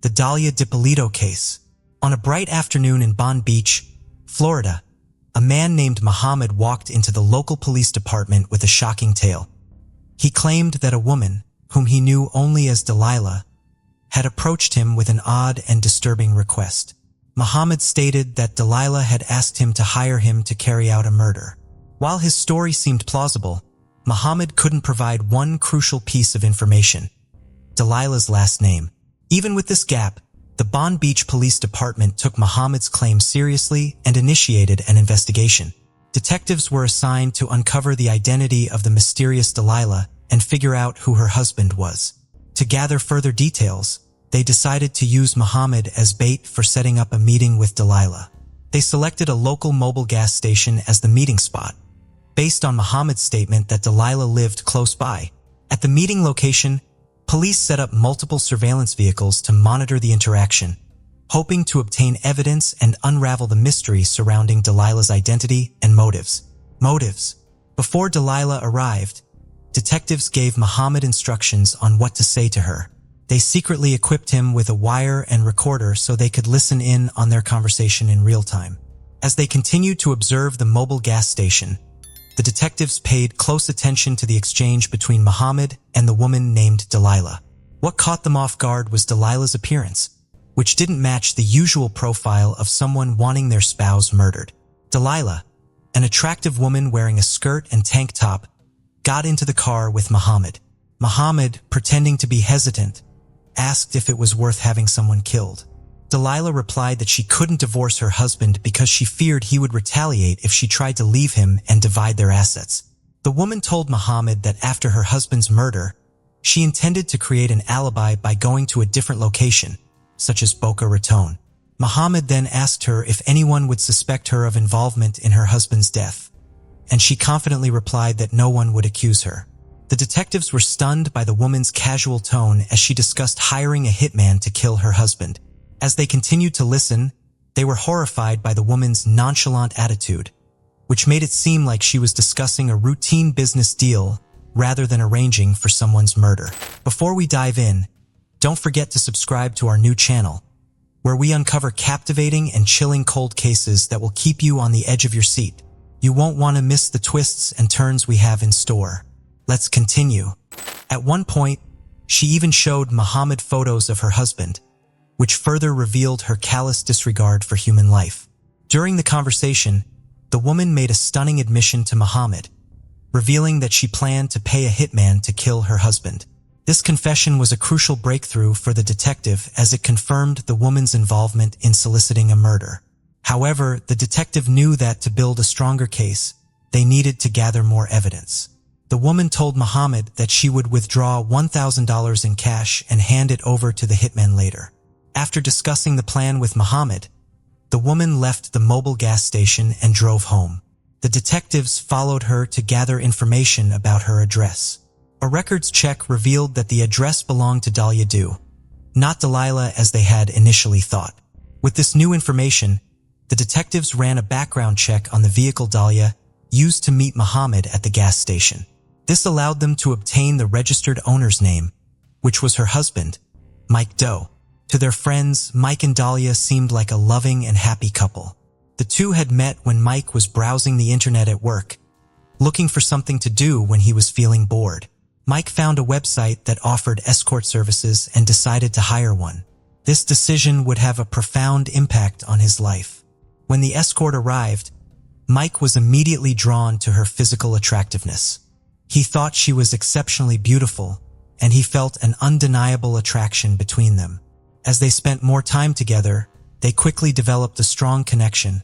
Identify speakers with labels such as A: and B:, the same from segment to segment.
A: The Dalia Dippolito case. On a bright afternoon in Palm Beach, Florida, a man named Muhammad walked into the local police department with a shocking tale. He claimed that a woman, whom he knew only as Delilah, had approached him with an odd and disturbing request. Muhammad stated that Delilah had asked him to hire him to carry out a murder. While his story seemed plausible, Muhammad couldn't provide one crucial piece of information: Delilah's last name. Even with this gap, the Palm Beach Police Department took Muhammad's claim seriously and initiated an investigation. Detectives were assigned to uncover the identity of the mysterious Delilah and figure out who her husband was. To gather further details, they decided to use Muhammad as bait for setting up a meeting with Delilah. They selected a local mobile gas station as the meeting spot, based on Muhammad's statement that Delilah lived close by. At the meeting location, police set up multiple surveillance vehicles to monitor the interaction, hoping to obtain evidence and unravel the mystery surrounding Delilah's identity and motives. Before Delilah arrived, detectives gave Muhammad instructions on what to say to her. They secretly equipped him with a wire and recorder so they could listen in on their conversation in real time. As they continued to observe the mobile gas station, the detectives paid close attention to the exchange between Muhammad and the woman named Delilah. What caught them off guard was Delilah's appearance, which didn't match the usual profile of someone wanting their spouse murdered. Delilah, an attractive woman wearing a skirt and tank top, got into the car with Muhammad. Muhammad, pretending to be hesitant, asked if it was worth having someone killed. Delilah replied that she couldn't divorce her husband because she feared he would retaliate if she tried to leave him and divide their assets. The woman told Muhammad that after her husband's murder, she intended to create an alibi by going to a different location, such as Boca Raton. Muhammad then asked her if anyone would suspect her of involvement in her husband's death, and she confidently replied that no one would accuse her. The detectives were stunned by the woman's casual tone as she discussed hiring a hitman to kill her husband. As they continued to listen, they were horrified by the woman's nonchalant attitude, which made it seem like she was discussing a routine business deal rather than arranging for someone's murder. Before we dive in, don't forget to subscribe to our new channel, where we uncover captivating and chilling cold cases that will keep you on the edge of your seat. You won't want to miss the twists and turns we have in store. Let's continue. At one point, she even showed Muhammad photos of her husband, which further revealed her callous disregard for human life. During the conversation, the woman made a stunning admission to Muhammad, revealing that she planned to pay a hitman to kill her husband. This confession was a crucial breakthrough for the detective as it confirmed the woman's involvement in soliciting a murder. However, the detective knew that to build a stronger case, they needed to gather more evidence. The woman told Muhammad that she would withdraw $1,000 in cash and hand it over to the hitman later. After discussing the plan with Muhammad, the woman left the mobile gas station and drove home. The detectives followed her to gather information about her address. A records check revealed that the address belonged to Dalia Dippolito, not Delilah as they had initially thought. With this new information, the detectives ran a background check on the vehicle Dalia used to meet Muhammad at the gas station. This allowed them to obtain the registered owner's name, which was her husband, Mike Doe. To their friends, Mike and Dalia seemed like a loving and happy couple. The two had met when Mike was browsing the internet at work, looking for something to do when he was feeling bored. Mike found a website that offered escort services and decided to hire one. This decision would have a profound impact on his life. When the escort arrived, Mike was immediately drawn to her physical attractiveness. He thought she was exceptionally beautiful, and he felt an undeniable attraction between them. As they spent more time together, they quickly developed a strong connection,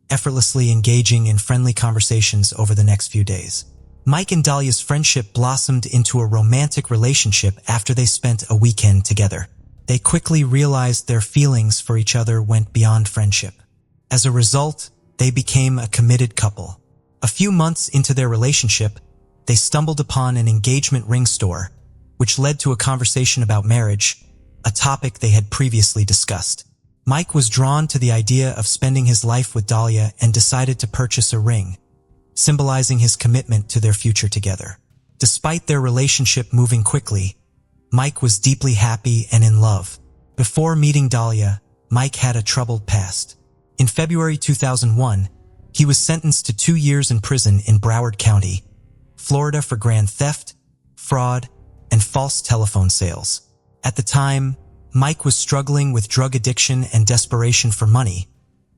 A: effortlessly engaging in friendly conversations over the next few days. Mike and Dalia's friendship blossomed into a romantic relationship after they spent a weekend together. They quickly realized their feelings for each other went beyond friendship. As a result, they became a committed couple. A few months into their relationship, they stumbled upon an engagement ring store, which led to a conversation about marriage, a topic they had previously discussed. Mike was drawn to the idea of spending his life with Dalia and decided to purchase a ring, symbolizing his commitment to their future together. Despite their relationship moving quickly, Mike was deeply happy and in love. Before meeting Dalia, Mike had a troubled past. In February 2001, he was sentenced to 2 years in prison in Broward County, Florida for grand theft, fraud, and false telephone sales. At the time, Mike was struggling with drug addiction and desperation for money,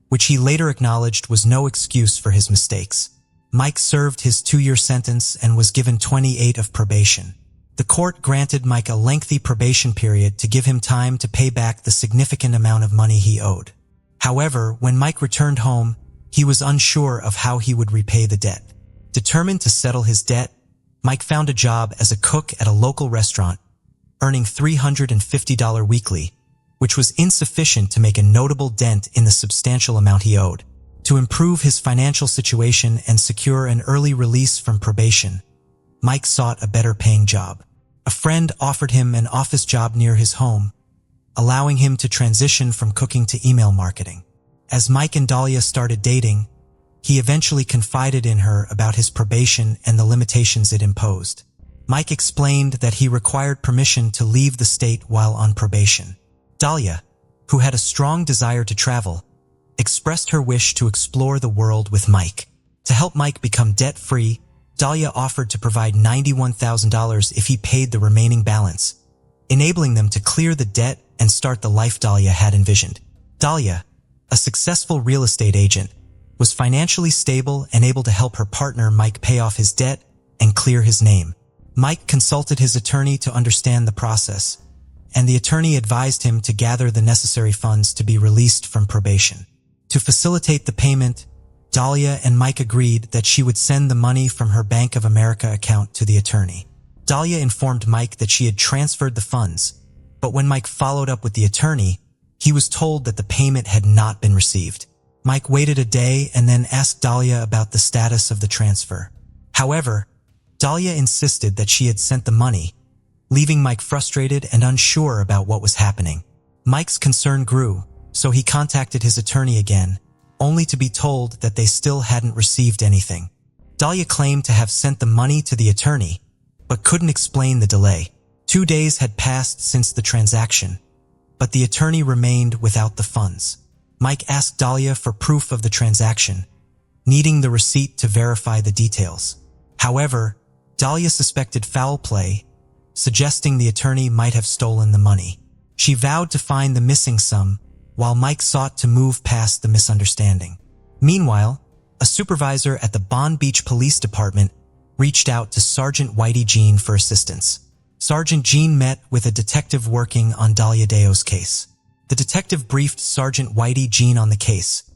A: which he later acknowledged was no excuse for his mistakes. Mike served his 2-year sentence and was given 28 of probation. The court granted Mike a lengthy probation period to give him time to pay back the significant amount of money he owed. However, when Mike returned home, he was unsure of how he would repay the debt. Determined to settle his debt, Mike found a job as a cook at a local restaurant, earning $350 weekly, which was insufficient to make a notable dent in the substantial amount he owed. To improve his financial situation and secure an early release from probation, Mike sought a better-paying job. A friend offered him an office job near his home, allowing him to transition from cooking to email marketing. As Mike and Dalia started dating, he eventually confided in her about his probation and the limitations it imposed. Mike explained that he required permission to leave the state while on probation. Dalia, who had a strong desire to travel, expressed her wish to explore the world with Mike. To help Mike become debt-free, Dalia offered to provide $91,000 if he paid the remaining balance, enabling them to clear the debt and start the life Dalia had envisioned. Dalia, a successful real estate agent, was financially stable and able to help her partner Mike pay off his debt and clear his name. Mike consulted his attorney to understand the process, and the attorney advised him to gather the necessary funds to be released from probation. To facilitate the payment, Dalia and Mike agreed that she would send the money from her Bank of America account to the attorney. Dalia informed Mike that she had transferred the funds, but when Mike followed up with the attorney, he was told that the payment had not been received. Mike waited a day and then asked Dalia about the status of the transfer. However, Dalia insisted that she had sent the money, leaving Mike frustrated and unsure about what was happening. Mike's concern grew, so he contacted his attorney again, only to be told that they still hadn't received anything. Dalia claimed to have sent the money to the attorney, but couldn't explain the delay. 2 days had passed since the transaction, but the attorney remained without the funds. Mike asked Dalia for proof of the transaction, needing the receipt to verify the details. However, Dalia suspected foul play, suggesting the attorney might have stolen the money. She vowed to find the missing sum, while Mike sought to move past the misunderstanding. Meanwhile, a supervisor at the Bonn Beach Police Department reached out to Sergeant Whitey Jean for assistance. Sergeant Jean met with a detective working on Dalia Deo's case. The detective briefed Sergeant Whitey Jean on the case,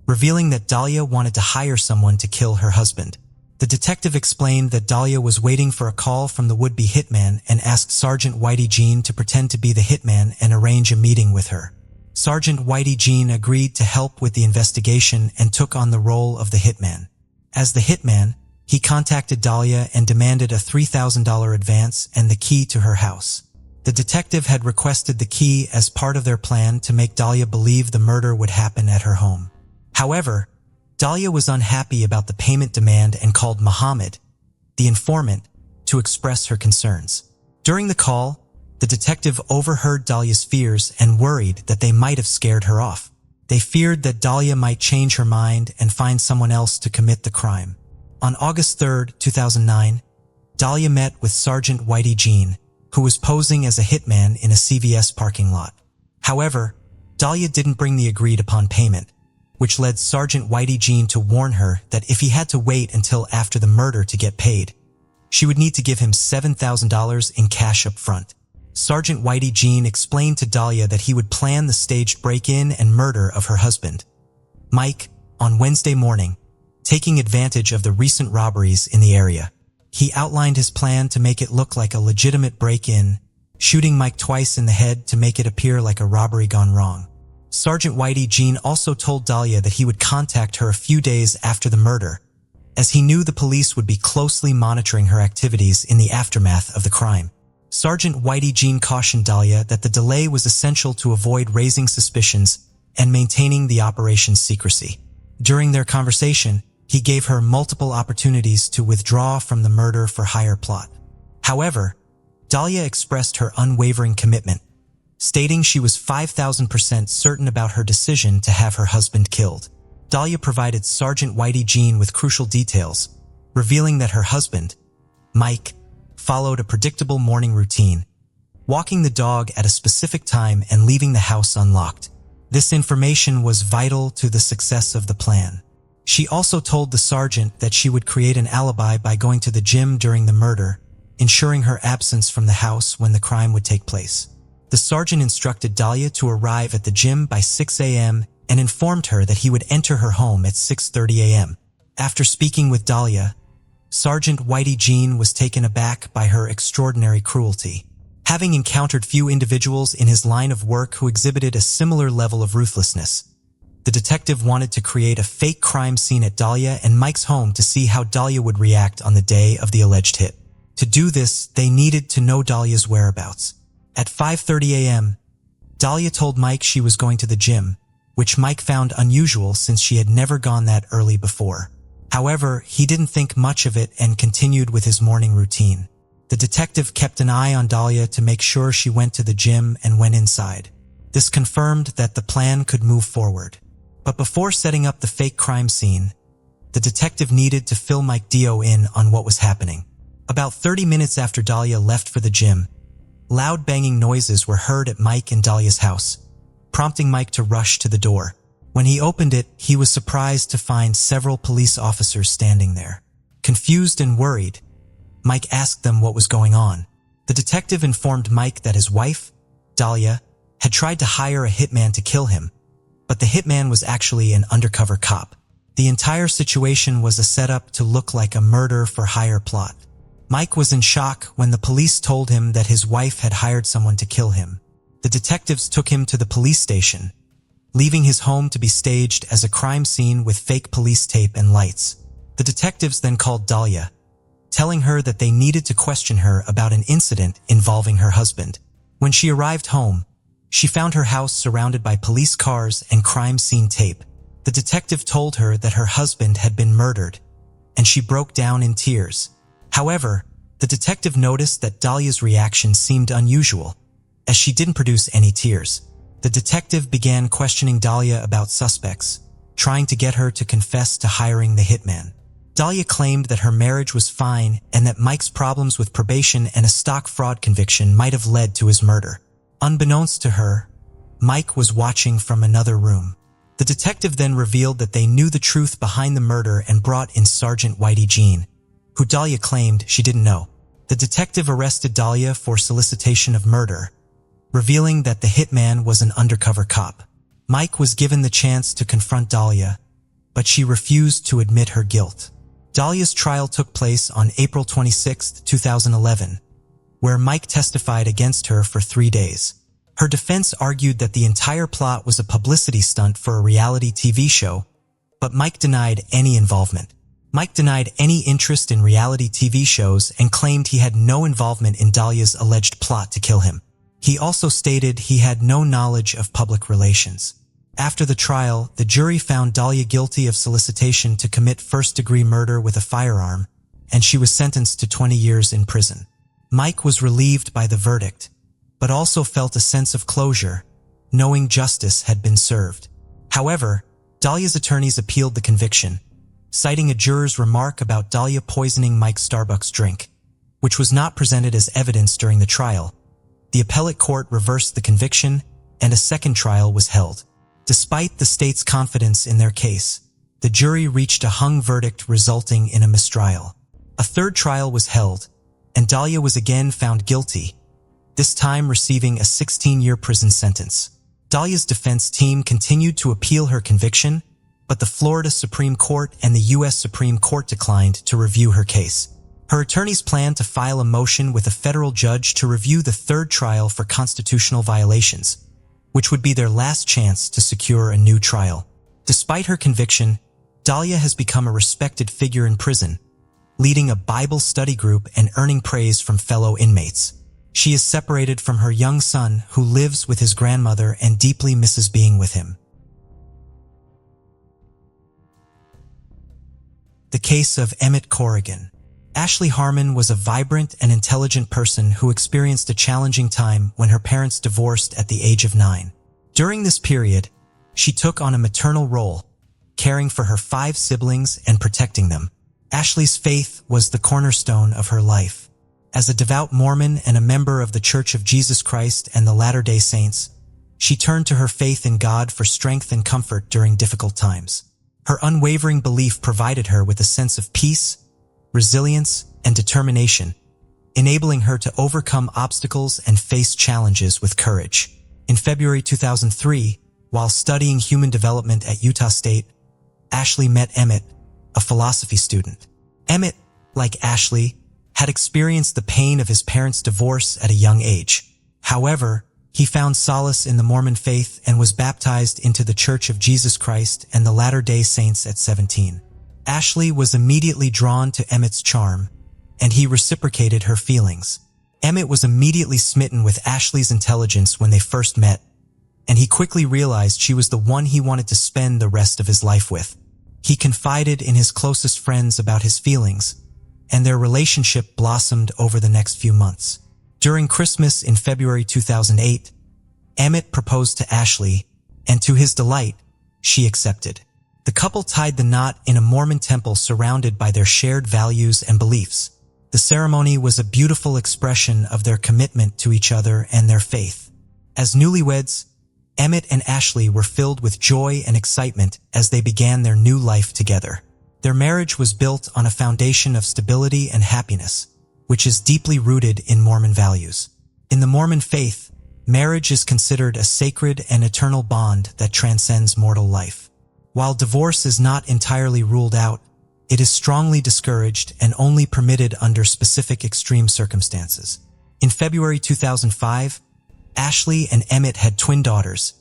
A: revealing that Dalia wanted to hire someone to kill her husband. The detective explained that Dalia was waiting for a call from the would-be hitman and asked Sergeant Whitey Jean to pretend to be the hitman and arrange a meeting with her. Sergeant Whitey Jean agreed to help with the investigation and took on the role of the hitman. As the hitman, he contacted Dalia and demanded a $3,000 advance and the key to her house. The detective had requested the key as part of their plan to make Dalia believe the murder would happen at her home. However, Dalia was unhappy about the payment demand and called Muhammad, the informant, to express her concerns. During the call, the detective overheard Dalia's fears and worried that they might have scared her off. They feared that Dalia might change her mind and find someone else to commit the crime. On August 3, 2009, Dalia met with Sergeant Whitey Jean, who was posing as a hitman in a CVS parking lot. However, Dalia didn't bring the agreed-upon payment, which led Sergeant Whitey Jean to warn her that if he had to wait until after the murder to get paid, she would need to give him $7,000 in cash up front. Sergeant Whitey Jean explained to Dalia that he would plan the staged break-in and murder of her husband, Mike, on Wednesday morning, taking advantage of the recent robberies in the area. He outlined his plan to make it look like a legitimate break-in, shooting Mike twice in the head to make it appear like a robbery gone wrong. Sergeant Whitey Jean also told Dalia that he would contact her a few days after the murder, as he knew the police would be closely monitoring her activities in the aftermath of the crime. Sergeant Whitey Jean cautioned Dalia that the delay was essential to avoid raising suspicions and maintaining the operation's secrecy. During their conversation, he gave her multiple opportunities to withdraw from the murder-for-hire plot. However, Dalia expressed her unwavering commitment, stating she was 5,000% certain about her decision to have her husband killed. Dalia provided Sergeant Whitey Jean with crucial details, revealing that her husband, Mike, followed a predictable morning routine, walking the dog at a specific time and leaving the house unlocked. This information was vital to the success of the plan. She also told the sergeant that she would create an alibi by going to the gym during the murder, ensuring her absence from the house when the crime would take place. The sergeant instructed Dalia to arrive at the gym by 6 a.m. and informed her that he would enter her home at 6:30 a.m. After speaking with Dalia, Sergeant Whitey Jean was taken aback by her extraordinary cruelty. Having encountered few individuals in his line of work who exhibited a similar level of ruthlessness, the detective wanted to create a fake crime scene at Dalia and Mike's home to see how Dalia would react on the day of the alleged hit. To do this, they needed to know Dalia's whereabouts. At 5:30 a.m., Dalia told Mike she was going to the gym, which Mike found unusual since she had never gone that early before. However, he didn't think much of it and continued with his morning routine. The detective kept an eye on Dalia to make sure she went to the gym and went inside. This confirmed that the plan could move forward. But before setting up the fake crime scene, the detective needed to fill Mike Dio in on what was happening. About 30 minutes after Dalia left for the gym, loud banging noises were heard at Mike and Dalia's house, prompting Mike to rush to the door. When he opened it, he was surprised to find several police officers standing there. Confused and worried, Mike asked them what was going on. The detective informed Mike that his wife, Dalia, had tried to hire a hitman to kill him, but the hitman was actually an undercover cop. The entire situation was a setup to look like a murder-for-hire plot. Mike was in shock when the police told him that his wife had hired someone to kill him. The detectives took him to the police station, leaving his home to be staged as a crime scene with fake police tape and lights. The detectives then called Dalia, telling her that they needed to question her about an incident involving her husband. When she arrived home, she found her house surrounded by police cars and crime scene tape. The detective told her that her husband had been murdered, and she broke down in tears. However, the detective noticed that Dalia's reaction seemed unusual, as she didn't produce any tears. The detective began questioning Dalia about suspects, trying to get her to confess to hiring the hitman. Dalia claimed that her marriage was fine and that Mike's problems with probation and a stock fraud conviction might have led to his murder. Unbeknownst to her, Mike was watching from another room. The detective then revealed that they knew the truth behind the murder and brought in Sergeant Whitey Jean, who Dalia claimed she didn't know. The detective arrested Dalia for solicitation of murder, revealing that the hitman was an undercover cop. Mike was given the chance to confront Dalia, but she refused to admit her guilt. Dalia's trial took place on April 26, 2011, where Mike testified against her for 3 days. Her defense argued that the entire plot was a publicity stunt for a reality TV show, but Mike denied any involvement. Mike denied any interest in reality TV shows and claimed he had no involvement in Dalia's alleged plot to kill him. He also stated he had no knowledge of public relations. After the trial, the jury found Dalia guilty of solicitation to commit first-degree murder with a firearm, and she was sentenced to 20 years in prison. Mike was relieved by the verdict, but also felt a sense of closure, knowing justice had been served. However, Dalia's attorneys appealed the conviction, citing a juror's remark about Dalia poisoning Mike's Starbucks drink, which was not presented as evidence during the trial. The appellate court reversed the conviction, and a second trial was held. Despite the state's confidence in their case, the jury reached a hung verdict resulting in a mistrial. A third trial was held, and Dalia was again found guilty, this time receiving a 16-year prison sentence. Dalia's defense team continued to appeal her conviction, but the Florida Supreme Court and the U.S. Supreme Court declined to review her case. Her attorneys planned to file a motion with a federal judge to review the third trial for constitutional violations, which would be their last chance to secure a new trial. Despite her conviction, Dalia has become a respected figure in prison, leading a Bible study group and earning praise from fellow inmates. She is separated from her young son, who lives with his grandmother and deeply misses being with him. The case of EMT Corgan. Ashley Harmon was a vibrant and intelligent person who experienced a challenging time when her parents divorced at the age of 9. During this period, she took on a maternal role, caring for her 5 siblings and protecting them. Ashley's faith was the cornerstone of her life. As a devout Mormon and a member of the Church of Jesus Christ and the Latter-day Saints, she turned to her faith in God for strength and comfort during difficult times. Her unwavering belief provided her with a sense of peace, resilience, and determination, enabling her to overcome obstacles and face challenges with courage. In February 2003, while studying human development at Utah State, Ashley met Emmett, a philosophy student. Emmett, like Ashley, had experienced the pain of his parents' divorce at a young age. However, he found solace in the Mormon faith and was baptized into the Church of Jesus Christ and the Latter-day Saints at 17. Ashley was immediately drawn to Emmett's charm, and he reciprocated her feelings. Emmett was immediately smitten with Ashley's intelligence when they first met, and he quickly realized she was the one he wanted to spend the rest of his life with. He confided in his closest friends about his feelings, and their relationship blossomed over the next few months. During Christmas in February 2008, Emmett proposed to Ashley, and to his delight, she accepted. The couple tied the knot in a Mormon temple surrounded by their shared values and beliefs. The ceremony was a beautiful expression of their commitment to each other and their faith. As newlyweds, Emmett and Ashley were filled with joy and excitement as they began their new life together. Their marriage was built on a foundation of stability and happiness, which is deeply rooted in Mormon values. In the Mormon faith, marriage is considered a sacred and eternal bond that transcends mortal life. While divorce is not entirely ruled out, it is strongly discouraged and only permitted under specific extreme circumstances. In February 2005, Ashley and Emmett had twin daughters,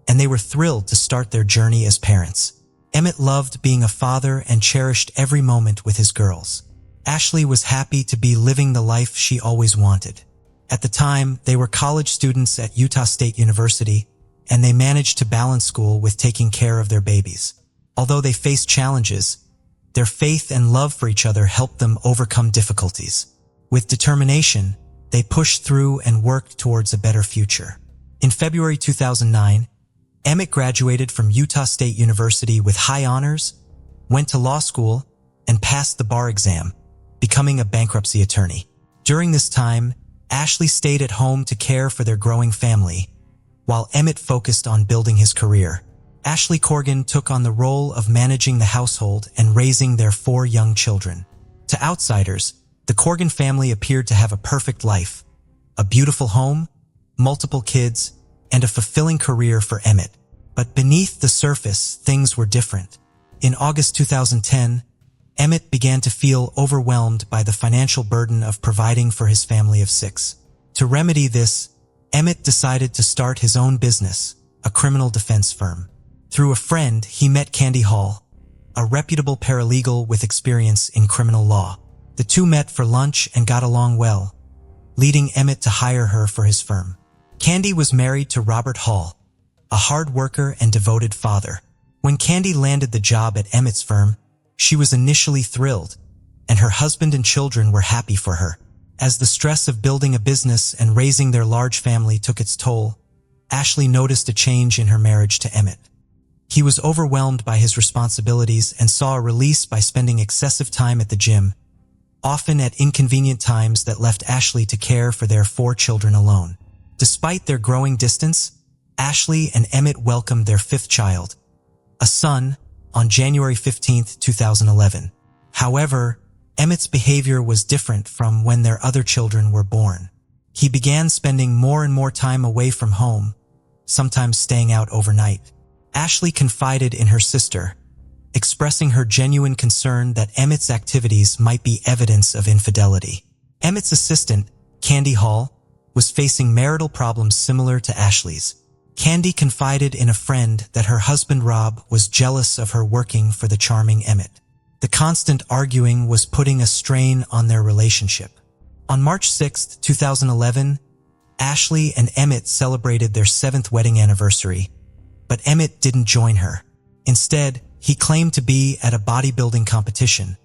A: and they were thrilled to start their journey as parents. Emmett loved being a father and cherished every moment with his girls. Ashley was happy to be living the life she always wanted. At the time, they were college students at Utah State University, and they managed to balance school with taking care of their babies. Although they faced challenges, their faith and love for each other helped them overcome difficulties. With determination, they pushed through and worked towards a better future. In February 2009, Emmett graduated from Utah State University with high honors, went to law school, and passed the bar exam, becoming a bankruptcy attorney. During this time, Ashley stayed at home to care for their growing family, while Emmett focused on building his career. Ashley Corgan took on the role of managing the household and raising their 4 young children. To outsiders, the Corgan family appeared to have a perfect life, a beautiful home, multiple kids, and a fulfilling career for Emmett. But beneath the surface, things were different. In August 2010, Emmett began to feel overwhelmed by the financial burden of providing for his family of 6. To remedy this, Emmett decided to start his own business, a criminal defense firm. Through a friend, he met Candy Hall, a reputable paralegal with experience in criminal law. The two met for lunch and got along well, leading Emmett to hire her for his firm. Candy was married to Robert Hall, a hard worker and devoted father. When Candy landed the job at Emmett's firm, she was initially thrilled, and her husband and children were happy for her. As the stress of building a business and raising their large family took its toll, Ashley noticed a change in her marriage to Emmett. He was overwhelmed by his responsibilities and saw a release by spending excessive time at the gym, often at inconvenient times that left Ashley to care for their 4 children alone. Despite their growing distance, Ashley and Emmett welcomed their 5th child, a son, on January 15, 2011. However, Emmett's behavior was different from when their other children were born. He began spending more and more time away from home, sometimes staying out overnight. Ashley confided in her sister, expressing her genuine concern that Emmett's activities might be evidence of infidelity. Emmett's assistant, Candy Hall, was facing marital problems similar to Ashley's. Candy confided in a friend that her husband Rob was jealous of her working for the charming Emmett. The constant arguing was putting a strain on their relationship. On March 6, 2011, Ashley and Emmett celebrated their 7th wedding anniversary, but Emmett didn't join her. Instead, he claimed to be at a bodybuilding competition,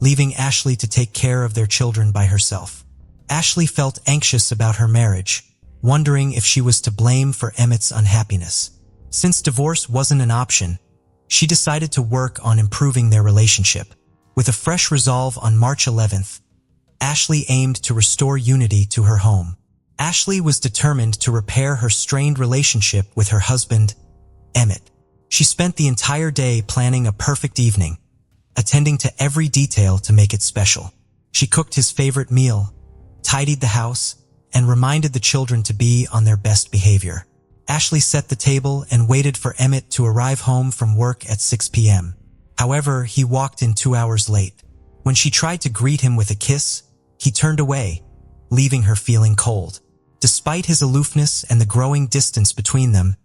A: leaving Ashley to take care of their children by herself. Ashley felt anxious about her marriage, wondering if she was to blame for Emmett's unhappiness. Since divorce wasn't an option, she decided to work on improving their relationship. With a fresh resolve on March 11th, Ashley aimed to restore unity to her home. Ashley was determined to repair her strained relationship with her husband, Emmett. She spent the entire day planning a perfect evening, attending to every detail to make it special. She cooked his favorite meal, tidied the house, and reminded the children to be on their best behavior. Ashley set the table and waited for Emmett to arrive home from work at 6 p.m. However, he walked in 2 hours late. When she tried to greet him with a kiss, he turned away, leaving her feeling cold. Despite his aloofness and the growing distance between them,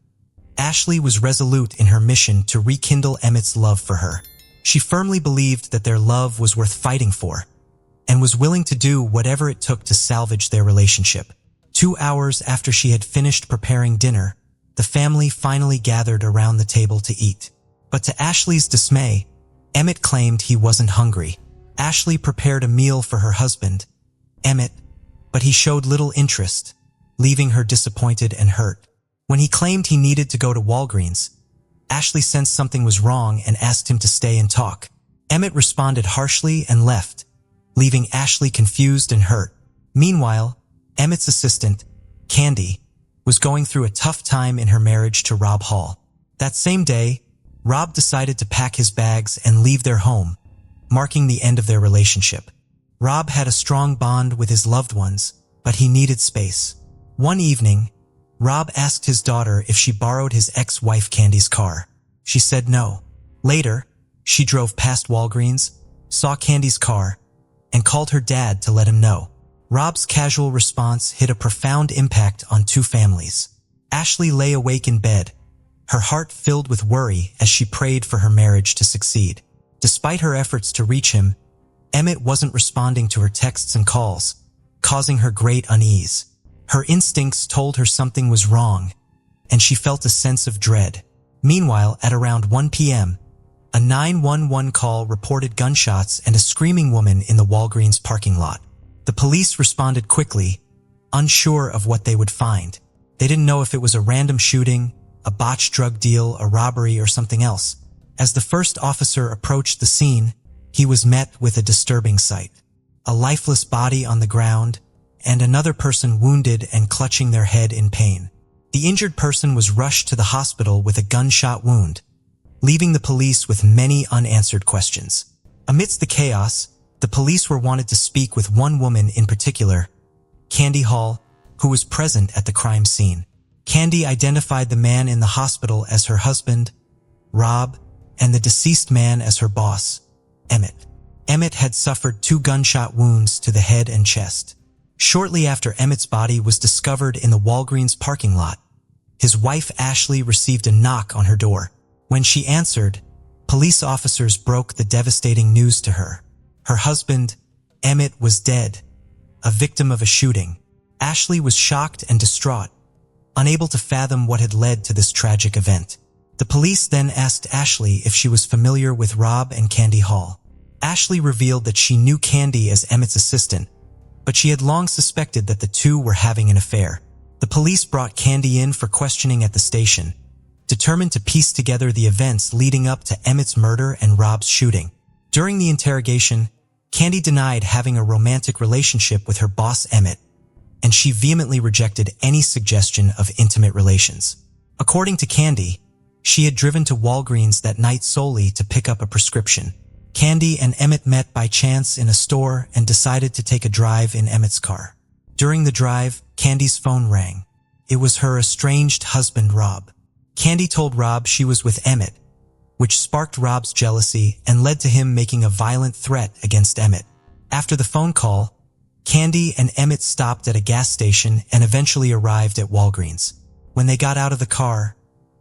A: Ashley was resolute in her mission to rekindle Emmett's love for her. She firmly believed that their love was worth fighting for, and was willing to do whatever it took to salvage their relationship. 2 hours after she had finished preparing dinner, the family finally gathered around the table to eat. But to Ashley's dismay, Emmett claimed he wasn't hungry. Ashley prepared a meal for her husband, Emmett, but he showed little interest, leaving her disappointed and hurt. When he claimed he needed to go to Walgreens, Ashley sensed something was wrong and asked him to stay and talk. Emmett responded harshly and left, leaving Ashley confused and hurt. Meanwhile, Emmett's assistant, Candy, was going through a tough time in her marriage to Rob Hall. That same day, Rob decided to pack his bags and leave their home, marking the end of their relationship. Rob had a strong bond with his loved ones, but he needed space. One evening, Rob asked his daughter if she borrowed his ex-wife Candy's car. She said no. Later, she drove past Walgreens, saw Candy's car, and called her dad to let him know. Rob's casual response hit a profound impact on two families. Ashley lay awake in bed, her heart filled with worry as she prayed for her marriage to succeed. Despite her efforts to reach him, Emmett wasn't responding to her texts and calls, causing her great unease. Her instincts told her something was wrong, and she felt a sense of dread. Meanwhile, at around 1 p.m., a 911 call reported gunshots and a screaming woman in the Walgreens parking lot. The police responded quickly, unsure of what they would find. They didn't know if it was a random shooting, a botched drug deal, a robbery, or something else. As the first officer approached the scene, he was met with a disturbing sight. A lifeless body on the ground, and another person wounded and clutching their head in pain. The injured person was rushed to the hospital with a gunshot wound, leaving the police with many unanswered questions. Amidst the chaos, the police were wanted to speak with one woman in particular, Candy Hall, who was present at the crime scene. Candy identified the man in the hospital as her husband, Rob, and the deceased man as her boss, Emmett. Emmett had suffered 2 gunshot wounds to the head and chest. Shortly after Emmett's body was discovered in the Walgreens parking lot, his wife Ashley received a knock on her door. When she answered, police officers broke the devastating news to her. Her husband, Emmett, was dead, a victim of a shooting. Ashley was shocked and distraught, unable to fathom what had led to this tragic event. The police then asked Ashley if she was familiar with Rob and Candy Hall. Ashley revealed that she knew Candy as Emmett's assistant, but she had long suspected that the two were having an affair. The police brought Candy in for questioning at the station, determined to piece together the events leading up to Emmett's murder and Rob's shooting. During the interrogation, Candy denied having a romantic relationship with her boss Emmett, and she vehemently rejected any suggestion of intimate relations. According to Candy, she had driven to Walgreens that night solely to pick up a prescription. Candy and Emmett met by chance in a store and decided to take a drive in Emmett's car. During the drive, Candy's phone rang. It was her estranged husband, Rob. Candy told Rob she was with Emmett, which sparked Rob's jealousy and led to him making a violent threat against Emmett. After the phone call, Candy and Emmett stopped at a gas station and eventually arrived at Walgreens. When they got out of the car,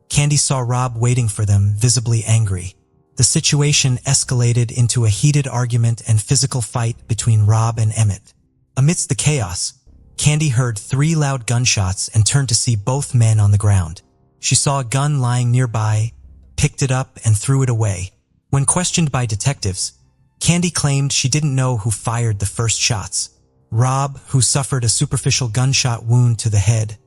A: Candy saw Rob waiting for them, visibly angry. The situation escalated into a heated argument and physical fight between Rob and Emmett. Amidst the chaos, Candy heard 3 loud gunshots and turned to see both men on the ground. She saw a gun lying nearby, picked it up and threw it away. When questioned by detectives, Candy claimed she didn't know who fired the first shots. Rob, who suffered a superficial gunshot wound to the head,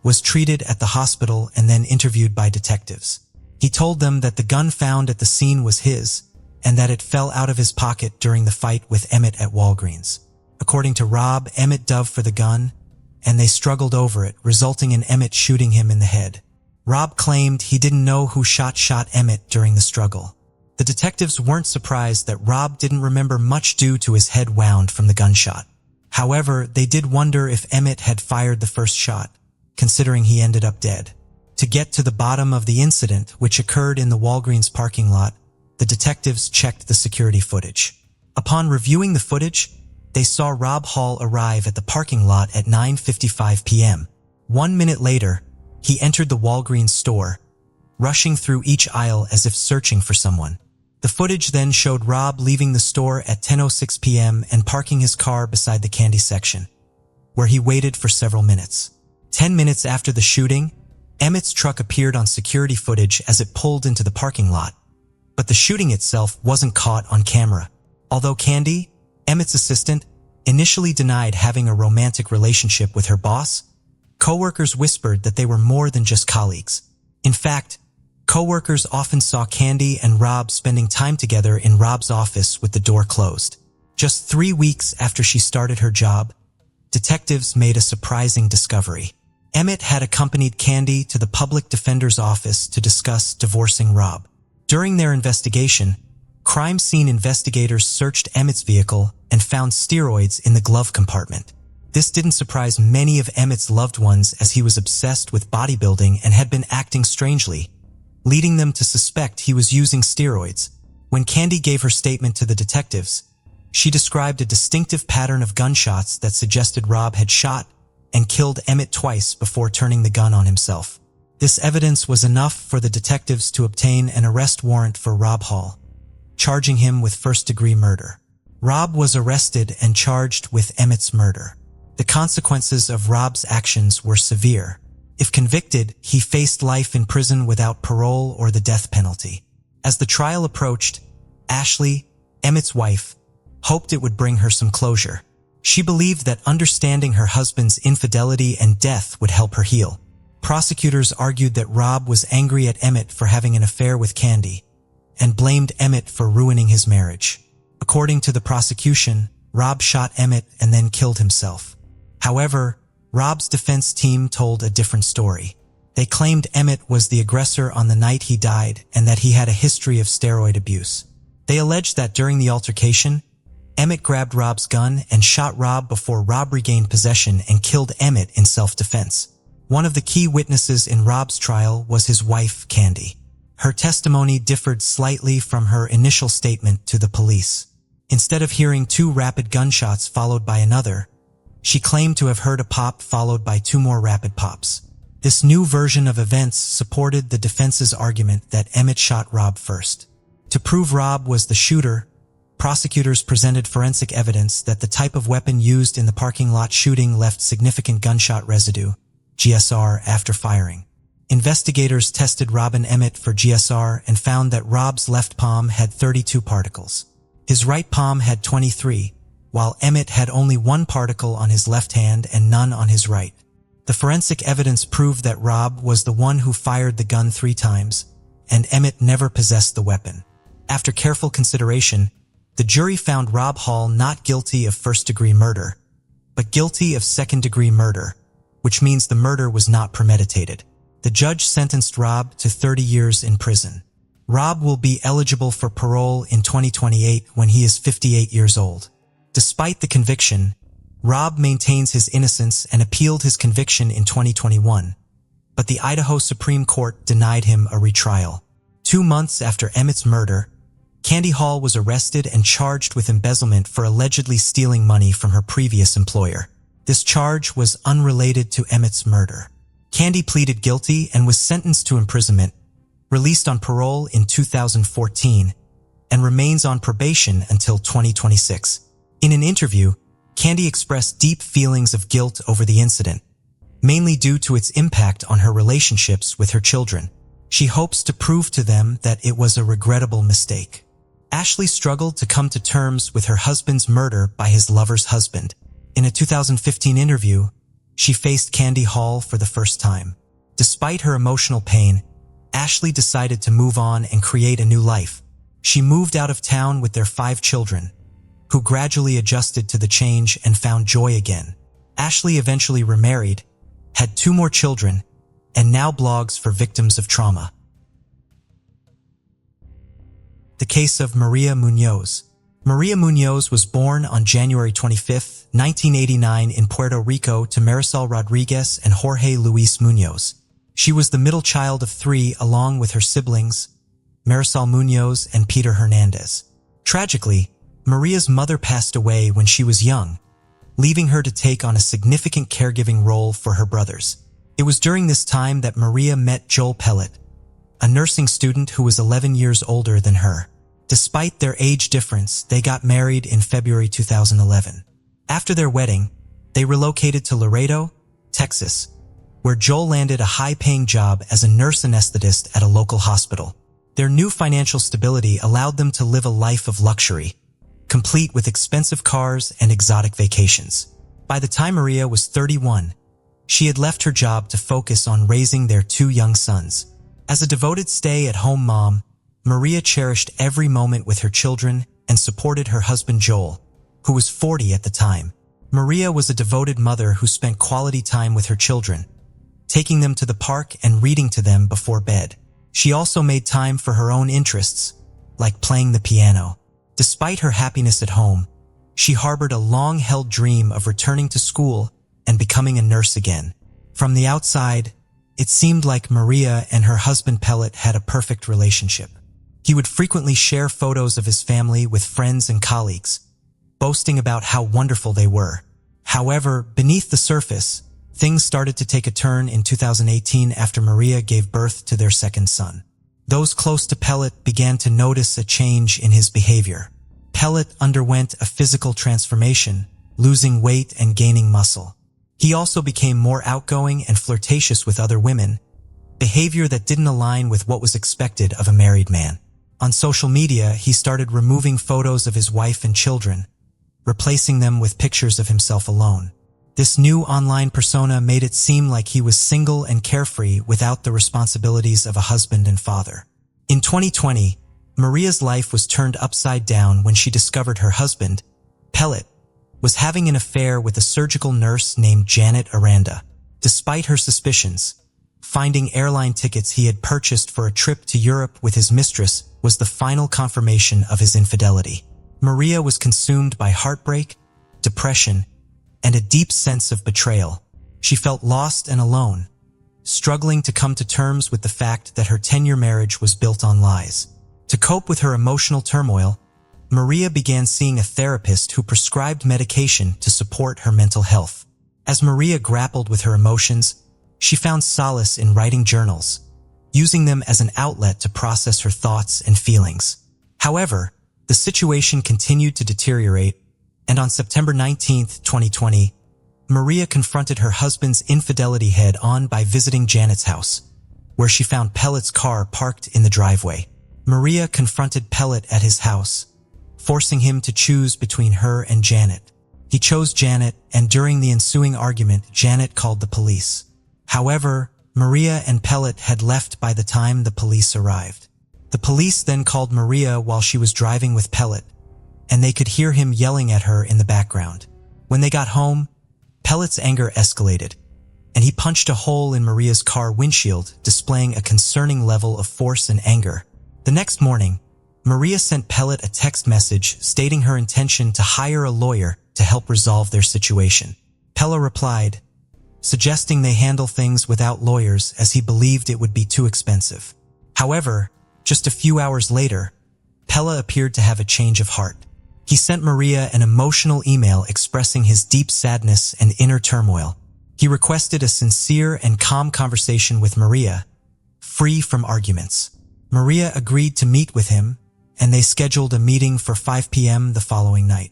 A: was treated at the hospital and then interviewed by detectives. He told them that the gun found at the scene was his, and that it fell out of his pocket during the fight with Emmett at Walgreens. According to Rob, Emmett dove for the gun, and they struggled over it, resulting in Emmett shooting him in the head. Rob claimed he didn't know who shot Emmett during the struggle. The detectives weren't surprised that Rob didn't remember much due to his head wound from the gunshot. However, they did wonder if Emmett had fired the first shot, considering he ended up dead. To get to the bottom of the incident, which occurred in the Walgreens parking lot, the detectives checked the security footage. Upon reviewing the footage, they saw Rob Hall arrive at the parking lot at 9:55 p.m. 1 minute later, he entered the Walgreens store, rushing through each aisle as if searching for someone. The footage then showed Rob leaving the store at 10:06 p.m. and parking his car beside the candy section, where he waited for several minutes. 10 minutes after the shooting, Emmett's truck appeared on security footage as it pulled into the parking lot, but the shooting itself wasn't caught on camera. Although Candy, Emmett's assistant, initially denied having a romantic relationship with her boss, coworkers whispered that they were more than just colleagues. In fact, coworkers often saw Candy and Rob spending time together in Rob's office with the door closed. Just 3 weeks after she started her job, detectives made a surprising discovery. Emmett had accompanied Candy to the public defender's office to discuss divorcing Rob. During their investigation, crime scene investigators searched Emmett's vehicle and found steroids in the glove compartment. This didn't surprise many of Emmett's loved ones, as he was obsessed with bodybuilding and had been acting strangely, leading them to suspect he was using steroids. When Candy gave her statement to the detectives, she described a distinctive pattern of gunshots that suggested Rob had shot and killed Emmett twice before turning the gun on himself. This evidence was enough for the detectives to obtain an arrest warrant for Rob Hall, charging him with first-degree murder. Rob was arrested and charged with Emmett's murder. The consequences of Rob's actions were severe. If convicted, he faced life in prison without parole or the death penalty. As the trial approached, Ashley, Emmett's wife, hoped it would bring her some closure. She believed that understanding her husband's infidelity and death would help her heal. Prosecutors argued that Rob was angry at Emmett for having an affair with Candy, and blamed Emmett for ruining his marriage. According to the prosecution, Rob shot Emmett and then killed himself. However, Rob's defense team told a different story. They claimed Emmett was the aggressor on the night he died and that he had a history of steroid abuse. They alleged that during the altercation, Emmett grabbed Rob's gun and shot Rob before Rob regained possession and killed Emmett in self-defense. One of the key witnesses in Rob's trial was his wife, Candy. Her testimony differed slightly from her initial statement to the police. Instead of hearing 2 rapid gunshots followed by another, she claimed to have heard a pop followed by 2 more rapid pops. This new version of events supported the defense's argument that Emmett shot Rob first. To prove Rob was the shooter, prosecutors presented forensic evidence that the type of weapon used in the parking lot shooting left significant gunshot residue, GSR, after firing. Investigators tested Rob and Emmett for GSR and found that Rob's left palm had 32 particles. His right palm had 23, while Emmett had only 1 particle on his left hand and none on his right. The forensic evidence proved that Rob was the one who fired the gun 3 times, and Emmett never possessed the weapon. After careful consideration, the jury found Rob Hall not guilty of first-degree murder, but guilty of second-degree murder, which means the murder was not premeditated. The judge sentenced Rob to 30 years in prison. Rob will be eligible for parole in 2028 when he is 58 years old. Despite the conviction, Rob maintains his innocence and appealed his conviction in 2021, but the Idaho Supreme Court denied him a retrial. 2 months after Emmett's murder, Candy Hall was arrested and charged with embezzlement for allegedly stealing money from her previous employer. This charge was unrelated to Emmett's murder. Candy pleaded guilty and was sentenced to imprisonment, released on parole in 2014, and remains on probation until 2026. In an interview, Candy expressed deep feelings of guilt over the incident, mainly due to its impact on her relationships with her children. She hopes to prove to them that it was a regrettable mistake. Ashley struggled to come to terms with her husband's murder by his lover's husband. In a 2015 interview, she faced Candy Hall for the first time. Despite her emotional pain, Ashley decided to move on and create a new life. She moved out of town with their 5 children, who gradually adjusted to the change and found joy again. Ashley eventually remarried, had 2 more children, and now blogs for victims of trauma. The case of Maria Munoz. Maria Munoz was born on January 25, 1989 in Puerto Rico to Marisol Rodriguez and Jorge Luis Munoz. She was the middle child of 3 along with her siblings, Marisol Munoz and Peter Hernandez. Tragically, Maria's mother passed away when she was young, leaving her to take on a significant caregiving role for her brothers. It was during this time that Maria met Joel Pellet, a nursing student who was 11 years older than her. Despite their age difference, they got married in February 2011. After their wedding, they relocated to Laredo, Texas, where Joel landed a high-paying job as a nurse anesthetist at a local hospital. Their new financial stability allowed them to live a life of luxury, complete with expensive cars and exotic vacations. By the time Maria was 31, she had left her job to focus on raising their 2 young sons. As a devoted stay-at-home mom, Maria cherished every moment with her children and supported her husband Joel, who was 40 at the time. Maria was a devoted mother who spent quality time with her children, taking them to the park and reading to them before bed. She also made time for her own interests, like playing the piano. Despite her happiness at home, she harbored a long-held dream of returning to school and becoming a nurse again. From the outside, it seemed like Maria and her husband Pellet had a perfect relationship. He would frequently share photos of his family with friends and colleagues, boasting about how wonderful they were. However, beneath the surface, things started to take a turn in 2018 after Maria gave birth to their second son. Those close to Pellet began to notice a change in his behavior. Pellet underwent a physical transformation, losing weight and gaining muscle. He also became more outgoing and flirtatious with other women, behavior that didn't align with what was expected of a married man. On social media, he started removing photos of his wife and children, replacing them with pictures of himself alone. This new online persona made it seem like he was single and carefree without the responsibilities of a husband and father. In 2020, Maria's life was turned upside down when she discovered her husband, Pellet, was having an affair with a surgical nurse named Janet Aranda. Despite her suspicions, finding airline tickets he had purchased for a trip to Europe with his mistress was the final confirmation of his infidelity. Maria was consumed by heartbreak, depression, and a deep sense of betrayal. She felt lost and alone, struggling to come to terms with the fact that her 10-year marriage was built on lies. To cope with her emotional turmoil, Maria began seeing a therapist who prescribed medication to support her mental health. As Maria grappled with her emotions, she found solace in writing journals, using them as an outlet to process her thoughts and feelings. However, the situation continued to deteriorate, and on September 19, 2020, Maria confronted her husband's infidelity head-on by visiting Janet's house, where she found Pellet's car parked in the driveway. Maria confronted Pellet at his house, forcing him to choose between her and Janet. He chose Janet, and during the ensuing argument, Janet called the police. However, Maria and Pellet had left by the time the police arrived. The police then called Maria while she was driving with Pellet, and they could hear him yelling at her in the background. When they got home, Pellet's anger escalated, and he punched a hole in Maria's car windshield, displaying a concerning level of force and anger. The next morning, Maria sent Pellet a text message stating her intention to hire a lawyer to help resolve their situation. Pellet replied, suggesting they handle things without lawyers as he believed it would be too expensive. However, just a few hours later, Pellet appeared to have a change of heart. He sent Maria an emotional email expressing his deep sadness and inner turmoil. He requested a sincere and calm conversation with Maria, free from arguments. Maria agreed to meet with him, and they scheduled a meeting for 5 p.m. the following night.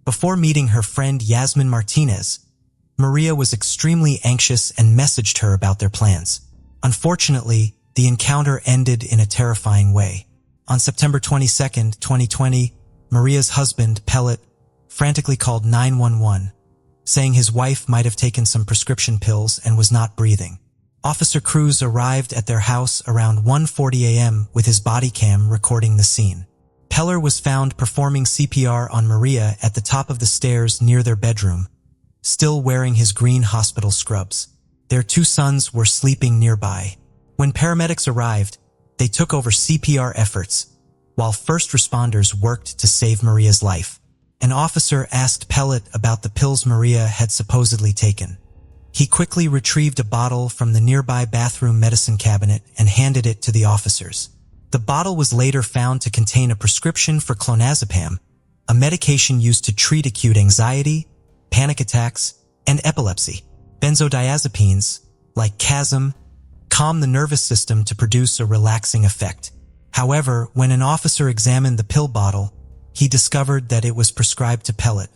A: Before meeting her friend Yasmin Martinez, Maria was extremely anxious and messaged her about their plans. Unfortunately, the encounter ended in a terrifying way. On September 22, 2020, Maria's husband, Pellet, frantically called 911, saying his wife might have taken some prescription pills and was not breathing. Officer crews arrived at their house around 1:40 a.m. with his body cam recording the scene. Peller was found performing CPR on Maria at the top of the stairs near their bedroom, still wearing his green hospital scrubs. Their 2 sons were sleeping nearby. When paramedics arrived, they took over CPR efforts, while first responders worked to save Maria's life. An officer asked Pellet about the pills Maria had supposedly taken. He quickly retrieved a bottle from the nearby bathroom medicine cabinet and handed it to the officers. The bottle was later found to contain a prescription for clonazepam, a medication used to treat acute anxiety, panic attacks, and epilepsy. Benzodiazepines, like Chasm, calm the nervous system to produce a relaxing effect. However, when an officer examined the pill bottle, he discovered that it was prescribed to Pellet,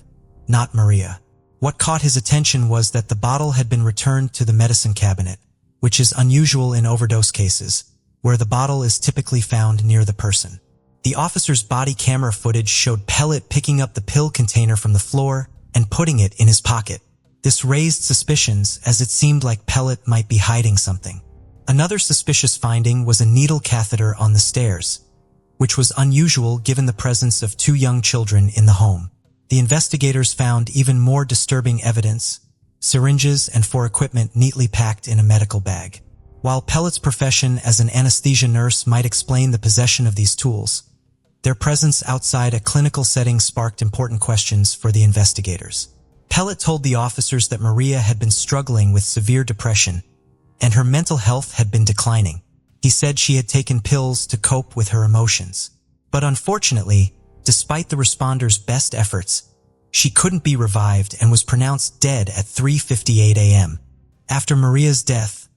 A: not Maria. What caught his attention was that the bottle had been returned to the medicine cabinet, which is unusual in overdose cases, where the bottle is typically found near the person. The officer's body camera footage showed Pellet picking up the pill container from the floor and putting it in his pocket. This raised suspicions as it seemed like Pellet might be hiding something. Another suspicious finding was a needle catheter on the stairs, which was unusual given the presence of 2 young children in the home. The investigators found even more disturbing evidence: syringes and 4 equipment neatly packed in a medical bag. While Pellet's profession as an anesthesia nurse might explain the possession of these tools, their presence outside a clinical setting sparked important questions for the investigators. Pellet told the officers that Maria had been struggling with severe depression, and her mental health had been declining. He said she had taken pills to cope with her emotions. But unfortunately, despite the responders' best efforts, she couldn't be revived and was pronounced dead at 3:58 a.m. After Maria's death,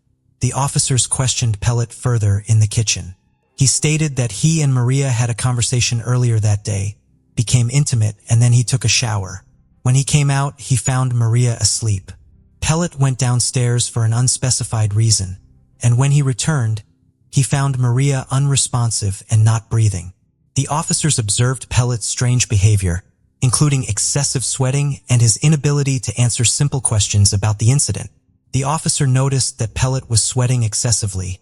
A: the officers questioned Pellet further in the kitchen. He stated that he and Maria had a conversation earlier that day, became intimate, and then he took a shower. When he came out, he found Maria asleep. Pellet went downstairs for an unspecified reason, and when he returned, he found Maria unresponsive and not breathing. The officers observed Pellet's strange behavior, including excessive sweating and his inability to answer simple questions about the incident. The officer noticed that Pellet was sweating excessively,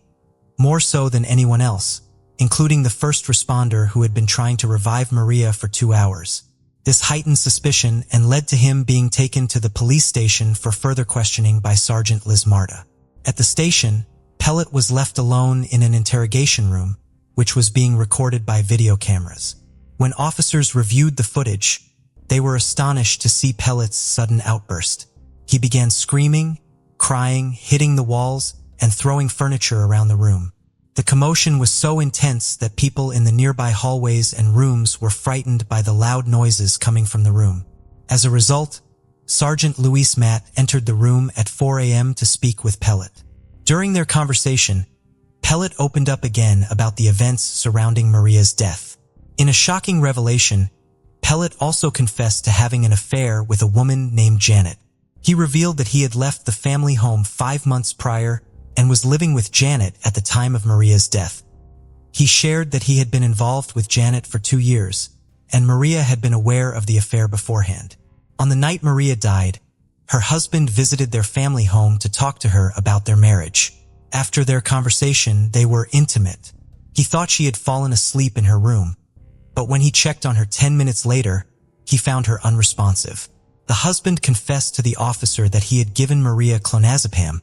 A: more so than anyone else, including the first responder who had been trying to revive Maria for 2 hours. This heightened suspicion and led to him being taken to the police station for further questioning by Sergeant Liz Marta. At the station, Pellet was left alone in an interrogation room, which was being recorded by video cameras. When officers reviewed the footage, they were astonished to see Pellet's sudden outburst. He began screaming, crying, hitting the walls, and throwing furniture around the room. The commotion was so intense that people in the nearby hallways and rooms were frightened by the loud noises coming from the room. As a result, Sergeant Luis Matt entered the room at 4 a.m. to speak with Pellet. During their conversation, Pellet opened up again about the events surrounding Maria's death. In a shocking revelation, Pellet also confessed to having an affair with a woman named Janet. He revealed that he had left the family home 5 months prior and was living with Janet at the time of Maria's death. He shared that he had been involved with Janet for 2 years, and Maria had been aware of the affair beforehand. On the night Maria died, her husband visited their family home to talk to her about their marriage. After their conversation, they were intimate. He thought she had fallen asleep in her room, but when he checked on her 10 minutes later, he found her unresponsive. The husband confessed to the officer that he had given Maria clonazepam,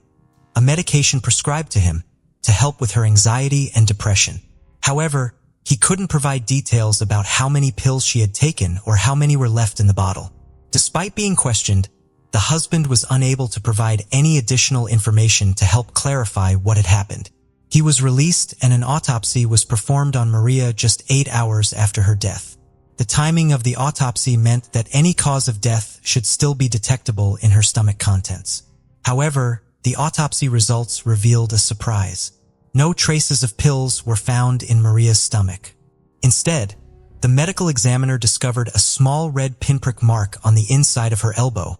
A: a medication prescribed to him to help with her anxiety and depression. However, he couldn't provide details about how many pills she had taken or how many were left in the bottle. Despite being questioned, the husband was unable to provide any additional information to help clarify what had happened. He was released and an autopsy was performed on Maria just 8 hours after her death. The timing of the autopsy meant that any cause of death should still be detectable in her stomach contents. However, the autopsy results revealed a surprise. No traces of pills were found in Maria's stomach. Instead, the medical examiner discovered a small red pinprick mark on the inside of her elbow,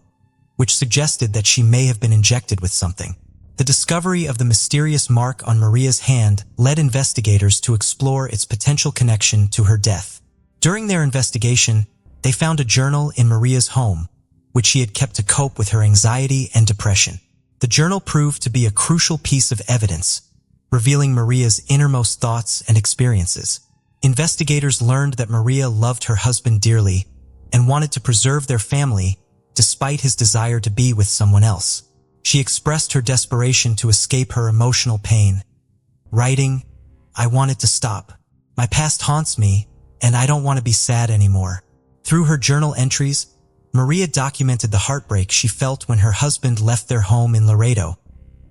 A: which suggested that she may have been injected with something. The discovery of the mysterious mark on Maria's hand led investigators to explore its potential connection to her death. During their investigation, they found a journal in Maria's home, which she had kept to cope with her anxiety and depression. The journal proved to be a crucial piece of evidence, revealing Maria's innermost thoughts and experiences. Investigators learned that Maria loved her husband dearly and wanted to preserve their family despite his desire to be with someone else. She expressed her desperation to escape her emotional pain, writing, "I want it to stop. My past haunts me, and I don't want to be sad anymore." Through her journal entries, Maria documented the heartbreak she felt when her husband left their home in Laredo,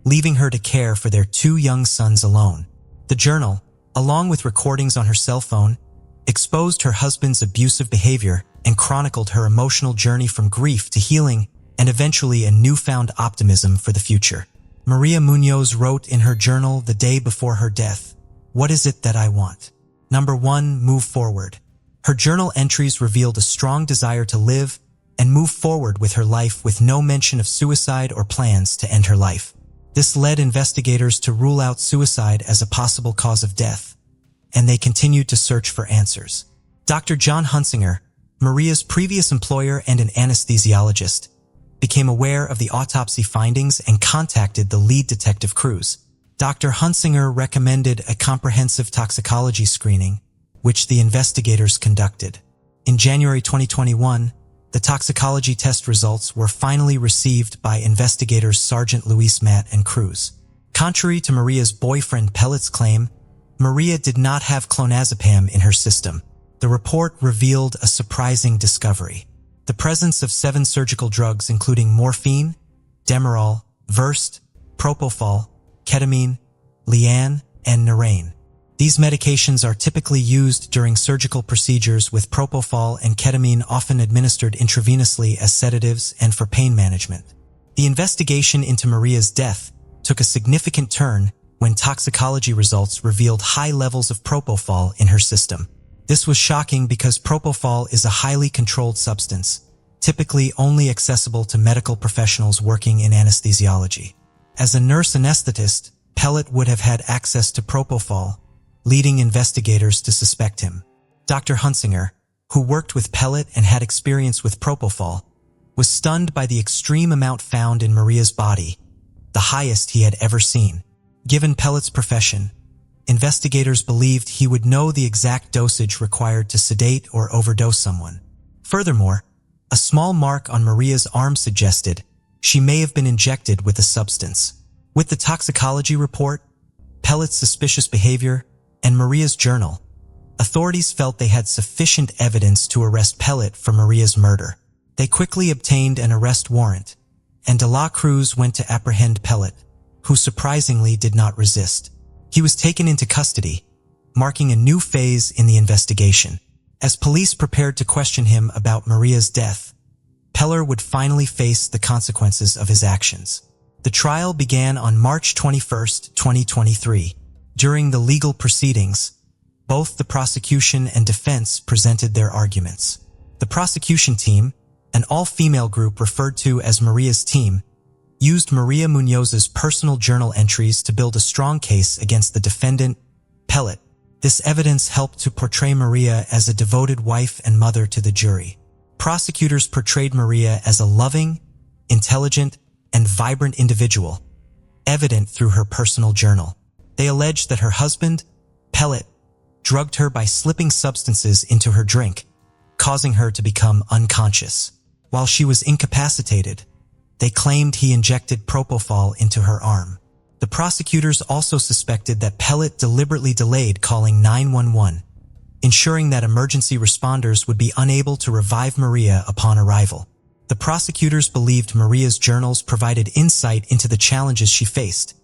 A: leaving her to care for their 2 young sons alone. The journal, along with recordings on her cell phone, exposed her husband's abusive behavior and chronicled her emotional journey from grief to healing and eventually a newfound optimism for the future. Maria Munoz wrote in her journal the day before her death, "What is it that I want? Number 1, move forward." Her journal entries revealed a strong desire to live and move forward with her life with no mention of suicide or plans to end her life. This led investigators to rule out suicide as a possible cause of death, and they continued to search for answers. Dr. John Hunsinger, Maria's previous employer and an anesthesiologist, became aware of the autopsy findings and contacted the lead detective Cruz. Dr. Hunsinger recommended a comprehensive toxicology screening, which the investigators conducted. In January 2021, the toxicology test results were finally received by investigators Sergeant Luis Matt and Cruz. Contrary to Maria's boyfriend Pellet's claim, Maria did not have clonazepam in her system. The report revealed a surprising discovery: the presence of 7 surgical drugs including morphine, Demerol, Versed, Propofol, ketamine, Lian, and Narain. These medications are typically used during surgical procedures, with propofol and ketamine often administered intravenously as sedatives and for pain management. The investigation into Maria's death took a significant turn when toxicology results revealed high levels of propofol in her system. This was shocking because propofol is a highly controlled substance, typically only accessible to medical professionals working in anesthesiology. As a nurse anesthetist, Pellet would have had access to propofol, leading investigators to suspect him. Dr. Hunsinger, who worked with Pellet and had experience with propofol, was stunned by the extreme amount found in Maria's body, the highest he had ever seen. Given Pellet's profession, investigators believed he would know the exact dosage required to sedate or overdose someone. Furthermore, a small mark on Maria's arm suggested she may have been injected with the substance. With the toxicology report, Pellet's suspicious behavior, and Maria's journal, authorities felt they had sufficient evidence to arrest Pellet for Maria's murder. They quickly obtained an arrest warrant, and De La Cruz went to apprehend Pellet, who surprisingly did not resist. He was taken into custody, marking a new phase in the investigation. As police prepared to question him about Maria's death, Pellet would finally face the consequences of his actions. The trial began on March 21, 2023. During the legal proceedings, both the prosecution and defense presented their arguments. The prosecution team, an all-female group referred to as Maria's team, used Maria Munoz's personal journal entries to build a strong case against the defendant, Pellet. This evidence helped to portray Maria as a devoted wife and mother to the jury. Prosecutors portrayed Maria as a loving, intelligent, and vibrant individual, evident through her personal journal. They alleged that her husband, Pellet, drugged her by slipping substances into her drink, causing her to become unconscious. While she was incapacitated, they claimed he injected propofol into her arm. The prosecutors also suspected that Pellet deliberately delayed calling 911, ensuring that emergency responders would be unable to revive Maria upon arrival. The prosecutors believed Maria's journals provided insight into the challenges she faced,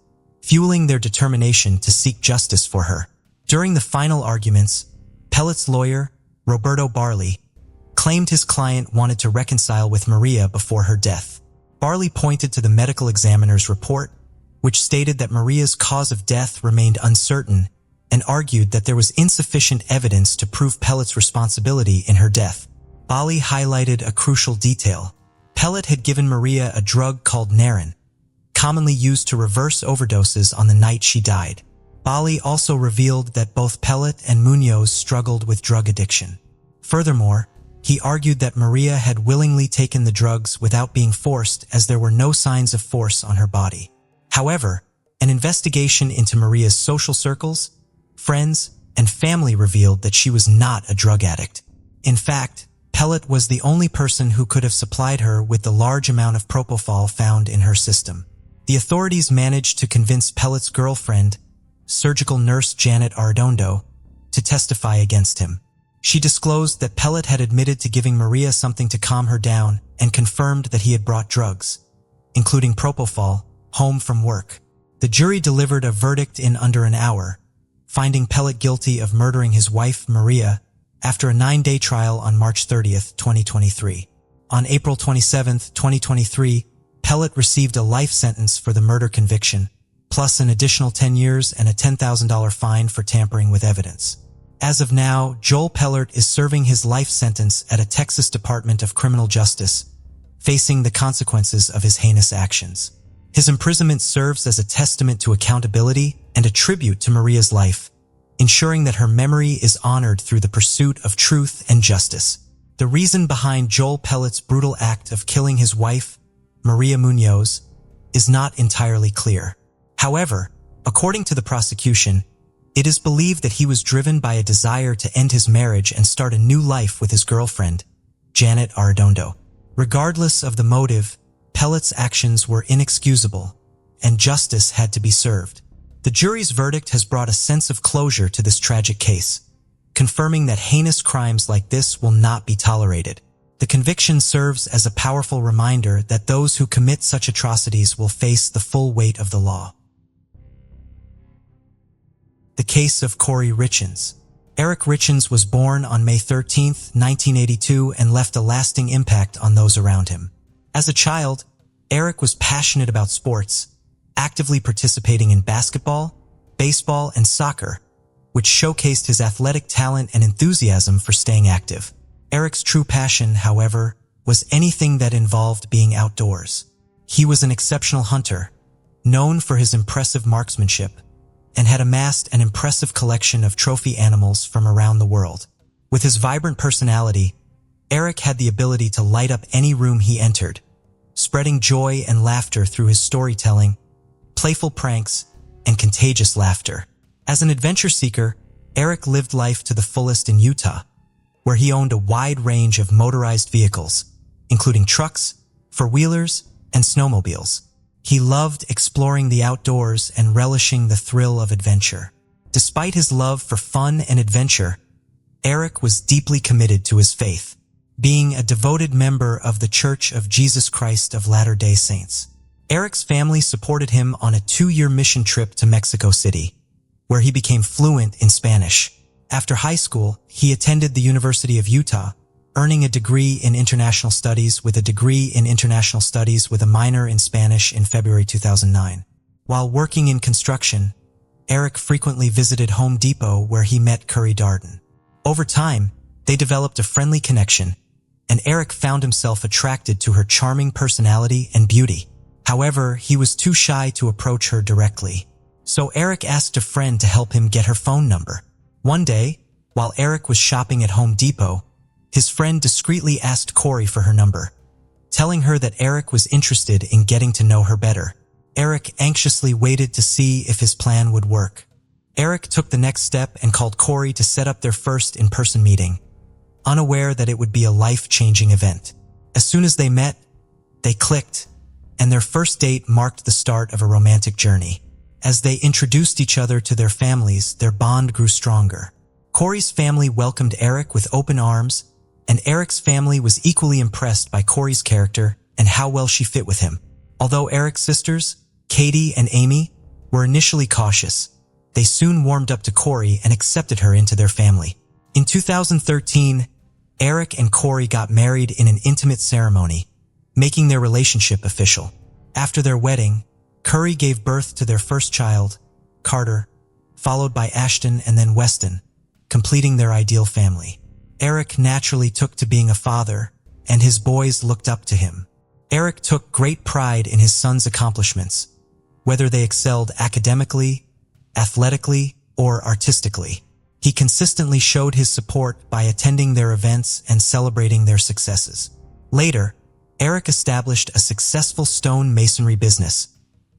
A: fueling their determination to seek justice for her. During the final arguments, Pellet's lawyer, Roberto Barley, claimed his client wanted to reconcile with Maria before her death. Barley pointed to the medical examiner's report, which stated that Maria's cause of death remained uncertain, and argued that there was insufficient evidence to prove Pellet's responsibility in her death. Barley highlighted a crucial detail. Pellet had given Maria a drug called Narain, commonly used to reverse overdoses on the night she died. Bali also revealed that both Pellet and Munoz struggled with drug addiction. Furthermore, he argued that Maria had willingly taken the drugs without being forced, as there were no signs of force on her body. However, an investigation into Maria's social circles, friends, and family revealed that she was not a drug addict. In fact, Pellet was the only person who could have supplied her with the large amount of propofol found in her system. The authorities managed to convince Pellet's girlfriend, surgical nurse Janet Arredondo, to testify against him. She disclosed that Pellet had admitted to giving Maria something to calm her down and confirmed that he had brought drugs, including propofol, home from work. The jury delivered a verdict in under an hour, finding Pellet guilty of murdering his wife, Maria, after a 9-day trial on March 30th, 2023. On April 27th, 2023, Pellet received a life sentence for the murder conviction, plus an additional 10 years and a $10,000 fine for tampering with evidence. As of now, Joel Pellet is serving his life sentence at a Texas Department of Criminal Justice, facing the consequences of his heinous actions. His imprisonment serves as a testament to accountability and a tribute to Maria's life, ensuring that her memory is honored through the pursuit of truth and justice. The reason behind Joel Pellet's brutal act of killing his wife, Maria Munoz, is not entirely clear. However, according to the prosecution, it is believed that he was driven by a desire to end his marriage and start a new life with his girlfriend, Janet Arredondo. Regardless of the motive, Pellet's actions were inexcusable, and justice had to be served. The jury's verdict has brought a sense of closure to this tragic case, confirming that heinous crimes like this will not be tolerated. The conviction serves as a powerful reminder that those who commit such atrocities will face the full weight of the law. The case of Kouri Richins. Eric Richins was born on May 13, 1982, and left a lasting impact on those around him. As a child, Eric was passionate about sports, actively participating in basketball, baseball, and soccer, which showcased his athletic talent and enthusiasm for staying active. Eric's true passion, however, was anything that involved being outdoors. He was an exceptional hunter, known for his impressive marksmanship, and had amassed an impressive collection of trophy animals from around the world. With his vibrant personality, Eric had the ability to light up any room he entered, spreading joy and laughter through his storytelling, playful pranks, and contagious laughter. As an adventure seeker, Eric lived life to the fullest in Utah, where he owned a wide range of motorized vehicles, including trucks, four-wheelers, and snowmobiles. He loved exploring the outdoors and relishing the thrill of adventure. Despite his love for fun and adventure, Eric was deeply committed to his faith, being a devoted member of the Church of Jesus Christ of Latter-day Saints. Eric's family supported him on a 2-year mission trip to Mexico City, where he became fluent in Spanish. After high school, he attended the University of Utah, earning a degree in International Studies with a minor in Spanish in February 2009. While working in construction, Eric frequently visited Home Depot, where he met Kouri Richins. Over time, they developed a friendly connection, and Eric found himself attracted to her charming personality and beauty. However, he was too shy to approach her directly, so Eric asked a friend to help him get her phone number. One day, while Eric was shopping at Home Depot, his friend discreetly asked Kouri for her number, telling her that Eric was interested in getting to know her better. Eric anxiously waited to see if his plan would work. Eric took the next step and called Kouri to set up their first in-person meeting, unaware that it would be a life-changing event. As soon as they met, they clicked, and their first date marked the start of a romantic journey. As they introduced each other to their families, their bond grew stronger. Kouri's family welcomed Eric with open arms, and Eric's family was equally impressed by Kouri's character and how well she fit with him. Although Eric's sisters, Katie and Amy, were initially cautious, they soon warmed up to Kouri and accepted her into their family. In 2013, Eric and Kouri got married in an intimate ceremony, making their relationship official. After their wedding, Kouri gave birth to their first child, Carter, followed by Ashton and then Weston, completing their ideal family. Eric naturally took to being a father, and his boys looked up to him. Eric took great pride in his son's accomplishments, whether they excelled academically, athletically, or artistically. He consistently showed his support by attending their events and celebrating their successes. Later, Eric established a successful stone masonry business,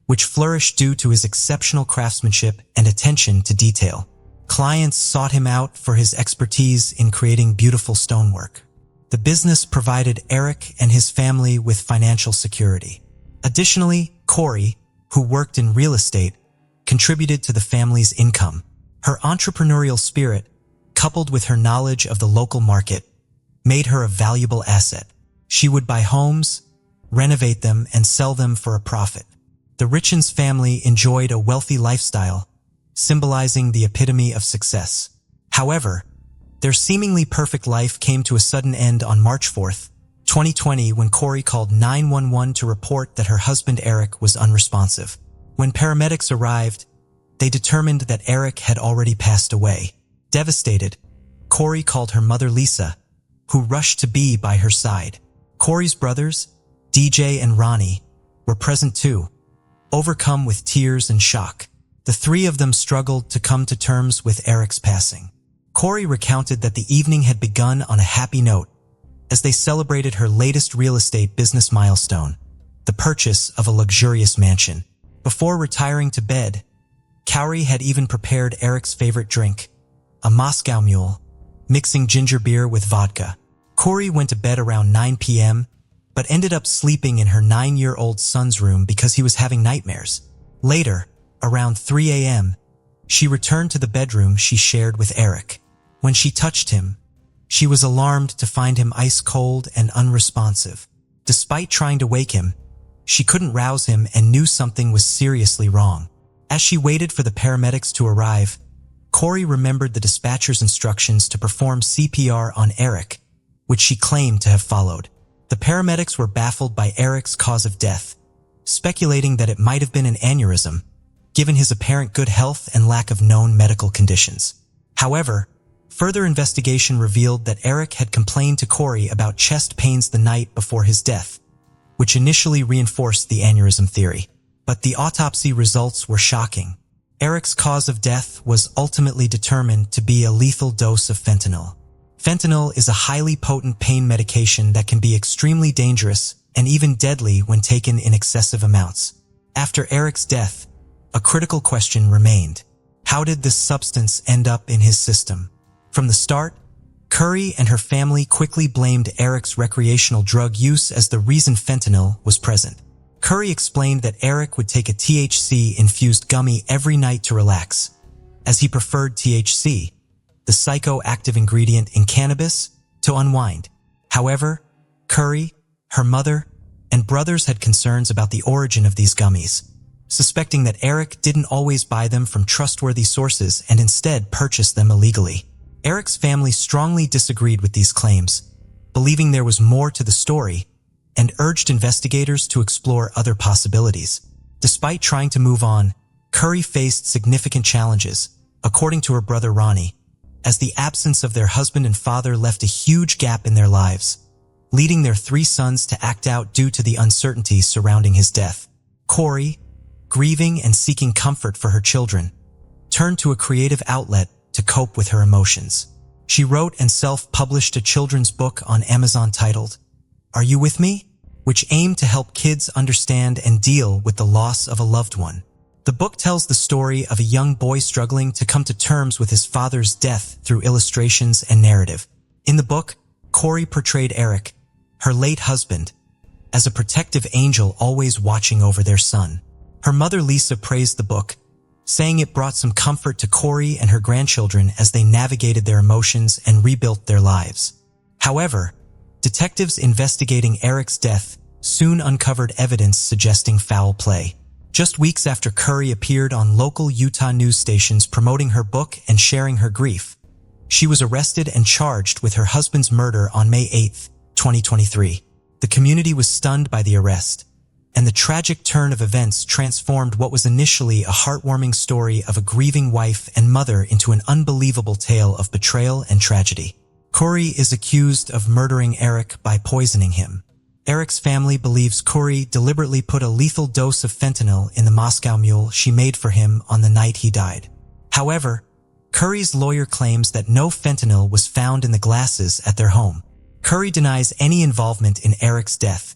A: which flourished due to his exceptional craftsmanship and attention to detail. Clients sought him out for his expertise in creating beautiful stonework. The business provided Eric and his family with financial security. Additionally, Kouri, who worked in real estate, contributed to the family's income. Her entrepreneurial spirit, coupled with her knowledge of the local market, made her a valuable asset. She would buy homes, renovate them, and sell them for a profit. The Richins family enjoyed a wealthy lifestyle, symbolizing the epitome of success. However, their seemingly perfect life came to a sudden end on March 4th, 2020, when Kouri called 911 to report that her husband Eric was unresponsive. When paramedics arrived, they determined that Eric had already passed away. Devastated, Kouri called her mother Lisa, who rushed to be by her side. Kouri's brothers, DJ and Ronnie, were present too, overcome with tears and shock. The three of them struggled to come to terms with Eric's passing. Kouri recounted that the evening had begun on a happy note as they celebrated her latest real estate business milestone, the purchase of a luxurious mansion. Before retiring to bed, Kouri had even prepared Eric's favorite drink, a Moscow Mule, mixing ginger beer with vodka. Kouri went to bed around 9 p.m., but ended up sleeping in her 9-year-old son's room because he was having nightmares. Later, around 3 a.m., she returned to the bedroom she shared with Eric. When she touched him, she was alarmed to find him ice-cold and unresponsive. Despite trying to wake him, she couldn't rouse him and knew something was seriously wrong. As she waited for the paramedics to arrive, Kouri remembered the dispatcher's instructions to perform CPR on Eric, which she claimed to have followed. The paramedics were baffled by Eric's cause of death, speculating that it might have been an aneurysm, given his apparent good health and lack of known medical conditions. However, further investigation revealed that Eric had complained to Kouri about chest pains the night before his death, which initially reinforced the aneurysm theory. But the autopsy results were shocking. Eric's cause of death was ultimately determined to be a lethal dose of fentanyl. Fentanyl is a highly potent pain medication that can be extremely dangerous and even deadly when taken in excessive amounts. After Eric's death, a critical question remained. How did this substance end up in his system? From the start, Kouri and her family quickly blamed Eric's recreational drug use as the reason fentanyl was present. Kouri explained that Eric would take a THC-infused gummy every night to relax, as he preferred THC, the psychoactive ingredient in cannabis, to unwind. However, Kouri, her mother, and brothers had concerns about the origin of these gummies, suspecting that Eric didn't always buy them from trustworthy sources and instead purchased them illegally. Eric's family strongly disagreed with these claims, believing there was more to the story, and urged investigators to explore other possibilities. Despite trying to move on, Kouri faced significant challenges, according to her brother Ronnie, as the absence of their husband and father left a huge gap in their lives, leading their 3 sons to act out due to the uncertainty surrounding his death. Kouri, grieving and seeking comfort for her children, turned to a creative outlet to cope with her emotions. She wrote and self-published a children's book on Amazon titled, Are You With Me?, which aimed to help kids understand and deal with the loss of a loved one. The book tells the story of a young boy struggling to come to terms with his father's death through illustrations and narrative. In the book, Kouri portrayed Eric, her late husband, as a protective angel always watching over their son. Her mother Lisa praised the book, saying it brought some comfort to Kouri and her grandchildren as they navigated their emotions and rebuilt their lives. However, detectives investigating Eric's death soon uncovered evidence suggesting foul play. Just weeks after Kouri appeared on local Utah news stations promoting her book and sharing her grief, she was arrested and charged with her husband's murder on May 8, 2023. The community was stunned by the arrest, and the tragic turn of events transformed what was initially a heartwarming story of a grieving wife and mother into an unbelievable tale of betrayal and tragedy. Kouri is accused of murdering Eric by poisoning him. Eric's family believes Kouri deliberately put a lethal dose of fentanyl in the Moscow Mule she made for him on the night he died. However, Kouri's lawyer claims that no fentanyl was found in the glasses at their home. Kouri denies any involvement in Eric's death,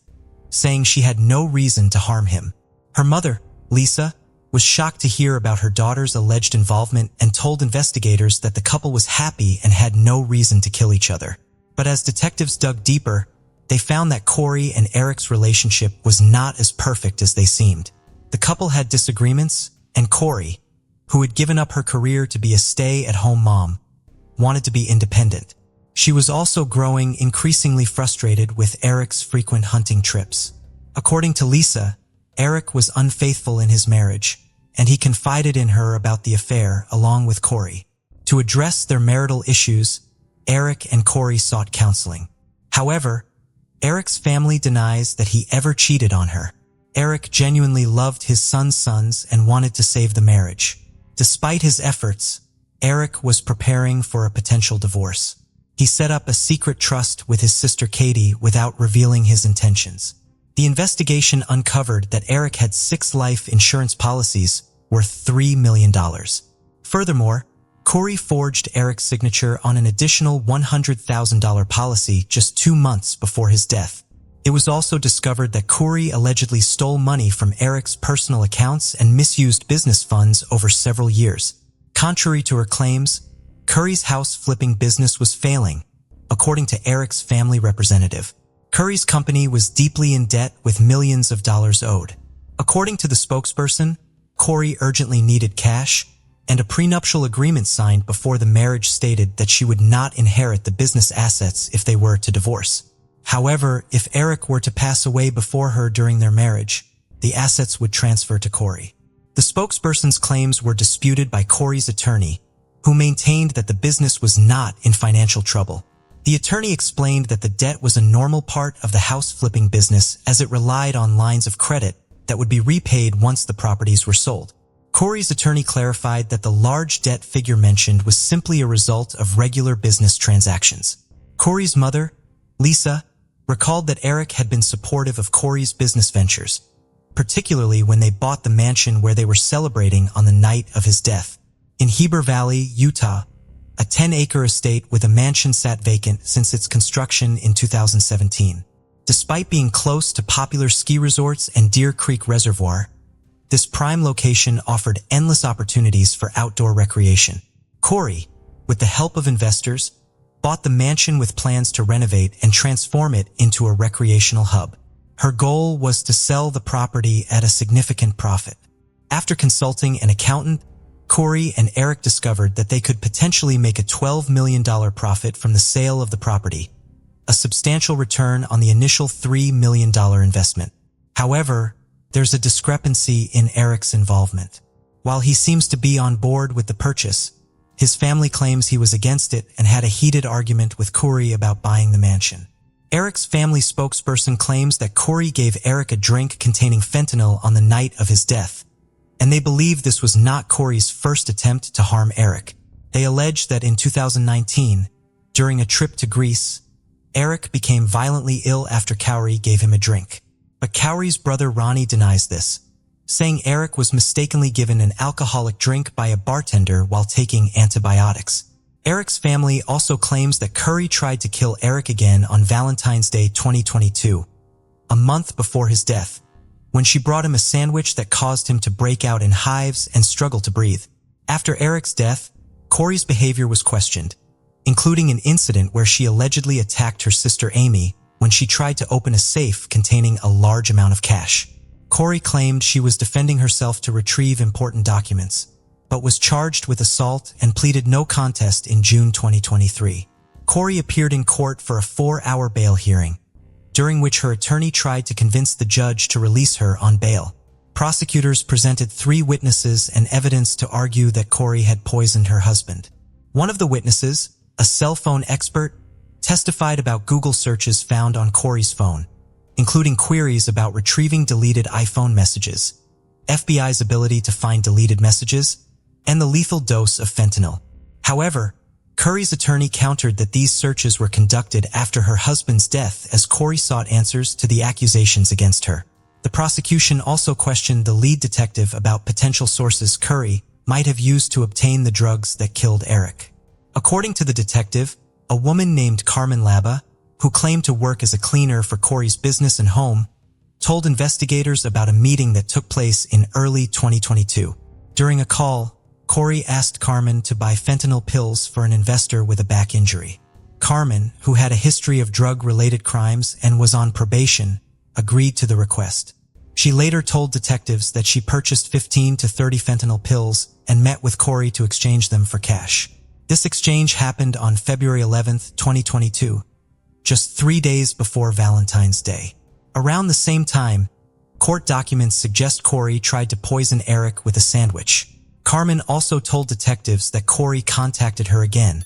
A: saying she had no reason to harm him. Her mother, Lisa, was shocked to hear about her daughter's alleged involvement and told investigators that the couple was happy and had no reason to kill each other. But as detectives dug deeper, they found that Kouri and Eric's relationship was not as perfect as they seemed. The couple had disagreements, and Kouri, who had given up her career to be a stay-at-home mom, wanted to be independent. She was also growing increasingly frustrated with Eric's frequent hunting trips. According to Lisa, Eric was unfaithful in his marriage, and he confided in her about the affair along with Kouri. To address their marital issues, Eric and Kouri sought counseling. However, Eric's family denies that he ever cheated on her. Eric genuinely loved his son's sons and wanted to save the marriage. Despite his efforts, Eric was preparing for a potential divorce. He set up a secret trust with his sister Katie without revealing his intentions. The investigation uncovered that Eric had 6 life insurance policies worth $3 million. Furthermore, Kouri forged Eric's signature on an additional $100,000 policy just 2 months before his death. It was also discovered that Kouri allegedly stole money from Eric's personal accounts and misused business funds over several years. Contrary to her claims, Kouri's house-flipping business was failing, according to Eric's family representative. Kouri's company was deeply in debt with millions of dollars owed. According to the spokesperson, Kouri urgently needed cash, and a prenuptial agreement signed before the marriage stated that she would not inherit the business assets if they were to divorce. However, if Eric were to pass away before her during their marriage, the assets would transfer to Kouri. The spokesperson's claims were disputed by Kouri's attorney, who maintained that the business was not in financial trouble. The attorney explained that the debt was a normal part of the house-flipping business as it relied on lines of credit that would be repaid once the properties were sold. Kouri's attorney clarified that the large debt figure mentioned was simply a result of regular business transactions. Kouri's mother, Lisa, recalled that Eric had been supportive of Kouri's business ventures, particularly when they bought the mansion where they were celebrating on the night of his death. In Heber Valley, Utah, a 10-acre estate with a mansion sat vacant since its construction in 2017. Despite being close to popular ski resorts and Deer Creek Reservoir, this prime location offered endless opportunities for outdoor recreation. Kouri, with the help of investors, bought the mansion with plans to renovate and transform it into a recreational hub. Her goal was to sell the property at a significant profit. After consulting an accountant, Kouri and Eric discovered that they could potentially make a $12 million profit from the sale of the property, a substantial return on the initial $3 million investment. However, there's a discrepancy in Eric's involvement. While he seems to be on board with the purchase, his family claims he was against it and had a heated argument with Kouri about buying the mansion. Eric's family spokesperson claims that Kouri gave Eric a drink containing fentanyl on the night of his death, and they believe this was not Kouri's first attempt to harm Eric. They allege that in 2019, during a trip to Greece, Eric became violently ill after Kouri gave him a drink. But Kouri's brother Ronnie denies this, saying Eric was mistakenly given an alcoholic drink by a bartender while taking antibiotics. Eric's family also claims that Kouri tried to kill Eric again on Valentine's Day 2022, a month before his death, when she brought him a sandwich that caused him to break out in hives and struggle to breathe. After Eric's death, Kouri's behavior was questioned, including an incident where she allegedly attacked her sister Amy when she tried to open a safe containing a large amount of cash. Kouri claimed she was defending herself to retrieve important documents, but was charged with assault and pleaded no contest in June 2023. Kouri appeared in court for a 4-hour bail hearing, during which her attorney tried to convince the judge to release her on bail. Prosecutors presented 3 witnesses and evidence to argue that Kouri had poisoned her husband. One of the witnesses, a cell phone expert, testified about Google searches found on Kouri's phone, including queries about retrieving deleted iPhone messages, FBI's ability to find deleted messages, and the lethal dose of fentanyl. However, Kouri's attorney countered that these searches were conducted after her husband's death as Kouri sought answers to the accusations against her. The prosecution also questioned the lead detective about potential sources Kouri might have used to obtain the drugs that killed Eric. According to the detective, a woman named Carmen Laba, who claimed to work as a cleaner for Kouri's business and home, told investigators about a meeting that took place in early 2022. During a call, Kouri asked Carmen to buy fentanyl pills for an investor with a back injury. Carmen, who had a history of drug-related crimes and was on probation, agreed to the request. She later told detectives that she purchased 15 to 30 fentanyl pills and met with Kouri to exchange them for cash. This exchange happened on February 11, 2022, just 3 days before Valentine's Day. Around the same time, court documents suggest Kouri tried to poison Eric with a sandwich. Carmen also told detectives that Kouri contacted her again,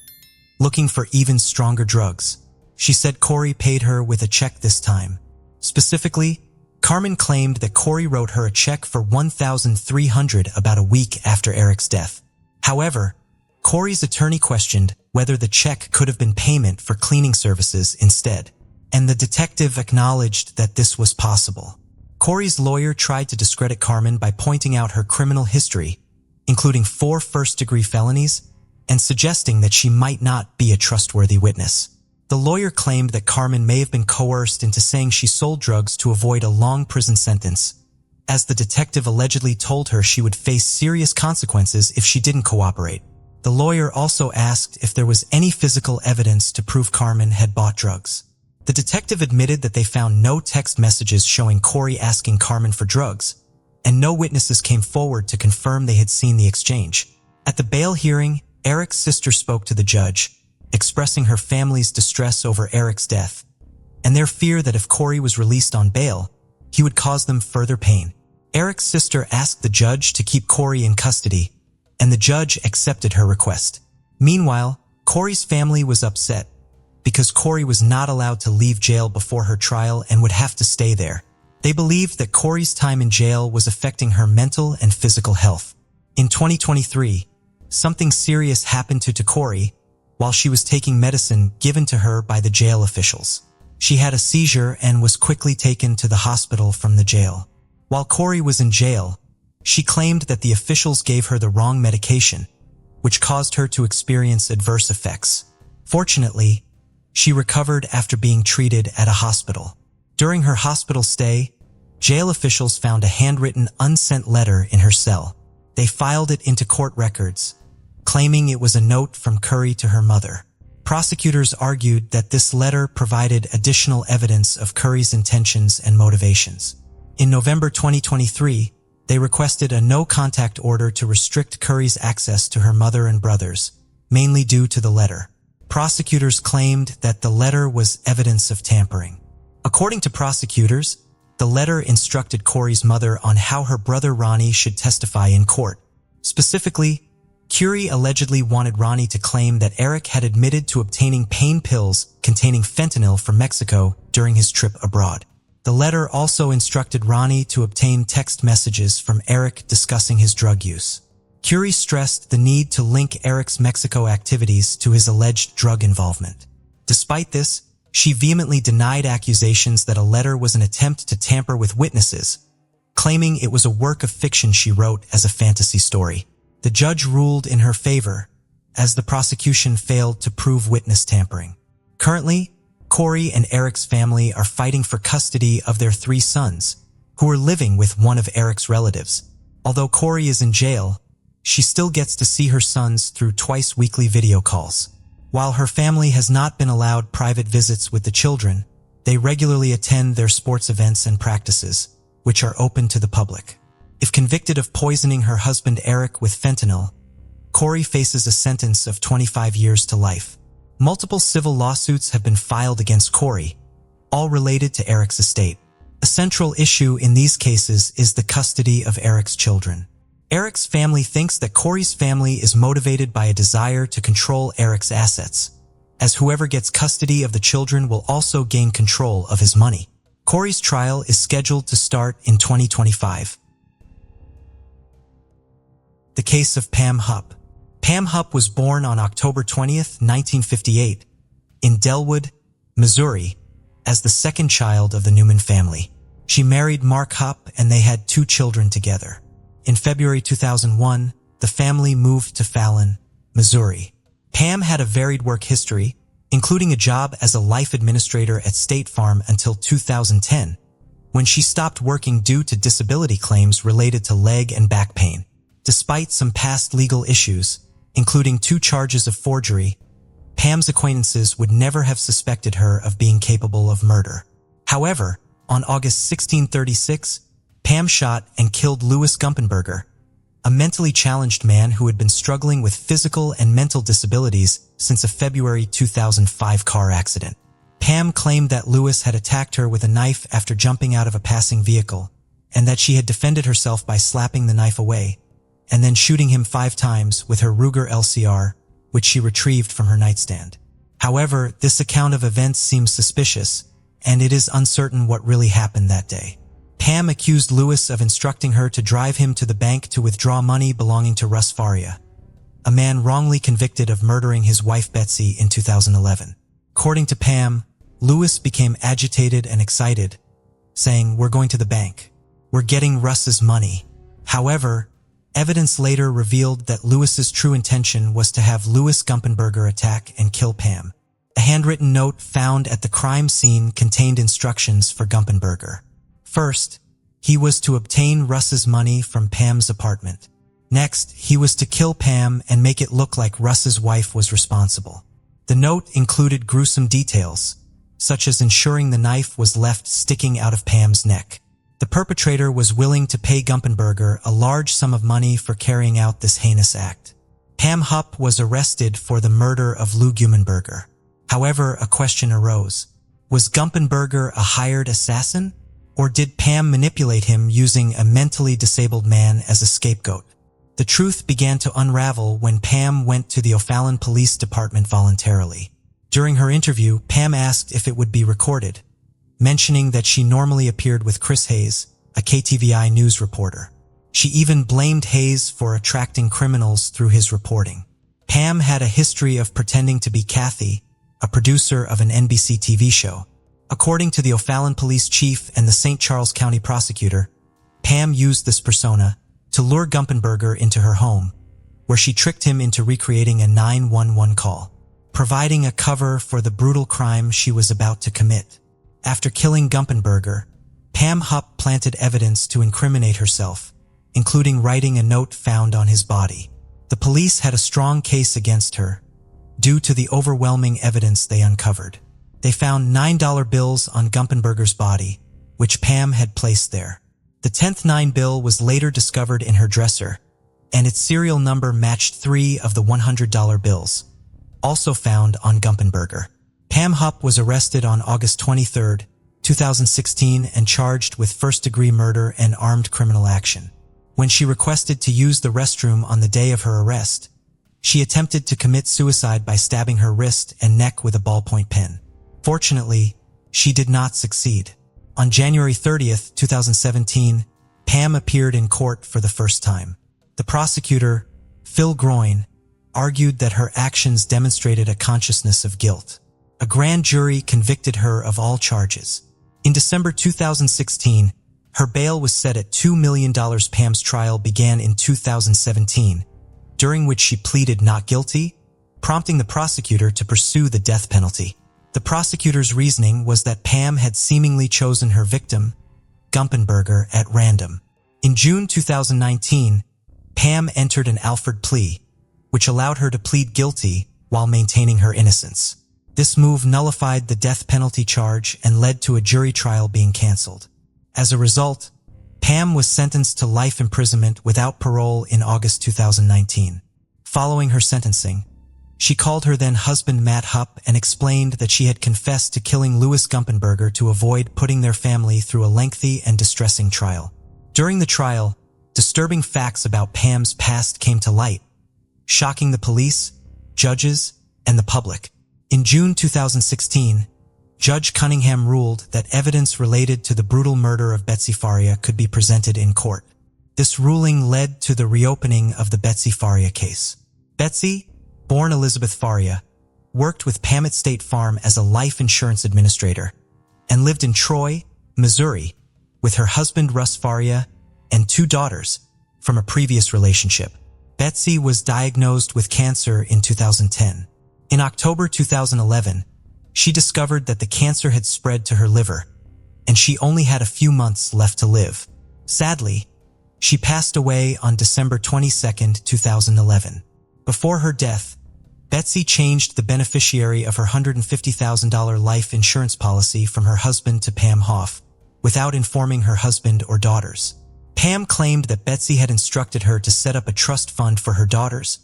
A: looking for even stronger drugs. She said Kouri paid her with a check this time. Specifically, Carmen claimed that Kouri wrote her a check for $1,300 about a week after Eric's death. However, Kouri's attorney questioned whether the check could have been payment for cleaning services instead, and the detective acknowledged that this was possible. Kouri's lawyer tried to discredit Carmen by pointing out her criminal history, including 4 first-degree felonies, and suggesting that she might not be a trustworthy witness. The lawyer claimed that Carmen may have been coerced into saying she sold drugs to avoid a long prison sentence, as the detective allegedly told her she would face serious consequences if she didn't cooperate. The lawyer also asked if there was any physical evidence to prove Carmen had bought drugs. The detective admitted that they found no text messages showing Kouri asking Carmen for drugs, and no witnesses came forward to confirm they had seen the exchange. At the bail hearing, Eric's sister spoke to the judge, expressing her family's distress over Eric's death, and their fear that if Kouri was released on bail, he would cause them further pain. Eric's sister asked the judge to keep Kouri in custody, and the judge accepted her request. Meanwhile, Kouri's family was upset because Kouri was not allowed to leave jail before her trial and would have to stay there. They believed that Kouri's time in jail was affecting her mental and physical health. In 2023, something serious happened to Kouri while she was taking medicine given to her by the jail officials. She had a seizure and was quickly taken to the hospital from the jail. While Kouri was in jail, she claimed that the officials gave her the wrong medication, which caused her to experience adverse effects. Fortunately, she recovered after being treated at a hospital. During her hospital stay, jail officials found a handwritten unsent letter in her cell. They filed it into court records, claiming it was a note from Kouri to her mother. Prosecutors argued that this letter provided additional evidence of Kouri's intentions and motivations. In November 2023, they requested a no-contact order to restrict Kouri's access to her mother and brothers, mainly due to the letter. Prosecutors claimed that the letter was evidence of tampering. According to prosecutors, the letter instructed Kouri's mother on how her brother Ronnie should testify in court. Specifically, Kouri allegedly wanted Ronnie to claim that Eric had admitted to obtaining pain pills containing fentanyl from Mexico during his trip abroad. The letter also instructed Ronnie to obtain text messages from Eric discussing his drug use. Kouri stressed the need to link Eric's Mexico activities to his alleged drug involvement. Despite this, she vehemently denied accusations that a letter was an attempt to tamper with witnesses, claiming it was a work of fiction she wrote as a fantasy story. The judge ruled in her favor, as the prosecution failed to prove witness tampering. Currently, Kouri and Eric's family are fighting for custody of their 3 sons, who are living with one of Eric's relatives. Although Kouri is in jail, she still gets to see her sons through twice-weekly video calls. While her family has not been allowed private visits with the children, they regularly attend their sports events and practices, which are open to the public. If convicted of poisoning her husband Eric with fentanyl, Kouri faces a sentence of 25 years to life. Multiple civil lawsuits have been filed against Kouri, all related to Eric's estate. A central issue in these cases is the custody of Eric's children. Eric's family thinks that Kouri's family is motivated by a desire to control Eric's assets, as whoever gets custody of the children will also gain control of his money. Kouri's trial is scheduled to start in 2025. The case of Pam Hupp. Pam Pam Hupp was born on October 20th, 1958, in Delwood, Missouri, as the second child of the Newman family. She married Mark Hupp and they had 2 children together. In February 2001, the family moved to Fallon, Missouri. Pam had a varied work history, including a job as a life administrator at State Farm until 2010, when she stopped working due to disability claims related to leg and back pain. Despite some past legal issues, including 2 charges of forgery, Pam's acquaintances would never have suspected her of being capable of murder. However, on August 1636, Pam shot and killed Louis Gumpenberger, a mentally challenged man who had been struggling with physical and mental disabilities since a February 2005 car accident. Pam claimed that Louis had attacked her with a knife after jumping out of a passing vehicle, and that she had defended herself by slapping the knife away, and then shooting him 5 times with her Ruger LCR, which she retrieved from her nightstand. However, this account of events seems suspicious, and it is uncertain what really happened that day. Pam accused Louis of instructing her to drive him to the bank to withdraw money belonging to Russ Faria, a man wrongly convicted of murdering his wife Betsy in 2011. According to Pam, Louis became agitated and excited, saying, "We're going to the bank. We're getting Russ's money." However, evidence later revealed that Louis's true intention was to have Louis Gumpenberger attack and kill Pam. A handwritten note found at the crime scene contained instructions for Gumpenberger. First, he was to obtain Russ's money from Pam's apartment. Next, he was to kill Pam and make it look like Russ's wife was responsible. The note included gruesome details, such as ensuring the knife was left sticking out of Pam's neck. The perpetrator was willing to pay Gumpenberger a large sum of money for carrying out this heinous act. Pam Hupp was arrested for the murder of Lou Gumpenberger. However, a question arose. Was Gumpenberger a hired assassin? Or did Pam manipulate him using a mentally disabled man as a scapegoat? The truth began to unravel when Pam went to the O'Fallon Police Department voluntarily. During her interview, Pam asked if it would be recorded, mentioning that she normally appeared with Chris Hayes, a KTVI news reporter. She even blamed Hayes for attracting criminals through his reporting. Pam had a history of pretending to be Kathy, a producer of an NBC TV show. According to the O'Fallon police chief and the St. Charles County prosecutor, Pam used this persona to lure Gumpenberger into her home, where she tricked him into recreating a 911 call, providing a cover for the brutal crime she was about to commit. After killing Gumpenberger, Pam Hupp planted evidence to incriminate herself, including writing a note found on his body. The police had a strong case against her, due to the overwhelming evidence they uncovered. They found $9 bills on Gumpenberger's body, which Pam had placed there. The 10th $9 bill was later discovered in her dresser, and its serial number matched 3 of the $100 bills, also found on Gumpenberger. Pam Hupp was arrested on August 23, 2016 and charged with first-degree murder and armed criminal action. When she requested to use the restroom on the day of her arrest, she attempted to commit suicide by stabbing her wrist and neck with a ballpoint pen. Fortunately, she did not succeed. On January 30th, 2017, Pam appeared in court for the first time. The prosecutor, Phil Groyne, argued that her actions demonstrated a consciousness of guilt. A grand jury convicted her of all charges. In December 2016, her bail was set at $2 million. Pam's trial began in 2017, during which she pleaded not guilty, prompting the prosecutor to pursue the death penalty. The prosecutor's reasoning was that Pam had seemingly chosen her victim, Gumpenberger, at random. In June 2019, Pam entered an Alford plea, which allowed her to plead guilty while maintaining her innocence. This move nullified the death penalty charge and led to a jury trial being canceled. As a result, Pam was sentenced to life imprisonment without parole in August 2019. Following her sentencing, she called her then-husband Matt Hupp and explained that she had confessed to killing Louis Gumpenberger to avoid putting their family through a lengthy and distressing trial. During the trial, disturbing facts about Pam's past came to light, shocking the police, judges, and the public. In June 2016, Judge Cunningham ruled that evidence related to the brutal murder of Betsy Faria could be presented in court. This ruling led to the reopening of the Betsy Faria case. Betsy, born Elizabeth Faria, worked with Pam at State Farm as a life insurance administrator and lived in Troy, Missouri, with her husband Russ Faria and 2 daughters from a previous relationship. Betsy was diagnosed with cancer in 2010. In October 2011, she discovered that the cancer had spread to her liver, and she only had a few months left to live. Sadly, she passed away on December 22, 2011. Before her death, Betsy changed the beneficiary of her $150,000 life insurance policy from her husband to Pam Hupp, without informing her husband or daughters. Pam claimed that Betsy had instructed her to set up a trust fund for her daughters,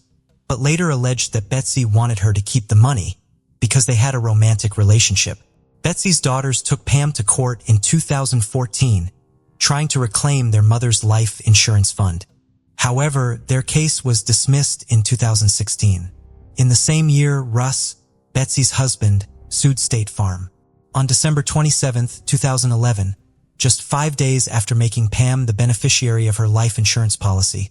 A: but later alleged that Betsy wanted her to keep the money because they had a romantic relationship. Betsy's daughters took Pam to court in 2014, trying to reclaim their mother's life insurance fund. However, their case was dismissed in 2016. In the same year, Russ, Betsy's husband, sued State Farm. On December 27, 2011, just 5 days after making Pam the beneficiary of her life insurance policy,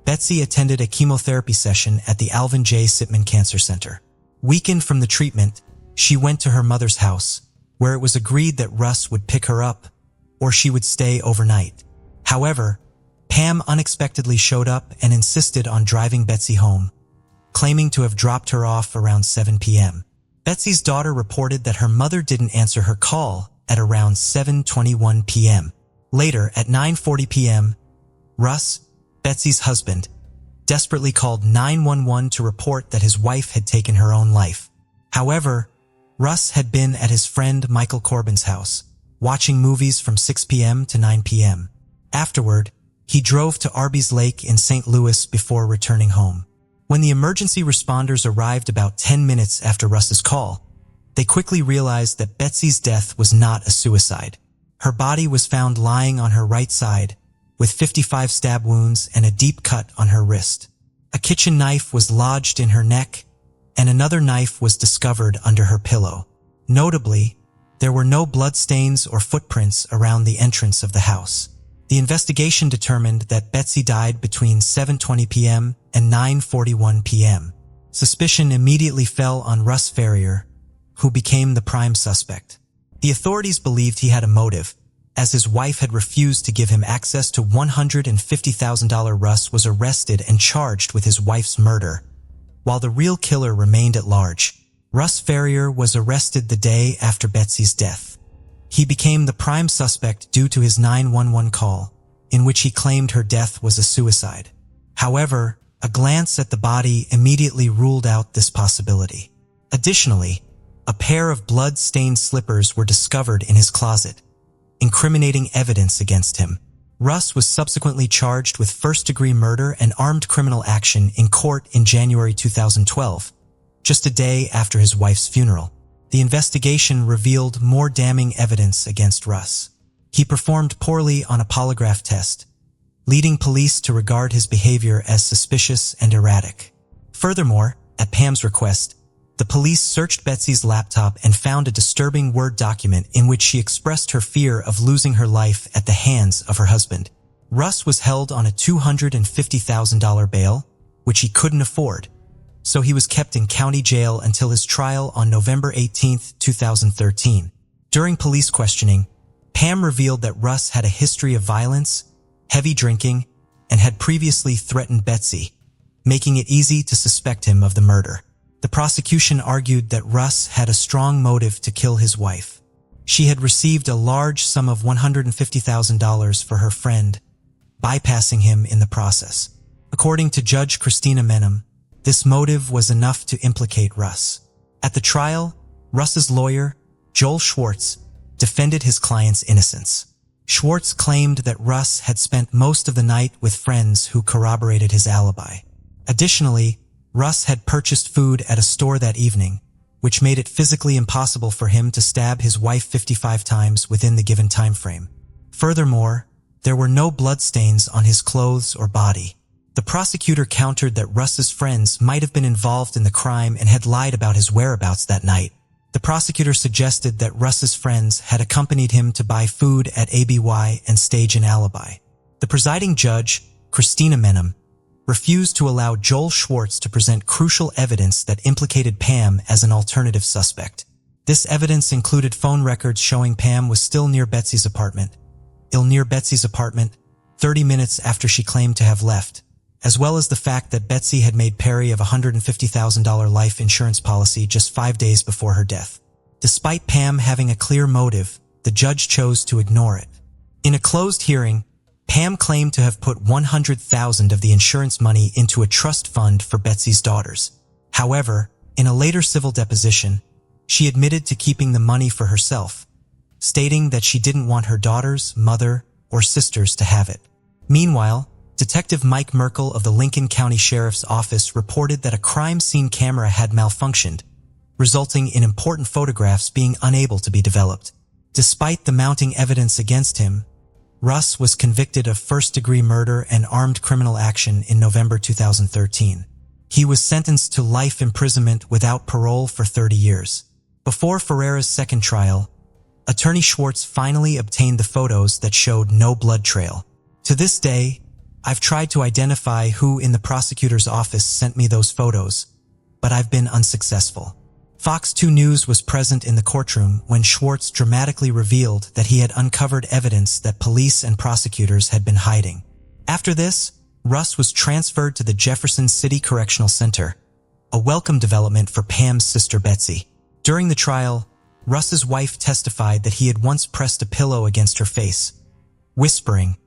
A: Betsy attended a chemotherapy session at the Alvin J. Sitman Cancer Center. Weakened from the treatment, she went to her mother's house, where it was agreed that Russ would pick her up or she would stay overnight. However, Pam unexpectedly showed up and insisted on driving Betsy home, claiming to have dropped her off around 7 p.m. Betsy's daughter reported that her mother didn't answer her call at around 7:21 p.m. Later, at 9:40 p.m., Russ, Betsy's husband, desperately called 911 to report that his wife had taken her own life. However, Russ had been at his friend Michael Corbin's house, watching movies from 6 p.m. to 9 p.m. Afterward, he drove to Arby's Lake in St. Louis before returning home. When the emergency responders arrived about 10 minutes after Russ's call, they quickly realized that Betsy's death was not a suicide. Her body was found lying on her right side, with 55 stab wounds and a deep cut on her wrist. A kitchen knife was lodged in her neck, and another knife was discovered under her pillow. Notably, there were no bloodstains or footprints around the entrance of the house. The investigation determined that Betsy died between 7:20 p.m. and 9:41 p.m. Suspicion immediately fell on Russ Ferrier, who became the prime suspect. The authorities believed he had a motive, as his wife had refused to give him access to $150,000. Russ was arrested and charged with his wife's murder, while the real killer remained at large. Russ Ferrier was arrested the day after Betsy's death. He became the prime suspect due to his 911 call, in which he claimed her death was a suicide. However, a glance at the body immediately ruled out this possibility. Additionally, a pair of blood-stained slippers were discovered in his closet, incriminating evidence against him. Russ was subsequently charged with first-degree murder and armed criminal action in court in January 2012, just a day after his wife's funeral. The investigation revealed more damning evidence against Russ. He performed poorly on a polygraph test, leading police to regard his behavior as suspicious and erratic. Furthermore, at Pam's request, the police searched Betsy's laptop and found a disturbing Word document in which she expressed her fear of losing her life at the hands of her husband. Russ was held on a $250,000 bail, which he couldn't afford, so he was kept in county jail until his trial on November 18, 2013. During police questioning, Pam revealed that Russ had a history of violence, heavy drinking, and had previously threatened Betsy, making it easy to suspect him of the murder. The prosecution argued that Russ had a strong motive to kill his wife. She had received a large sum of $150,000 for her friend, bypassing him in the process. According to Judge Christina Menem, this motive was enough to implicate Russ. At the trial, Russ's lawyer, Joel Schwartz, defended his client's innocence. Schwartz claimed that Russ had spent most of the night with friends who corroborated his alibi. Additionally, Russ had purchased food at a store that evening, which made it physically impossible for him to stab his wife 55 times within the given time frame. Furthermore, there were no bloodstains on his clothes or body. The prosecutor countered that Russ's friends might have been involved in the crime and had lied about his whereabouts that night. The prosecutor suggested that Russ's friends had accompanied him to buy food at ABY and stage an alibi. The presiding judge, Christina Menem, refused to allow Joel Schwartz to present crucial evidence that implicated Pam as an alternative suspect. This evidence included phone records showing Pam was still near Betsy's apartment, 30 minutes after she claimed to have left, as well as the fact that Betsy had made Perry of a $150,000 life insurance policy just 5 days before her death. Despite Pam having a clear motive, the judge chose to ignore it. In a closed hearing, Pam claimed to have put $100,000 of the insurance money into a trust fund for Betsy's daughters. However, in a later civil deposition, she admitted to keeping the money for herself, stating that she didn't want her daughters, mother, or sisters to have it. Meanwhile, Detective Mike Merkel of the Lincoln County Sheriff's Office reported that a crime scene camera had malfunctioned, resulting in important photographs being unable to be developed. Despite the mounting evidence against him, Russ was convicted of first-degree murder and armed criminal action in November 2013. He was sentenced to life imprisonment without parole for 30 years. Before Ferreira's second trial, Attorney Schwartz finally obtained the photos that showed no blood trail. To this day, I've tried to identify who in the prosecutor's office sent me those photos, but I've been unsuccessful. Fox 2 News was present in the courtroom when Schwartz dramatically revealed that he had uncovered evidence that police and prosecutors had been hiding. After this, Russ was transferred to the Jefferson City Correctional Center, a welcome development for Pam's sister Betsy. During the trial, Russ's wife testified that he had once pressed a pillow against her face, whispering,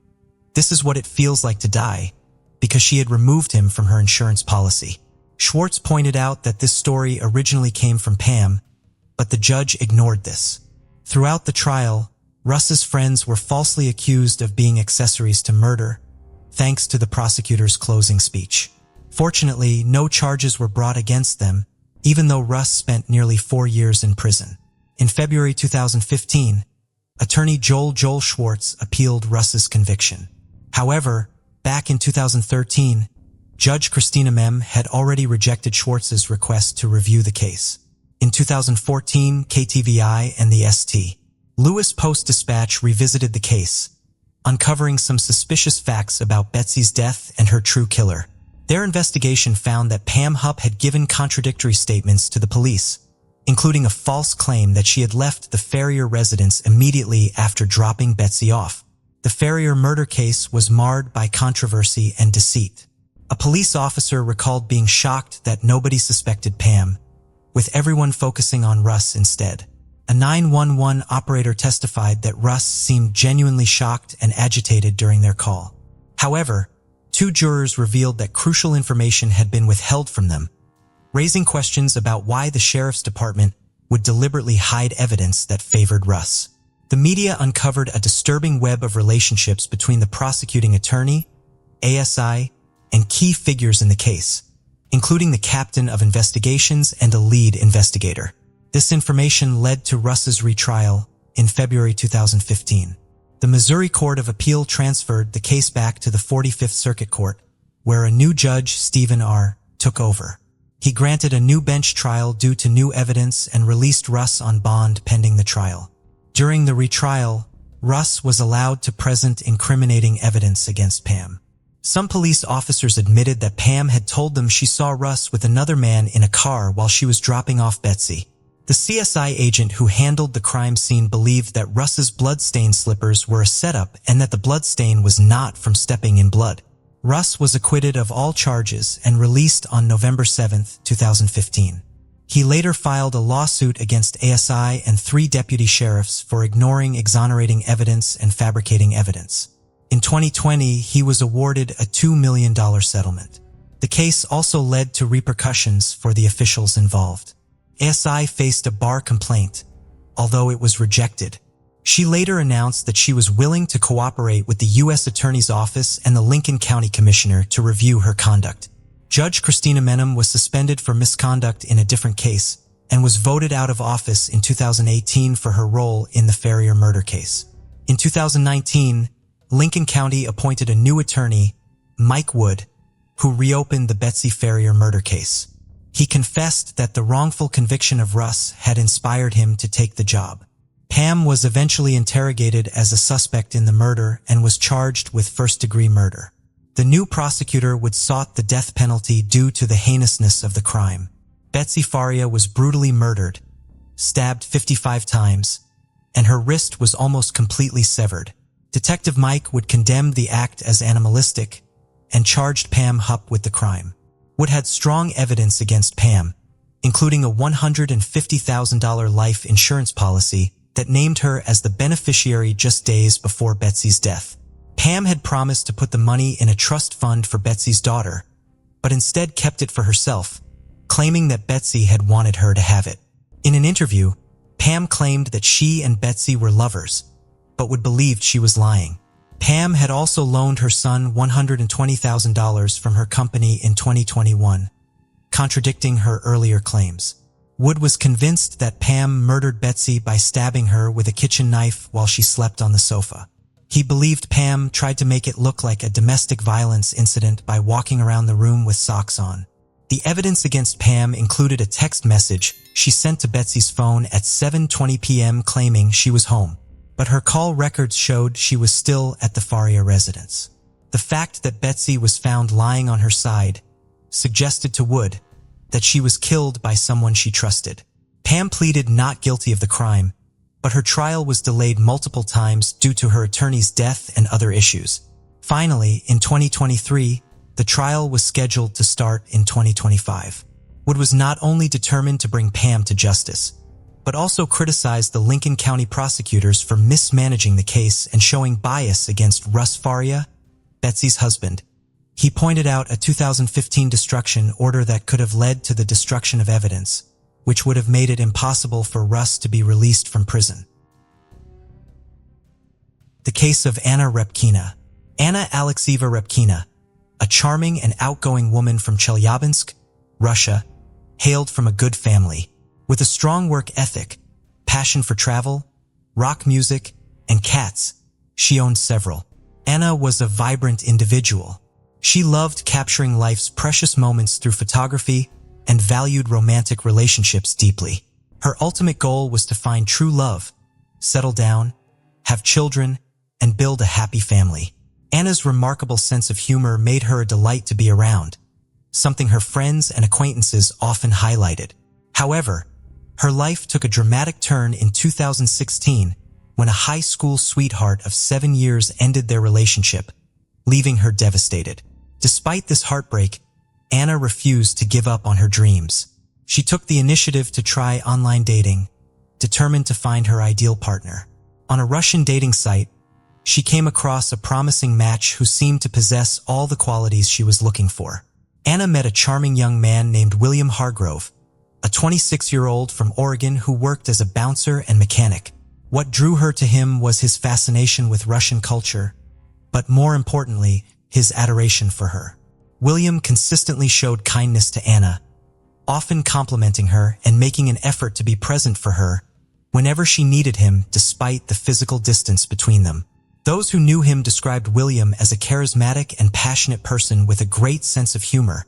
A: "This is what it feels like to die," because she had removed him from her insurance policy. Schwartz pointed out that this story originally came from Pam, but the judge ignored this. Throughout the trial, Russ's friends were falsely accused of being accessories to murder, thanks to the prosecutor's closing speech. Fortunately, no charges were brought against them, even though Russ spent nearly 4 years in prison. In February 2015, attorney Joel Schwartz appealed Russ's conviction. However, back in 2013, Judge Christina Mem had already rejected Schwartz's request to review the case. In 2014, KTVI and the St. Louis Post-Dispatch revisited the case, uncovering some suspicious facts about Betsy's death and her true killer. Their investigation found that Pam Hupp had given contradictory statements to the police, including a false claim that she had left the Ferrier residence immediately after dropping Betsy off. The Ferrier murder case was marred by controversy and deceit. A police officer recalled being shocked that nobody suspected Pam, with everyone focusing on Russ instead. A 911 operator testified that Russ seemed genuinely shocked and agitated during their call. However, 2 jurors revealed that crucial information had been withheld from them, raising questions about why the sheriff's department would deliberately hide evidence that favored Russ. The media uncovered a disturbing web of relationships between the prosecuting attorney, ASI, and key figures in the case, including the captain of investigations and a lead investigator. This information led to Russ's retrial in February 2015. The Missouri Court of Appeal transferred the case back to the 45th Circuit Court, where a new judge, Steven R., took over. He granted a new bench trial due to new evidence and released Russ on bond pending the trial. During the retrial, Russ was allowed to present incriminating evidence against Pam. Some police officers admitted that Pam had told them she saw Russ with another man in a car while she was dropping off Betsy. The CSI agent who handled the crime scene believed that Russ's blood-stained slippers were a setup and that the bloodstain was not from stepping in blood. Russ was acquitted of all charges and released on November 7, 2015. He later filed a lawsuit against ASI and 3 deputy sheriffs for ignoring exonerating evidence and fabricating evidence. In 2020, he was awarded a $2 million settlement. The case also led to repercussions for the officials involved. ASI faced a bar complaint, although it was rejected. She later announced that she was willing to cooperate with the U.S. Attorney's Office and the Lincoln County Commissioner to review her conduct. Judge Christina Menem was suspended for misconduct in a different case and was voted out of office in 2018 for her role in the Ferrier murder case. In 2019, Lincoln County appointed a new attorney, Mike Wood, who reopened the Betsy Ferrier murder case. He confessed that the wrongful conviction of Russ had inspired him to take the job. Pam was eventually interrogated as a suspect in the murder and was charged with first-degree murder. The new prosecutor would sought the death penalty due to the heinousness of the crime. Betsy Faria was brutally murdered, stabbed 55 times, and her wrist was almost completely severed. Detective Mike would condemn the act as animalistic and charged Pam Hupp with the crime. Wood had strong evidence against Pam, including a $150,000 life insurance policy that named her as the beneficiary just days before Betsy's death. Pam had promised to put the money in a trust fund for Betsy's daughter, but instead kept it for herself, claiming that Betsy had wanted her to have it. In an interview, Pam claimed that she and Betsy were lovers, but Wood believed she was lying. Pam had also loaned her son $120,000 from her company in 2021, contradicting her earlier claims. Wood was convinced that Pam murdered Betsy by stabbing her with a kitchen knife while she slept on the sofa. He believed Pam tried to make it look like a domestic violence incident by walking around the room with socks on. The evidence against Pam included a text message she sent to Betsy's phone at 7:20 p.m. claiming she was home, but her call records showed she was still at the Faria residence. The fact that Betsy was found lying on her side suggested to Wood that she was killed by someone she trusted. Pam pleaded not guilty of the crime, but her trial was delayed multiple times due to her attorney's death and other issues. Finally, in 2023, the trial was scheduled to start in 2025. Wood was not only determined to bring Pam to justice, but also criticized the Lincoln County prosecutors for mismanaging the case and showing bias against Russ Faria, Betsy's husband. He pointed out a 2015 destruction order that could have led to the destruction of evidence, which would have made it impossible for Russ to be released from prison. The case of Anna Repkina. Anna Alexieva Repkina, a charming and outgoing woman from Chelyabinsk, Russia, hailed from a good family. With a strong work ethic, passion for travel, rock music, and cats, she owned several. Anna was a vibrant individual. She loved capturing life's precious moments through photography and valued romantic relationships deeply. Her ultimate goal was to find true love, settle down, have children, and build a happy family. Anna's remarkable sense of humor made her a delight to be around, something her friends and acquaintances often highlighted. However, her life took a dramatic turn in 2016 when a high school sweetheart of 7 years ended their relationship, leaving her devastated. Despite this heartbreak, Anna refused to give up on her dreams. She took the initiative to try online dating, determined to find her ideal partner. On a Russian dating site, she came across a promising match who seemed to possess all the qualities she was looking for. Anna met a charming young man named William Hargrove, a 26-year-old from Oregon who worked as a bouncer and mechanic. What drew her to him was his fascination with Russian culture, but more importantly, his adoration for her. William consistently showed kindness to Anna, often complimenting her and making an effort to be present for her whenever she needed him despite the physical distance between them. Those who knew him described William as a charismatic and passionate person with a great sense of humor,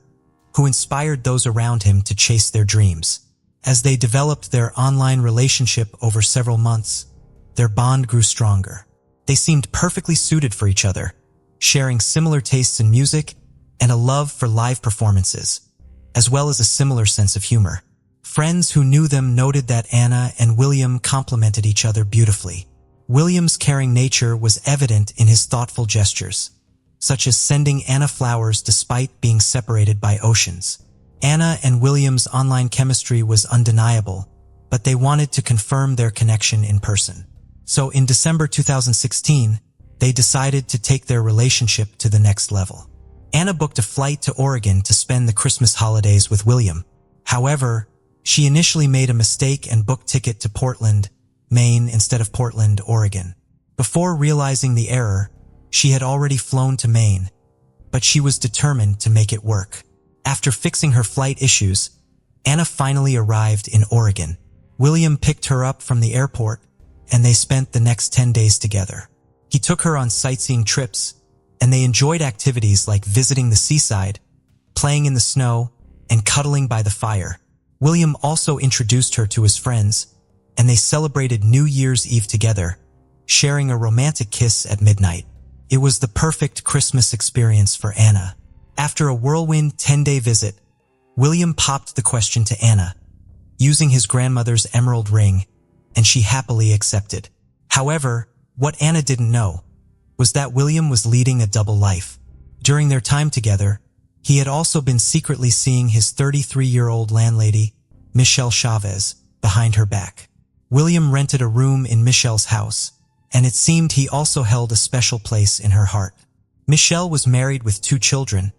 A: who inspired those around him to chase their dreams. As they developed their online relationship over several months, their bond grew stronger. They seemed perfectly suited for each other, sharing similar tastes in music and a love for live performances, as well as a similar sense of humor. Friends who knew them noted that Anna and William complemented each other beautifully. William's caring nature was evident in his thoughtful gestures, such as sending Anna flowers despite being separated by oceans. Anna and William's online chemistry was undeniable, but they wanted to confirm their connection in person. So in December 2016, they decided to take their relationship to the next level. Anna booked a flight to Oregon to spend the Christmas holidays with William. However, she initially made a mistake and booked a ticket to Portland, Maine instead of Portland, Oregon. Before realizing the error, she had already flown to Maine, but she was determined to make it work. After fixing her flight issues, Anna finally arrived in Oregon. William picked her up from the airport, and they spent the next 10 days together. He took her on sightseeing trips, and they enjoyed activities like visiting the seaside, playing in the snow, and cuddling by the fire. William also introduced her to his friends, and they celebrated New Year's Eve together, sharing a romantic kiss at midnight. It was the perfect Christmas experience for Anna. After a whirlwind 10-day visit, William popped the question to Anna, using his grandmother's emerald ring, and she happily accepted. However, what Anna didn't know was that William was leading a double life. During their time together, he had also been secretly seeing his 33-year-old landlady, Michelle Chavez, behind her back. William rented a room in Michelle's house, and it seemed he also held a special place in her heart. Michelle was married with 2 children,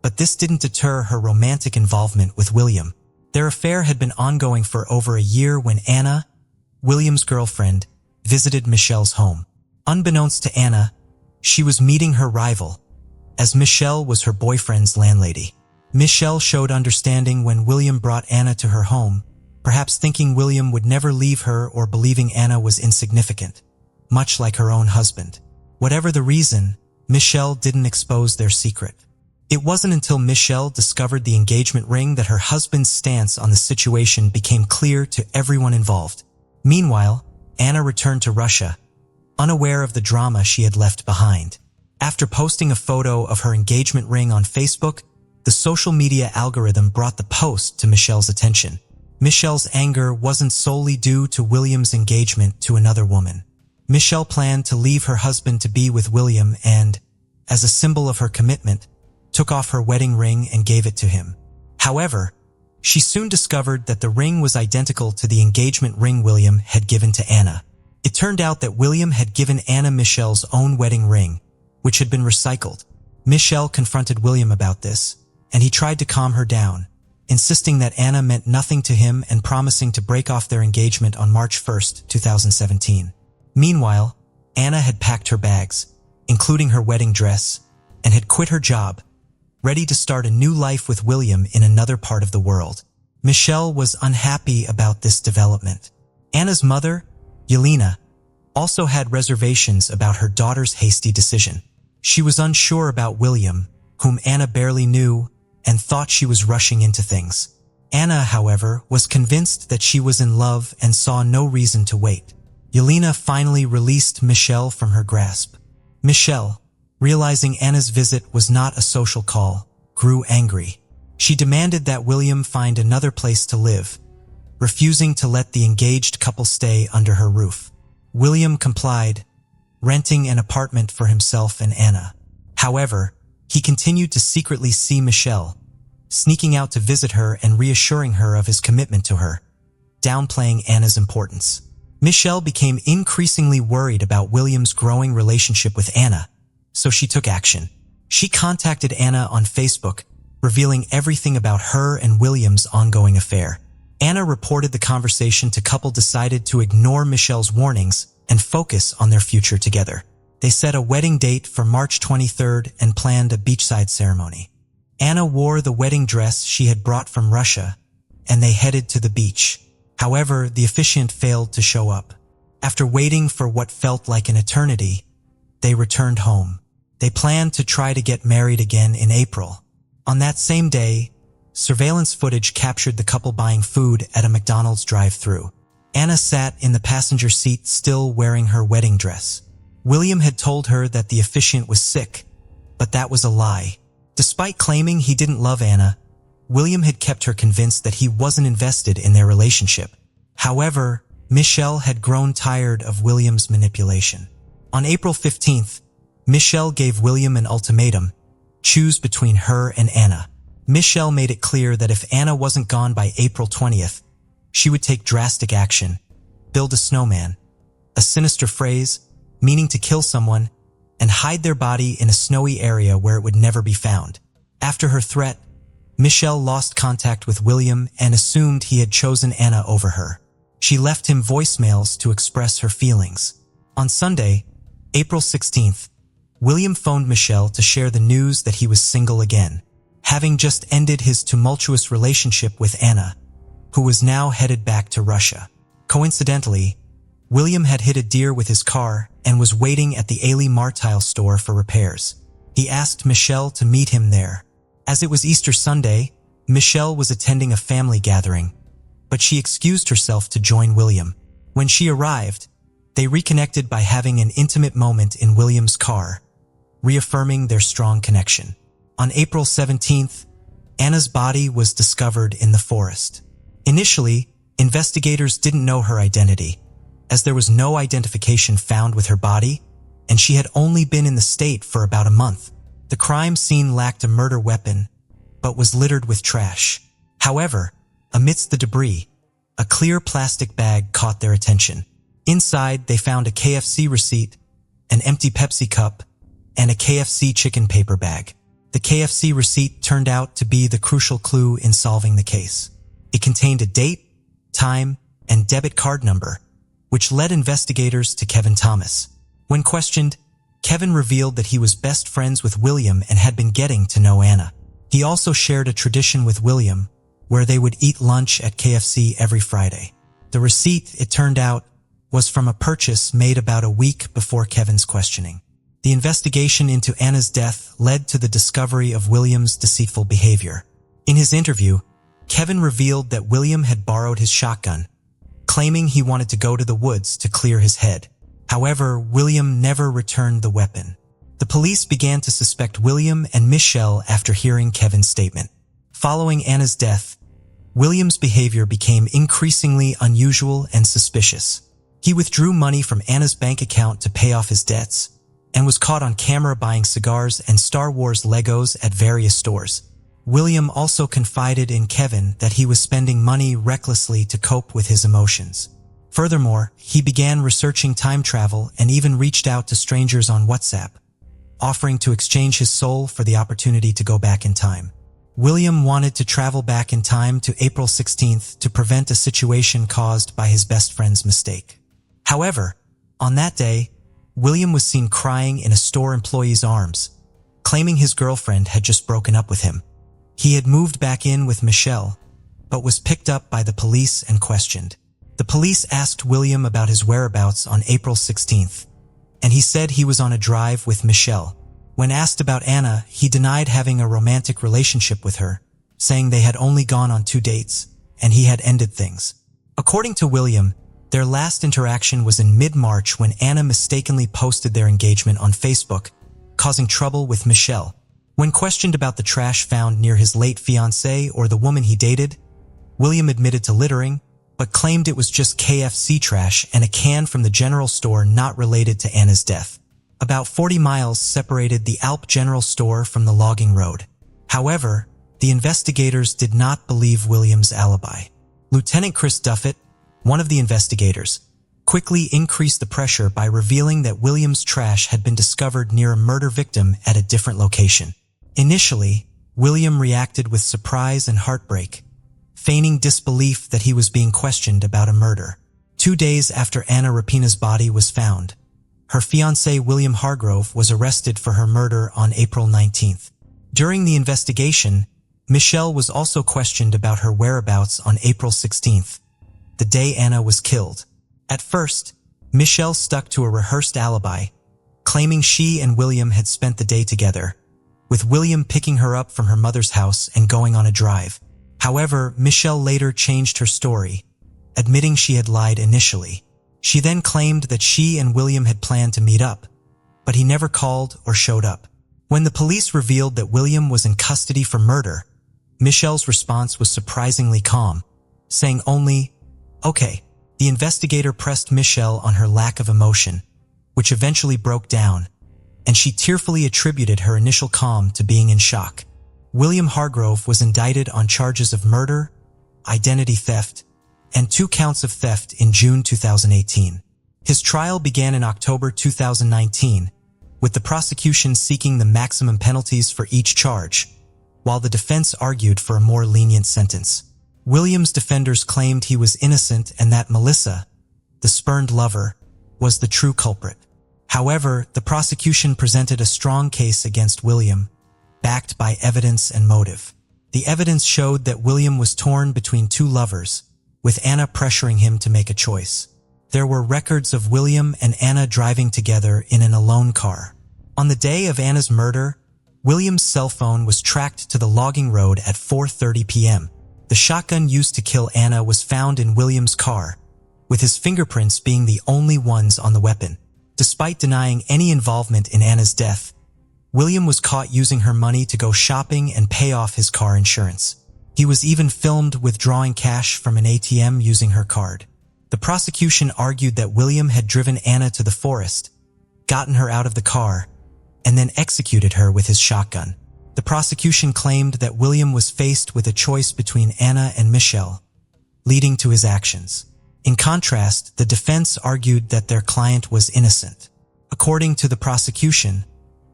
A: but this didn't deter her romantic involvement with William. Their affair had been ongoing for over a year when Anna, William's girlfriend, visited Michelle's home. Unbeknownst to Anna, she was meeting her rival, as Michelle was her boyfriend's landlady. Michelle showed understanding when William brought Anna to her home, perhaps thinking William would never leave her or believing Anna was insignificant, much like her own husband. Whatever the reason, Michelle didn't expose their secret. It wasn't until Michelle discovered the engagement ring that her husband's stance on the situation became clear to everyone involved. Meanwhile, Anna returned to Russia, unaware of the drama she had left behind. After posting a photo of her engagement ring on Facebook, the social media algorithm brought the post to Michelle's attention. Michelle's anger wasn't solely due to William's engagement to another woman. Michelle planned to leave her husband to be with William and, as a symbol of her commitment, took off her wedding ring and gave it to him. However, she soon discovered that the ring was identical to the engagement ring William had given to Anna. It turned out that William had given Anna Michelle's own wedding ring, which had been recycled. Michelle confronted William about this, and he tried to calm her down, insisting that Anna meant nothing to him and promising to break off their engagement on March 1, 2017. Meanwhile, Anna had packed her bags, including her wedding dress, and had quit her job, ready to start a new life with William in another part of the world. Michelle was unhappy about this development. Anna's mother, Yelena, also had reservations about her daughter's hasty decision. She was unsure about William, whom Anna barely knew, and thought she was rushing into things. Anna, however, was convinced that she was in love and saw no reason to wait. Yelena finally released Michelle from her grasp. Michelle, realizing Anna's visit was not a social call, grew angry. She demanded that William find another place to live, refusing to let the engaged couple stay under her roof. William complied, renting an apartment for himself and Anna. However, he continued to secretly see Michelle, sneaking out to visit her and reassuring her of his commitment to her, downplaying Anna's importance. Michelle became increasingly worried about William's growing relationship with Anna, so she took action. She contacted Anna on Facebook, revealing everything about her and William's ongoing affair. Anna reported the conversation to couple decided to ignore Michelle's warnings and focus on their future together. They set a wedding date for March 23rd and planned a beachside ceremony. Anna wore the wedding dress she had brought from Russia, and they headed to the beach. However, the officiant failed to show up. After waiting for what felt like an eternity, they returned home. They planned to try to get married again in April. On that same day, surveillance footage captured the couple buying food at a McDonald's drive-thru. Anna sat in the passenger seat still wearing her wedding dress. William had told her that the officiant was sick, but that was a lie. Despite claiming he didn't love Anna, William had kept her convinced that he wasn't invested in their relationship. However, Michelle had grown tired of William's manipulation. On April 15th, Michelle gave William an ultimatum: choose between her and Anna. Michelle made it clear that if Anna wasn't gone by April 20th, she would take drastic action, build a snowman, a sinister phrase meaning to kill someone, and hide their body in a snowy area where it would never be found. After her threat, Michelle lost contact with William and assumed he had chosen Anna over her. She left him voicemails to express her feelings. On Sunday, April 16th, William phoned Michelle to share the news that he was single again, having just ended his tumultuous relationship with Anna, who was now headed back to Russia. Coincidentally, William had hit a deer with his car and was waiting at the Ailey Martile store for repairs. He asked Michelle to meet him there. As it was Easter Sunday, Michelle was attending a family gathering, but she excused herself to join William. When she arrived, they reconnected by having an intimate moment in William's car, reaffirming their strong connection. On April 17th, Anna's body was discovered in the forest. Initially, investigators didn't know her identity, as there was no identification found with her body, and she had only been in the state for about a month. The crime scene lacked a murder weapon, but was littered with trash. However, amidst the debris, a clear plastic bag caught their attention. Inside, they found a KFC receipt, an empty Pepsi cup, and a KFC chicken paper bag. The KFC receipt turned out to be the crucial clue in solving the case. It contained a date, time, and debit card number, which led investigators to Kevin Thomas. When questioned, Kevin revealed that he was best friends with William and had been getting to know Anna. He also shared a tradition with William, where they would eat lunch at KFC every Friday. The receipt, it turned out, was from a purchase made about a week before Kevin's questioning. The investigation into Anna's death led to the discovery of William's deceitful behavior. In his interview, Kevin revealed that William had borrowed his shotgun, claiming he wanted to go to the woods to clear his head. However, William never returned the weapon. The police began to suspect William and Michelle after hearing Kevin's statement. Following Anna's death, William's behavior became increasingly unusual and suspicious. He withdrew money from Anna's bank account to pay off his debts, and was caught on camera buying cigars and Star Wars Legos at various stores. William also confided in Kevin that he was spending money recklessly to cope with his emotions. Furthermore, he began researching time travel and even reached out to strangers on WhatsApp, offering to exchange his soul for the opportunity to go back in time. William wanted to travel back in time to April 16th to prevent a situation caused by his best friend's mistake. However, on that day, William was seen crying in a store employee's arms, claiming his girlfriend had just broken up with him. He had moved back in with Michelle, but was picked up by the police and questioned. The police asked William about his whereabouts on April 16th, and he said he was on a drive with Michelle. When asked about Anna, he denied having a romantic relationship with her, saying they had only gone on 2 dates, and he had ended things. According to William, their last interaction was in mid-March when Anna mistakenly posted their engagement on Facebook, causing trouble with Michelle. When questioned about the trash found near his late fiancée or the woman he dated, William admitted to littering, but claimed it was just KFC trash and a can from the general store not related to Anna's death. About 40 miles separated the Alp General Store from the logging road. However, the investigators did not believe William's alibi. Lieutenant Chris Duffett, one of the investigators, quickly increased the pressure by revealing that William's trash had been discovered near a murder victim at a different location. Initially, William reacted with surprise and heartbreak, feigning disbelief that he was being questioned about a murder. 2 days after Anna Repkina's body was found, her fiancé William Hargrove was arrested for her murder on April 19th. During the investigation, Michelle was also questioned about her whereabouts on April 16th, the day Anna was killed. At first, Michelle stuck to a rehearsed alibi, claiming she and William had spent the day together, with William picking her up from her mother's house and going on a drive. However, Michelle later changed her story, admitting she had lied initially. She then claimed that she and William had planned to meet up, but he never called or showed up. When the police revealed that William was in custody for murder, Michelle's response was surprisingly calm, saying only, "Okay." The investigator pressed Michelle on her lack of emotion, which eventually broke down, and she tearfully attributed her initial calm to being in shock. William Hargrove was indicted on charges of murder, identity theft, and 2 counts of theft in June 2018. His trial began in October 2019, with the prosecution seeking the maximum penalties for each charge, while the defense argued for a more lenient sentence. William's defenders claimed he was innocent and that Melissa, the spurned lover, was the true culprit. However, the prosecution presented a strong case against William, backed by evidence and motive. The evidence showed that William was torn between 2 lovers, with Anna pressuring him to make a choice. There were records of William and Anna driving together in an alone car. On the day of Anna's murder, William's cell phone was tracked to the logging road at 4:30 p.m. The shotgun used to kill Anna was found in William's car, with his fingerprints being the only ones on the weapon. Despite denying any involvement in Anna's death, William was caught using her money to go shopping and pay off his car insurance. He was even filmed withdrawing cash from an ATM using her card. The prosecution argued that William had driven Anna to the forest, gotten her out of the car, and then executed her with his shotgun. The prosecution claimed that William was faced with a choice between Anna and Michelle, leading to his actions. In contrast, the defense argued that their client was innocent. According to the prosecution,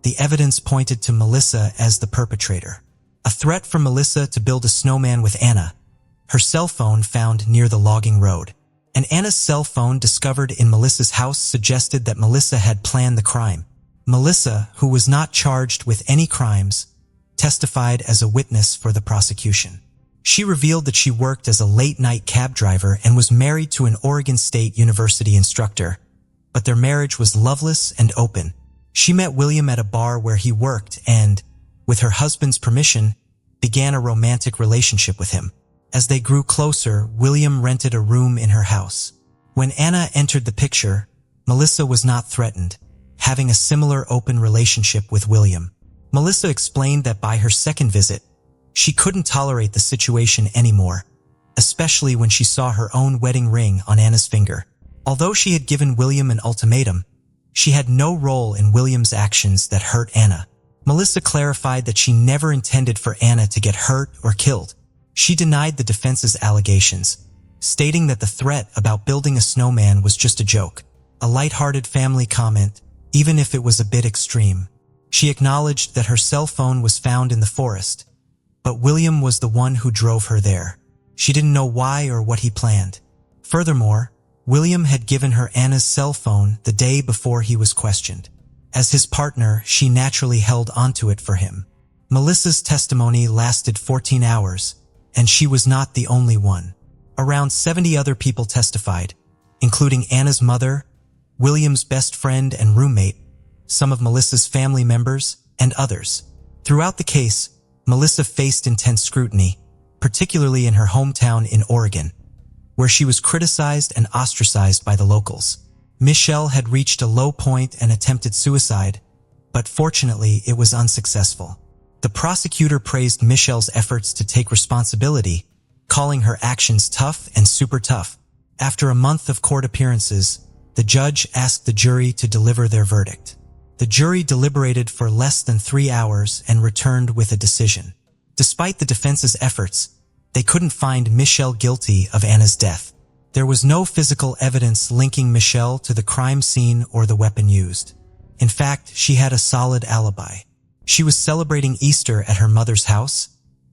A: the evidence pointed to Melissa as the perpetrator. A threat from Melissa to build a snowman with Anna, her cell phone found near the logging road, and Anna's cell phone discovered in Melissa's house suggested that Melissa had planned the crime. Melissa, who was not charged with any crimes, testified as a witness for the prosecution. She revealed that she worked as a late-night cab driver and was married to an Oregon State University instructor, but their marriage was loveless and open. She met William at a bar where he worked and, with her husband's permission, began a romantic relationship with him. As they grew closer, William rented a room in her house. When Anna entered the picture, Melissa was not threatened, having a similar open relationship with William. Melissa explained that by her second visit, she couldn't tolerate the situation anymore, especially when she saw her own wedding ring on Anna's finger. Although she had given William an ultimatum, she had no role in William's actions that hurt Anna. Melissa clarified that she never intended for Anna to get hurt or killed. She denied the defense's allegations, stating that the threat about building a snowman was just a joke, a lighthearted family comment, even if it was a bit extreme. She acknowledged that her cell phone was found in the forest, but William was the one who drove her there. She didn't know why or what he planned. Furthermore, William had given her Anna's cell phone the day before he was questioned. As his partner, she naturally held onto it for him. Melissa's testimony lasted 14 hours, and she was not the only one. Around 70 other people testified, including Anna's mother, William's best friend and roommate, some of Melissa's family members, and others. Throughout the case, Melissa faced intense scrutiny, particularly in her hometown in Oregon, where she was criticized and ostracized by the locals. Michelle had reached a low point and attempted suicide, but fortunately it was unsuccessful. The prosecutor praised Michelle's efforts to take responsibility, calling her actions tough and super tough. After a month of court appearances, the judge asked the jury to deliver their verdict. The jury deliberated for less than 3 hours and returned with a decision. Despite the defense's efforts, they couldn't find Michelle guilty of Anna's death. There was no physical evidence linking Michelle to the crime scene or the weapon used. In fact, she had a solid alibi. She was celebrating Easter at her mother's house,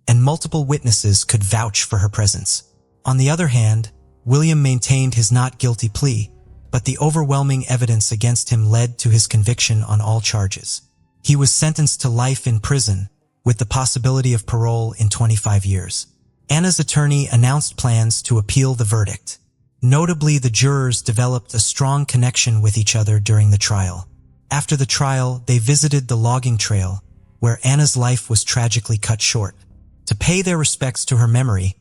A: and multiple witnesses could vouch for her presence. On the other hand, William maintained his not guilty plea, but the overwhelming evidence against him led to his conviction on all charges. He was sentenced to life in prison, with the possibility of parole in 25 years. Anna's attorney announced plans to appeal the verdict. Notably, the jurors developed a strong connection with each other during the trial. After the trial, they visited the logging trail, where Anna's life was tragically cut short. To pay their respects to her memory,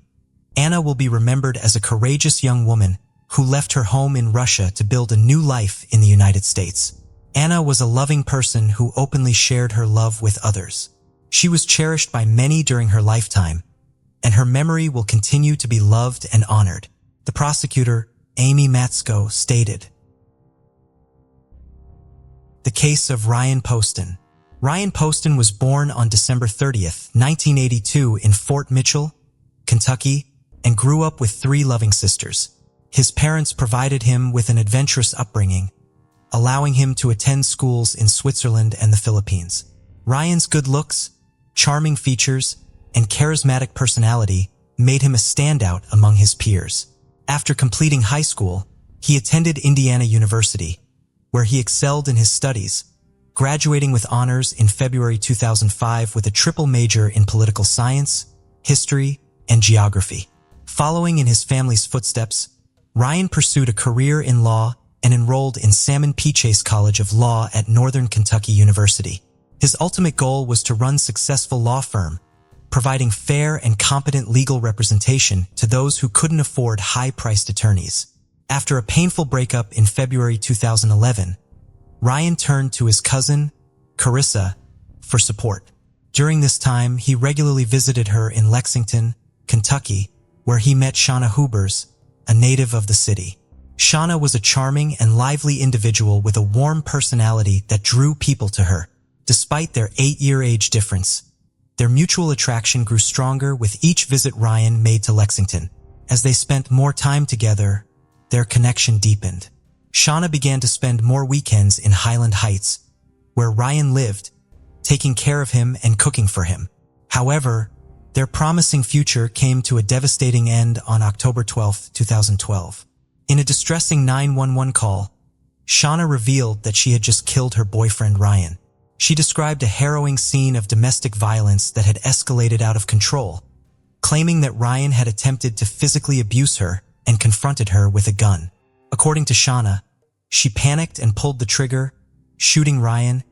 A: Anna will be remembered as a courageous young woman who left her home in Russia to build a new life in the United States. Anna was a loving person who openly shared her love with others. She was cherished by many during her lifetime, and her memory will continue to be loved and honored. The prosecutor, Amy Matsko, stated. The case of Ryan Poston. Ryan Poston was born on December 30th, 1982 in Fort Mitchell, Kentucky, and grew up with 3 loving sisters. His parents provided him with an adventurous upbringing, allowing him to attend schools in Switzerland and the Philippines. Ryan's good looks, charming features, and charismatic personality made him a standout among his peers. After completing high school, he attended Indiana University, where he excelled in his studies, graduating with honors in February 2005 with a triple major in political science, history, and geography. Following in his family's footsteps, Ryan pursued a career in law and enrolled in Salmon P. Chase College of Law at Northern Kentucky University. His ultimate goal was to run a successful law firm, providing fair and competent legal representation to those who couldn't afford high-priced attorneys. After a painful breakup in February 2011, Ryan turned to his cousin, Carissa, for support. During this time, he regularly visited her in Lexington, Kentucky, where he met Shauna Hubers, a native of the city. Shauna was a charming and lively individual with a warm personality that drew people to her. Despite their 8-year age difference, their mutual attraction grew stronger with each visit Ryan made to Lexington. As they spent more time together, their connection deepened. Shauna began to spend more weekends in Highland Heights, where Ryan lived, taking care of him and cooking for him. However, their promising future came to a devastating end on October 12, 2012. In a distressing 911 call, Shauna revealed that she had just killed her boyfriend Ryan. She described a harrowing scene of domestic violence that had escalated out of control, claiming that Ryan had attempted to physically abuse her and confronted her with a gun. According to Shauna, she panicked and pulled the trigger, shooting Ryan,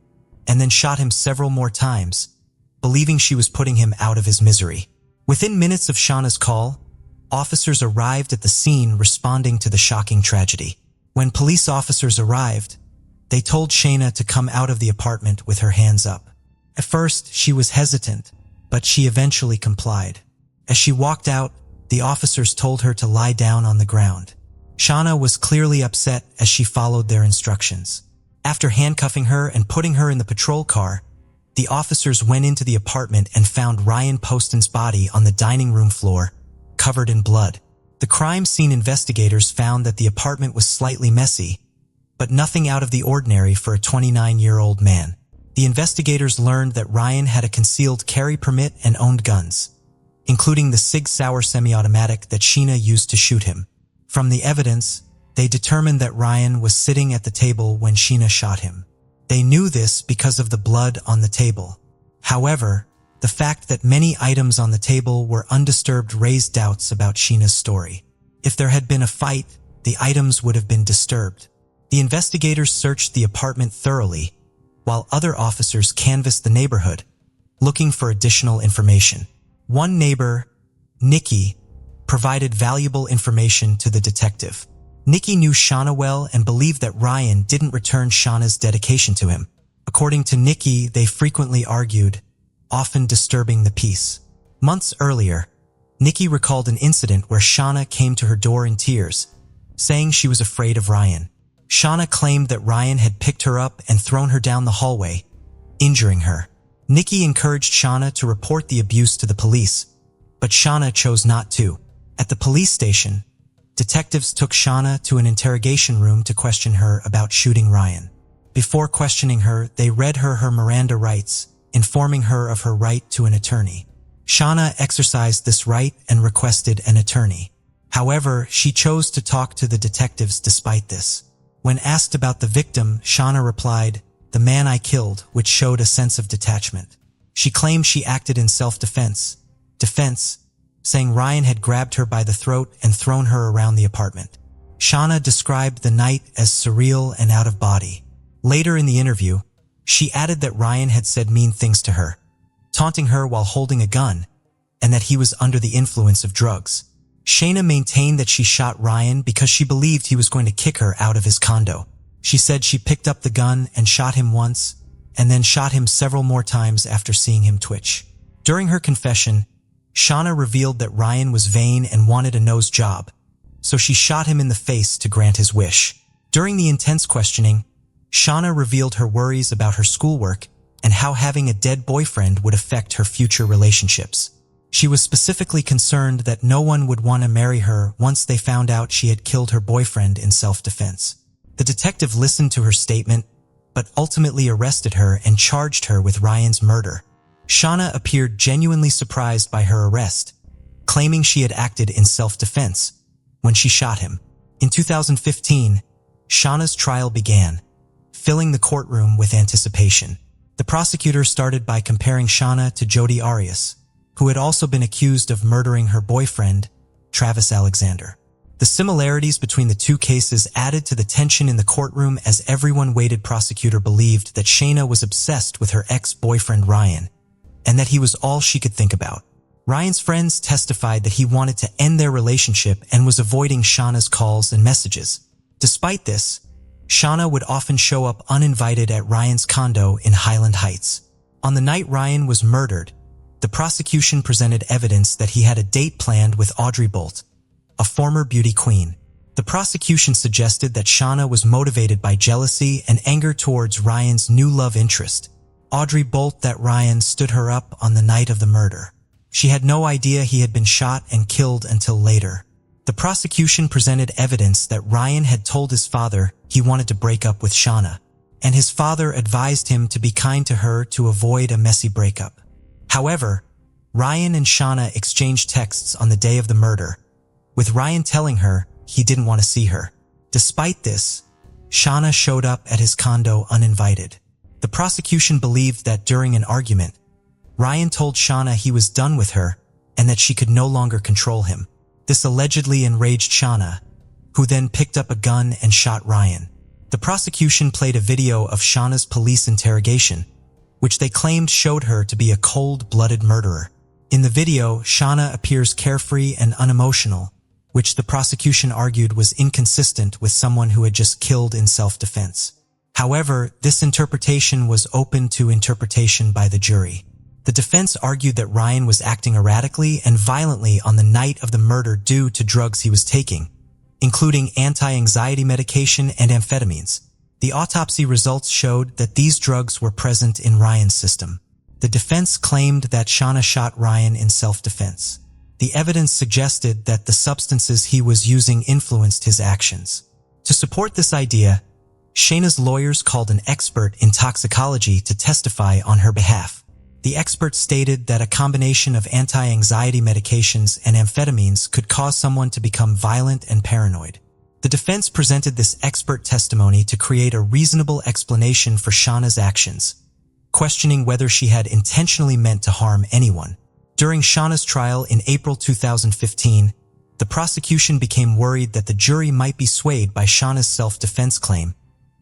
A: and then shot him several more times, believing she was putting him out of his misery. Within minutes of Shauna's call, officers arrived at the scene responding to the shocking tragedy. When police officers arrived, they told Shauna to come out of the apartment with her hands up. At first, she was hesitant, but she eventually complied. As she walked out, the officers told her to lie down on the ground. Shauna was clearly upset as she followed their instructions. After handcuffing her and putting her in the patrol car, the officers went into the apartment and found Ryan Poston's body on the dining room floor, covered in blood. The crime scene investigators found that the apartment was slightly messy, but nothing out of the ordinary for a 29-year-old man. The investigators learned that Ryan had a concealed carry permit and owned guns, including the Sig Sauer semi-automatic that Shauna used to shoot him. From the evidence, they determined that Ryan was sitting at the table when Shauna shot him. They knew this because of the blood on the table. However, the fact that many items on the table were undisturbed raised doubts about Shauna's story. If there had been a fight, the items would have been disturbed. The investigators searched the apartment thoroughly, while other officers canvassed the neighborhood, looking for additional information. One neighbor, Nikki, provided valuable information to the detective. Nikki knew Shauna well and believed that Ryan didn't return Shauna's dedication to him. According to Nikki, they frequently argued, often disturbing the peace. Months earlier, Nikki recalled an incident where Shauna came to her door in tears, saying she was afraid of Ryan. Shauna claimed that Ryan had picked her up and thrown her down the hallway, injuring her. Nikki encouraged Shauna to report the abuse to the police, but Shauna chose not to. At the police station, detectives took Shauna to an interrogation room to question her about shooting Ryan. Before questioning her, they read her Miranda rights, informing her of her right to an attorney. Shauna exercised this right and requested an attorney. However, she chose to talk to the detectives despite this. When asked about the victim, Shauna replied, "The man I killed," which showed a sense of detachment. She claimed she acted in self-defense, saying Ryan had grabbed her by the throat and thrown her around the apartment. Shauna described the night as surreal and out of body. Later in the interview, she added that Ryan had said mean things to her, taunting her while holding a gun, and that he was under the influence of drugs. Shauna maintained that she shot Ryan because she believed he was going to kick her out of his condo. She said she picked up the gun and shot him once, and then shot him several more times after seeing him twitch. During her confession, Shauna revealed that Ryan was vain and wanted a nose job, so she shot him in the face to grant his wish. During the intense questioning, Shauna revealed her worries about her schoolwork and how having a dead boyfriend would affect her future relationships. She was specifically concerned that no one would want to marry her once they found out she had killed her boyfriend in self-defense. The detective listened to her statement, but ultimately arrested her and charged her with Ryan's murder. Shauna appeared genuinely surprised by her arrest, claiming she had acted in self-defense when she shot him. In 2015, Shauna's trial began, filling the courtroom with anticipation. The prosecutor started by comparing Shauna to Jodi Arias, who had also been accused of murdering her boyfriend, Travis Alexander. The similarities between the two cases added to the tension in the courtroom as everyone waited. Prosecutor believed that Shauna was obsessed with her ex-boyfriend Ryan, and that he was all she could think about. Ryan's friends testified that he wanted to end their relationship and was avoiding Shauna's calls and messages. Despite this, Shauna would often show up uninvited at Ryan's condo in Highland Heights. On the night Ryan was murdered, the prosecution presented evidence that he had a date planned with Audrey Bolt, a former beauty queen. The prosecution suggested that Shauna was motivated by jealousy and anger towards Ryan's new love interest, Audrey Bolt, that Ryan stood her up on the night of the murder. She had no idea he had been shot and killed until later. The prosecution presented evidence that Ryan had told his father he wanted to break up with Shauna, and his father advised him to be kind to her to avoid a messy breakup. However, Ryan and Shauna exchanged texts on the day of the murder, with Ryan telling her he didn't want to see her. Despite this, Shauna showed up at his condo uninvited. The prosecution believed that during an argument, Ryan told Shauna he was done with her and that she could no longer control him. This allegedly enraged Shauna, who then picked up a gun and shot Ryan. The prosecution played a video of Shauna's police interrogation, which they claimed showed her to be a cold-blooded murderer. In the video, Shauna appears carefree and unemotional, which the prosecution argued was inconsistent with someone who had just killed in self-defense. However, this interpretation was open to interpretation by the jury. The defense argued that Ryan was acting erratically and violently on the night of the murder due to drugs he was taking, including anti-anxiety medication and amphetamines. The autopsy results showed that these drugs were present in Ryan's system. The defense claimed that Shauna shot Ryan in self-defense. The evidence suggested that the substances he was using influenced his actions. To support this idea, Shauna's lawyers called an expert in toxicology to testify on her behalf. The expert stated that a combination of anti-anxiety medications and amphetamines could cause someone to become violent and paranoid. The defense presented this expert testimony to create a reasonable explanation for Shauna's actions, questioning whether she had intentionally meant to harm anyone. During Shauna's trial in April 2015, the prosecution became worried that the jury might be swayed by Shauna's self-defense claim,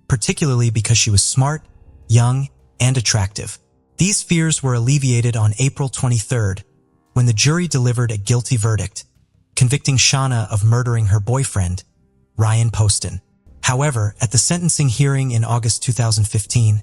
A: particularly because she was smart, young, and attractive. These fears were alleviated on April 23rd, when the jury delivered a guilty verdict, convicting Shauna of murdering her boyfriend, Ryan Poston. However, at the sentencing hearing in August 2015,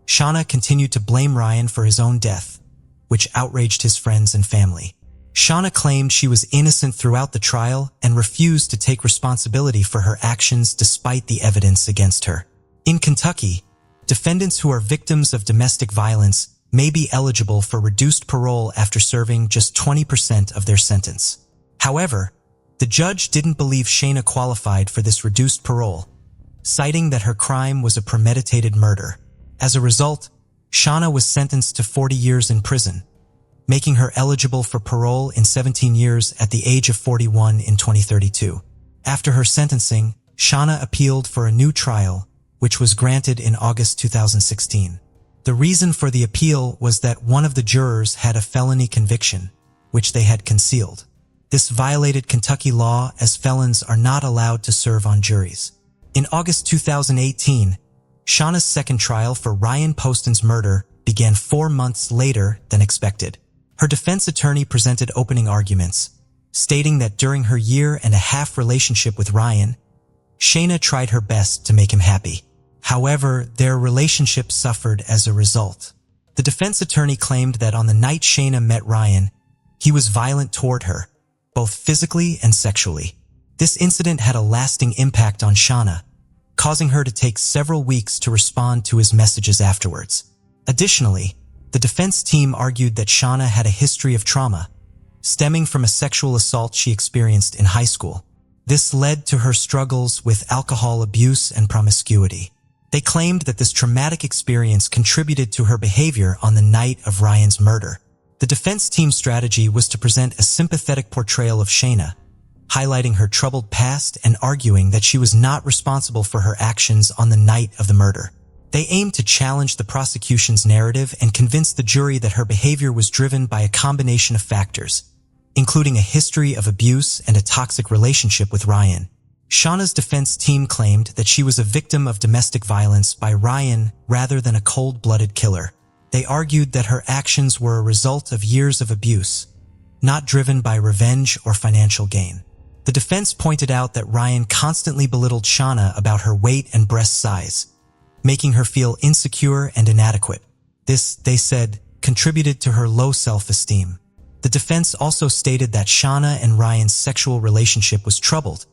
A: Shauna continued to blame Ryan for his own death, which outraged his friends and family. Shauna claimed she was innocent throughout the trial and refused to take responsibility for her actions despite the evidence against her. In Kentucky, defendants who are victims of domestic violence may be eligible for reduced parole after serving just 20% of their sentence. However, the judge didn't believe Shauna qualified for this reduced parole, citing that her crime was a premeditated murder. As a result, Shauna was sentenced to 40 years in prison, making her eligible for parole in 17 years at the age of 41 in 2032. After her sentencing, Shauna appealed for a new trial, which was granted in August 2016. The reason for the appeal was that one of the jurors had a felony conviction, which they had concealed. This violated Kentucky law, as felons are not allowed to serve on juries. In August 2018, Shauna's second trial for Ryan Poston's murder began 4 months later than expected. Her defense attorney presented opening arguments, stating that during her year-and-a-half relationship with Ryan, Shauna tried her best to make him happy. However, their relationship suffered as a result. The defense attorney claimed that on the night Shauna met Ryan, he was violent toward her, both physically and sexually. This incident had a lasting impact on Shauna, causing her to take several weeks to respond to his messages afterwards. Additionally, the defense team argued that Shauna had a history of trauma, stemming from a sexual assault she experienced in high school. This led to her struggles with alcohol abuse and promiscuity. They claimed that this traumatic experience contributed to her behavior on the night of Ryan's murder. The defense team's strategy was to present a sympathetic portrayal of Shauna, highlighting her troubled past and arguing that she was not responsible for her actions on the night of the murder. They aimed to challenge the prosecution's narrative and convince the jury that her behavior was driven by a combination of factors, including a history of abuse and a toxic relationship with Ryan. Shauna's defense team claimed that she was a victim of domestic violence by Ryan rather than a cold-blooded killer. They argued that her actions were a result of years of abuse, not driven by revenge or financial gain. The defense pointed out that Ryan constantly belittled Shauna about her weight and breast size, making her feel insecure and inadequate. This, they said, contributed to her low self-esteem. The defense also stated that Shauna and Ryan's sexual relationship was troubled,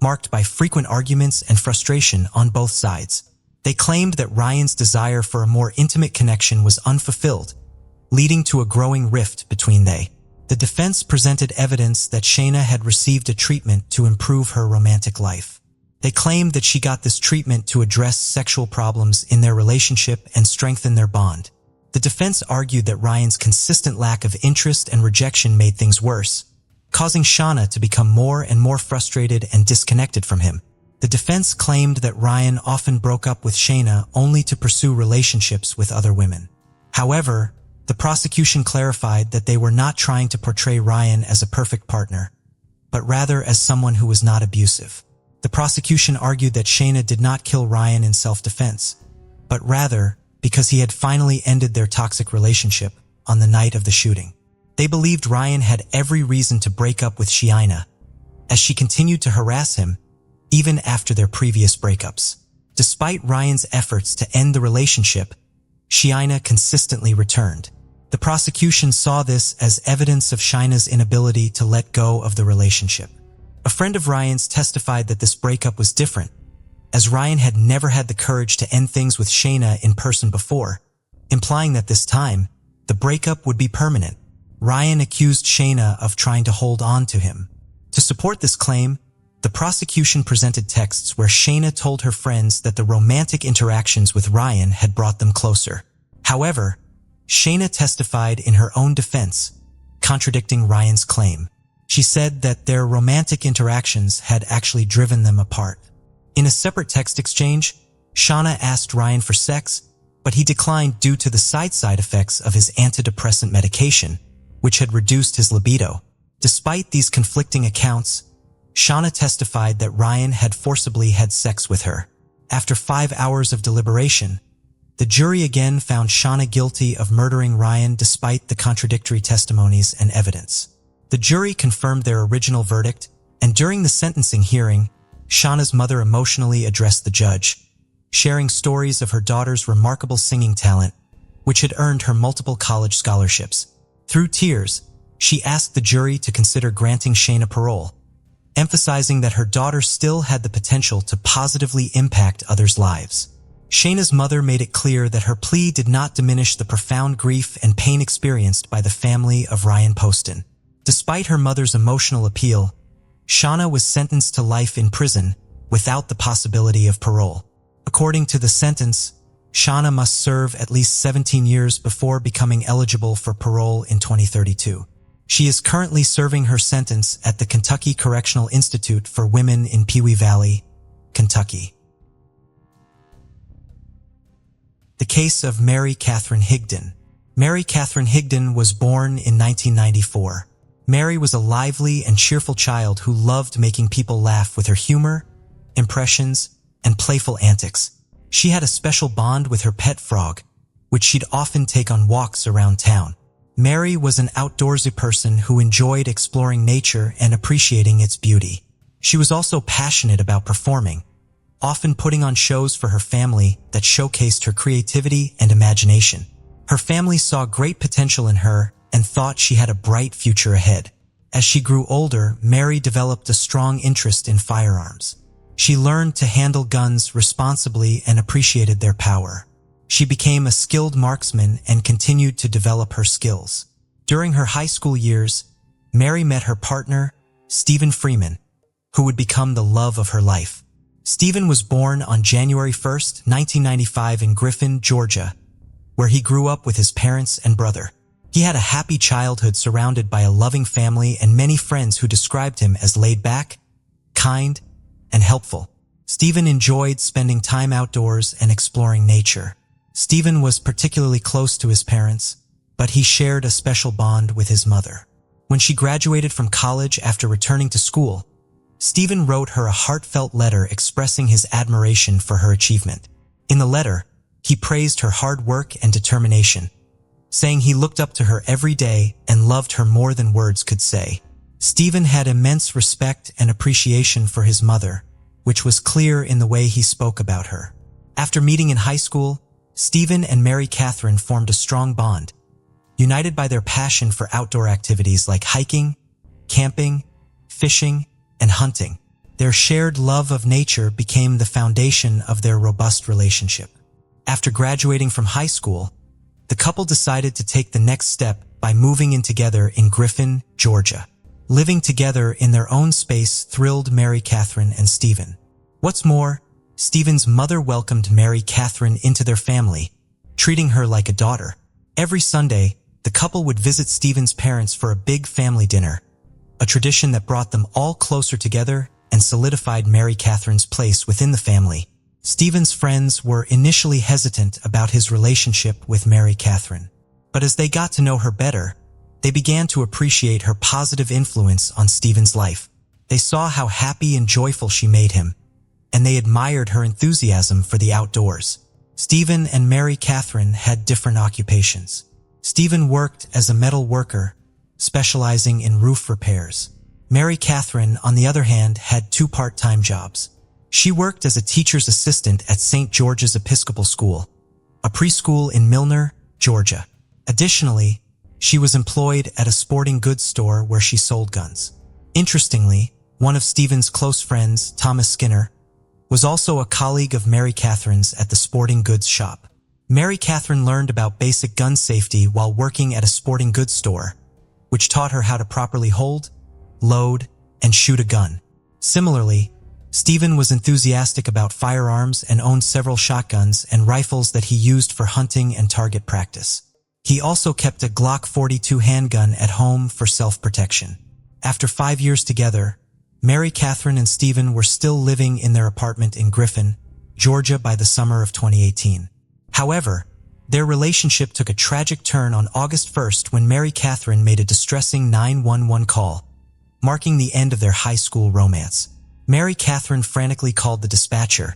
A: marked by frequent arguments and frustration on both sides. They claimed that Ryan's desire for a more intimate connection was unfulfilled, leading to a growing rift between they. The defense presented evidence that Shaina had received a treatment to improve her romantic life. They claimed that she got this treatment to address sexual problems in their relationship and strengthen their bond. The defense argued that Ryan's consistent lack of interest and rejection made things worse, causing Shauna to become more and more frustrated and disconnected from him. The defense claimed that Ryan often broke up with Shaina only to pursue relationships with other women. However, the prosecution clarified that they were not trying to portray Ryan as a perfect partner, but rather as someone who was not abusive. The prosecution argued that Shaina did not kill Ryan in self-defense, but rather because he had finally ended their toxic relationship on the night of the shooting. They believed Ryan had every reason to break up with Shaina, as she continued to harass him even after their previous breakups. Despite Ryan's efforts to end the relationship, Shaina consistently returned. The prosecution saw this as evidence of Shaina's inability to let go of the relationship. A friend of Ryan's testified that this breakup was different, as Ryan had never had the courage to end things with Shaina in person before, implying that this time, the breakup would be permanent. Ryan accused Shaina of trying to hold on to him. To support this claim, the prosecution presented texts where Shaina told her friends that the romantic interactions with Ryan had brought them closer. However, Shaina testified in her own defense, contradicting Ryan's claim. She said that their romantic interactions had actually driven them apart. In a separate text exchange, Shauna asked Ryan for sex, but he declined due to the side effects of his antidepressant medication, which had reduced his libido. Despite these conflicting accounts, Shauna testified that Ryan had forcibly had sex with her. After 5 hours of deliberation, the jury again found Shauna guilty of murdering Ryan despite the contradictory testimonies and evidence. The jury confirmed their original verdict, and during the sentencing hearing, Shauna's mother emotionally addressed the judge, sharing stories of her daughter's remarkable singing talent, which had earned her multiple college scholarships. Through tears, she asked the jury to consider granting Shaina parole, emphasizing that her daughter still had the potential to positively impact others' lives. Shaina's mother made it clear that her plea did not diminish the profound grief and pain experienced by the family of Ryan Poston. Despite her mother's emotional appeal, Shauna was sentenced to life in prison without the possibility of parole. According to the sentence, Shauna must serve at least 17 years before becoming eligible for parole in 2032. She is currently serving her sentence at the Kentucky Correctional Institute for Women in Pewee Valley, Kentucky. The case of Mary Catherine Higdon. Mary Catherine Higdon was born in 1994. Mary was a lively and cheerful child who loved making people laugh with her humor, impressions, and playful antics. She had a special bond with her pet frog, which she'd often take on walks around town. Mary was an outdoorsy person who enjoyed exploring nature and appreciating its beauty. She was also passionate about performing, often putting on shows for her family that showcased her creativity and imagination. Her family saw great potential in her and thought she had a bright future ahead. As she grew older, Mary developed a strong interest in firearms. She learned to handle guns responsibly and appreciated their power. She became a skilled marksman and continued to develop her skills. During her high school years, Mary met her partner, Steven Freeman, who would become the love of her life. Steven was born on January 1, 1995 in Griffin, Georgia, where he grew up with his parents and brother. He had a happy childhood surrounded by a loving family and many friends who described him as laid-back, kind, and helpful. Steven enjoyed spending time outdoors and exploring nature. Steven was particularly close to his parents, but he shared a special bond with his mother. When she graduated from college after returning to school, Steven wrote her a heartfelt letter expressing his admiration for her achievement. In the letter, he praised her hard work and determination, saying he looked up to her every day and loved her more than words could say. Steven had immense respect and appreciation for his mother, which was clear in the way he spoke about her. After meeting in high school, Steven and Mary Catherine formed a strong bond, united by their passion for outdoor activities like hiking, camping, fishing, and hunting. Their shared love of nature became the foundation of their robust relationship. After graduating from high school, the couple decided to take the next step by moving in together in Griffin, Georgia. Living together in their own space thrilled Mary Catherine and Steven. What's more, Steven's mother welcomed Mary Catherine into their family, treating her like a daughter. Every Sunday, the couple would visit Steven's parents for a big family dinner, a tradition that brought them all closer together and solidified Mary Catherine's place within the family. Steven's friends were initially hesitant about his relationship with Mary Catherine, but as they got to know her better, they began to appreciate her positive influence on Steven's life. They saw how happy and joyful she made him, and they admired her enthusiasm for the outdoors. Steven and Mary Catherine had different occupations. Steven worked as a metal worker, specializing in roof repairs. Mary Catherine, on the other hand, had two part-time jobs. She worked as a teacher's assistant at St. George's Episcopal School, a preschool in Milner, Georgia. Additionally, she was employed at a sporting goods store where she sold guns. Interestingly, one of Steven's close friends, Thomas Skinner, was also a colleague of Mary Catherine's at the sporting goods shop. Mary Catherine learned about basic gun safety while working at a sporting goods store, which taught her how to properly hold, load, and shoot a gun. Similarly, Steven was enthusiastic about firearms and owned several shotguns and rifles that he used for hunting and target practice. He also kept a Glock 42 handgun at home for self-protection. After 5 years together, Mary Catherine and Steven were still living in their apartment in Griffin, Georgia by the summer of 2018. However, their relationship took a tragic turn on August 1st when Mary Catherine made a distressing 911 call, marking the end of their high school romance. Mary Catherine frantically called the dispatcher,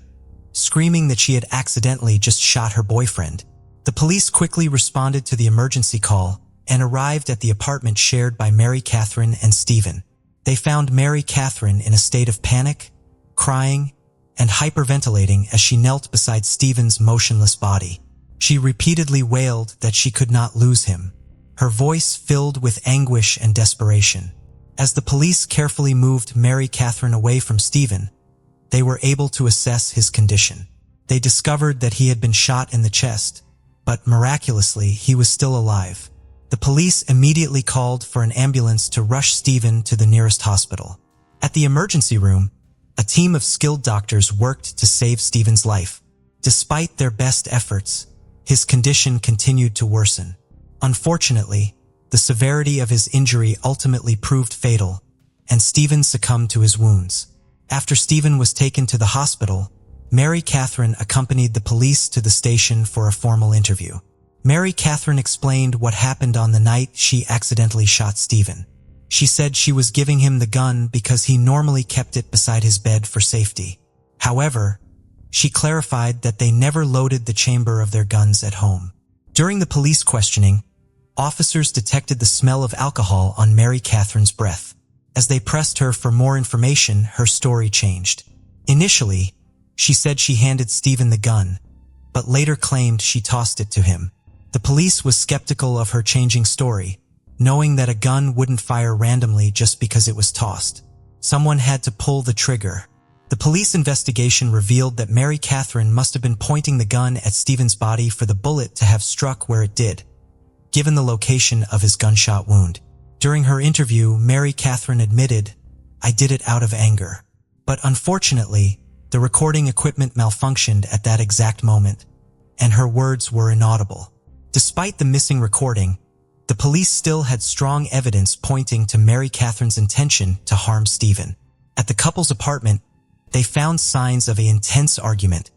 A: screaming that she had accidentally just shot her boyfriend. The police quickly responded to the emergency call and arrived at the apartment shared by Mary Catherine and Steven. They found Mary Catherine in a state of panic, crying, and hyperventilating as she knelt beside Steven's motionless body. She repeatedly wailed that she could not lose him, her voice filled with anguish and desperation. As the police carefully moved Mary Catherine away from Steven, they were able to assess his condition. They discovered that he had been shot in the chest, but miraculously he was still alive. The police immediately called for an ambulance to rush Steven to the nearest hospital. At the emergency room, a team of skilled doctors worked to save Steven's life. Despite their best efforts, his condition continued to worsen. Unfortunately, the severity of his injury ultimately proved fatal, and Steven succumbed to his wounds. After Steven was taken to the hospital, Mary Catherine accompanied the police to the station for a formal interview. Mary Catherine explained what happened on the night she accidentally shot Steven. She said she was giving him the gun because he normally kept it beside his bed for safety. However, she clarified that they never loaded the chamber of their guns at home. During the police questioning, officers detected the smell of alcohol on Mary Catherine's breath. As they pressed her for more information, her story changed. Initially, she said she handed Steven the gun, but later claimed she tossed it to him. The police was skeptical of her changing story, knowing that a gun wouldn't fire randomly just because it was tossed. Someone had to pull the trigger. The police investigation revealed that Mary Catherine must have been pointing the gun at Steven's body for the bullet to have struck where it did, given the location of his gunshot wound. During her interview, Mary Catherine admitted, "I did it out of anger." But unfortunately, the recording equipment malfunctioned at that exact moment, and her words were inaudible. Despite the missing recording, the police still had strong evidence pointing to Mary Catherine's intention to harm Steven. At the couple's apartment, they found signs of an intense argument,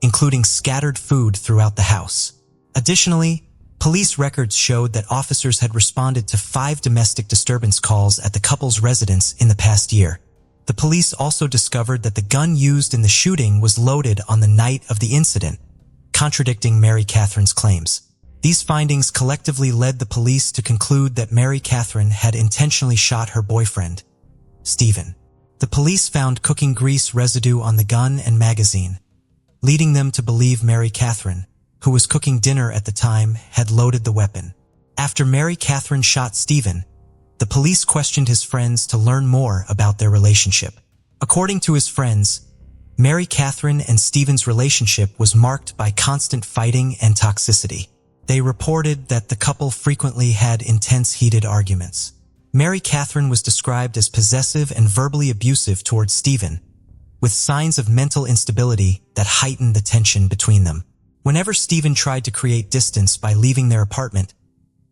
A: including scattered food throughout the house. Additionally, police records showed that officers had responded to 5 domestic disturbance calls at the couple's residence in the past year. The police also discovered that the gun used in the shooting was loaded on the night of the incident, contradicting Mary Catherine's claims. These findings collectively led the police to conclude that Mary Catherine had intentionally shot her boyfriend, Steven. The police found cooking grease residue on the gun and magazine, leading them to believe Mary Catherine who was cooking dinner at the time, had loaded the weapon. After Mary Catherine shot Steven, the police questioned his friends to learn more about their relationship. According to his friends, Mary Catherine and Steven's relationship was marked by constant fighting and toxicity. They reported that the couple frequently had intense, heated arguments. Mary Catherine was described as possessive and verbally abusive towards Steven, with signs of mental instability that heightened the tension between them. Whenever Steven tried to create distance by leaving their apartment,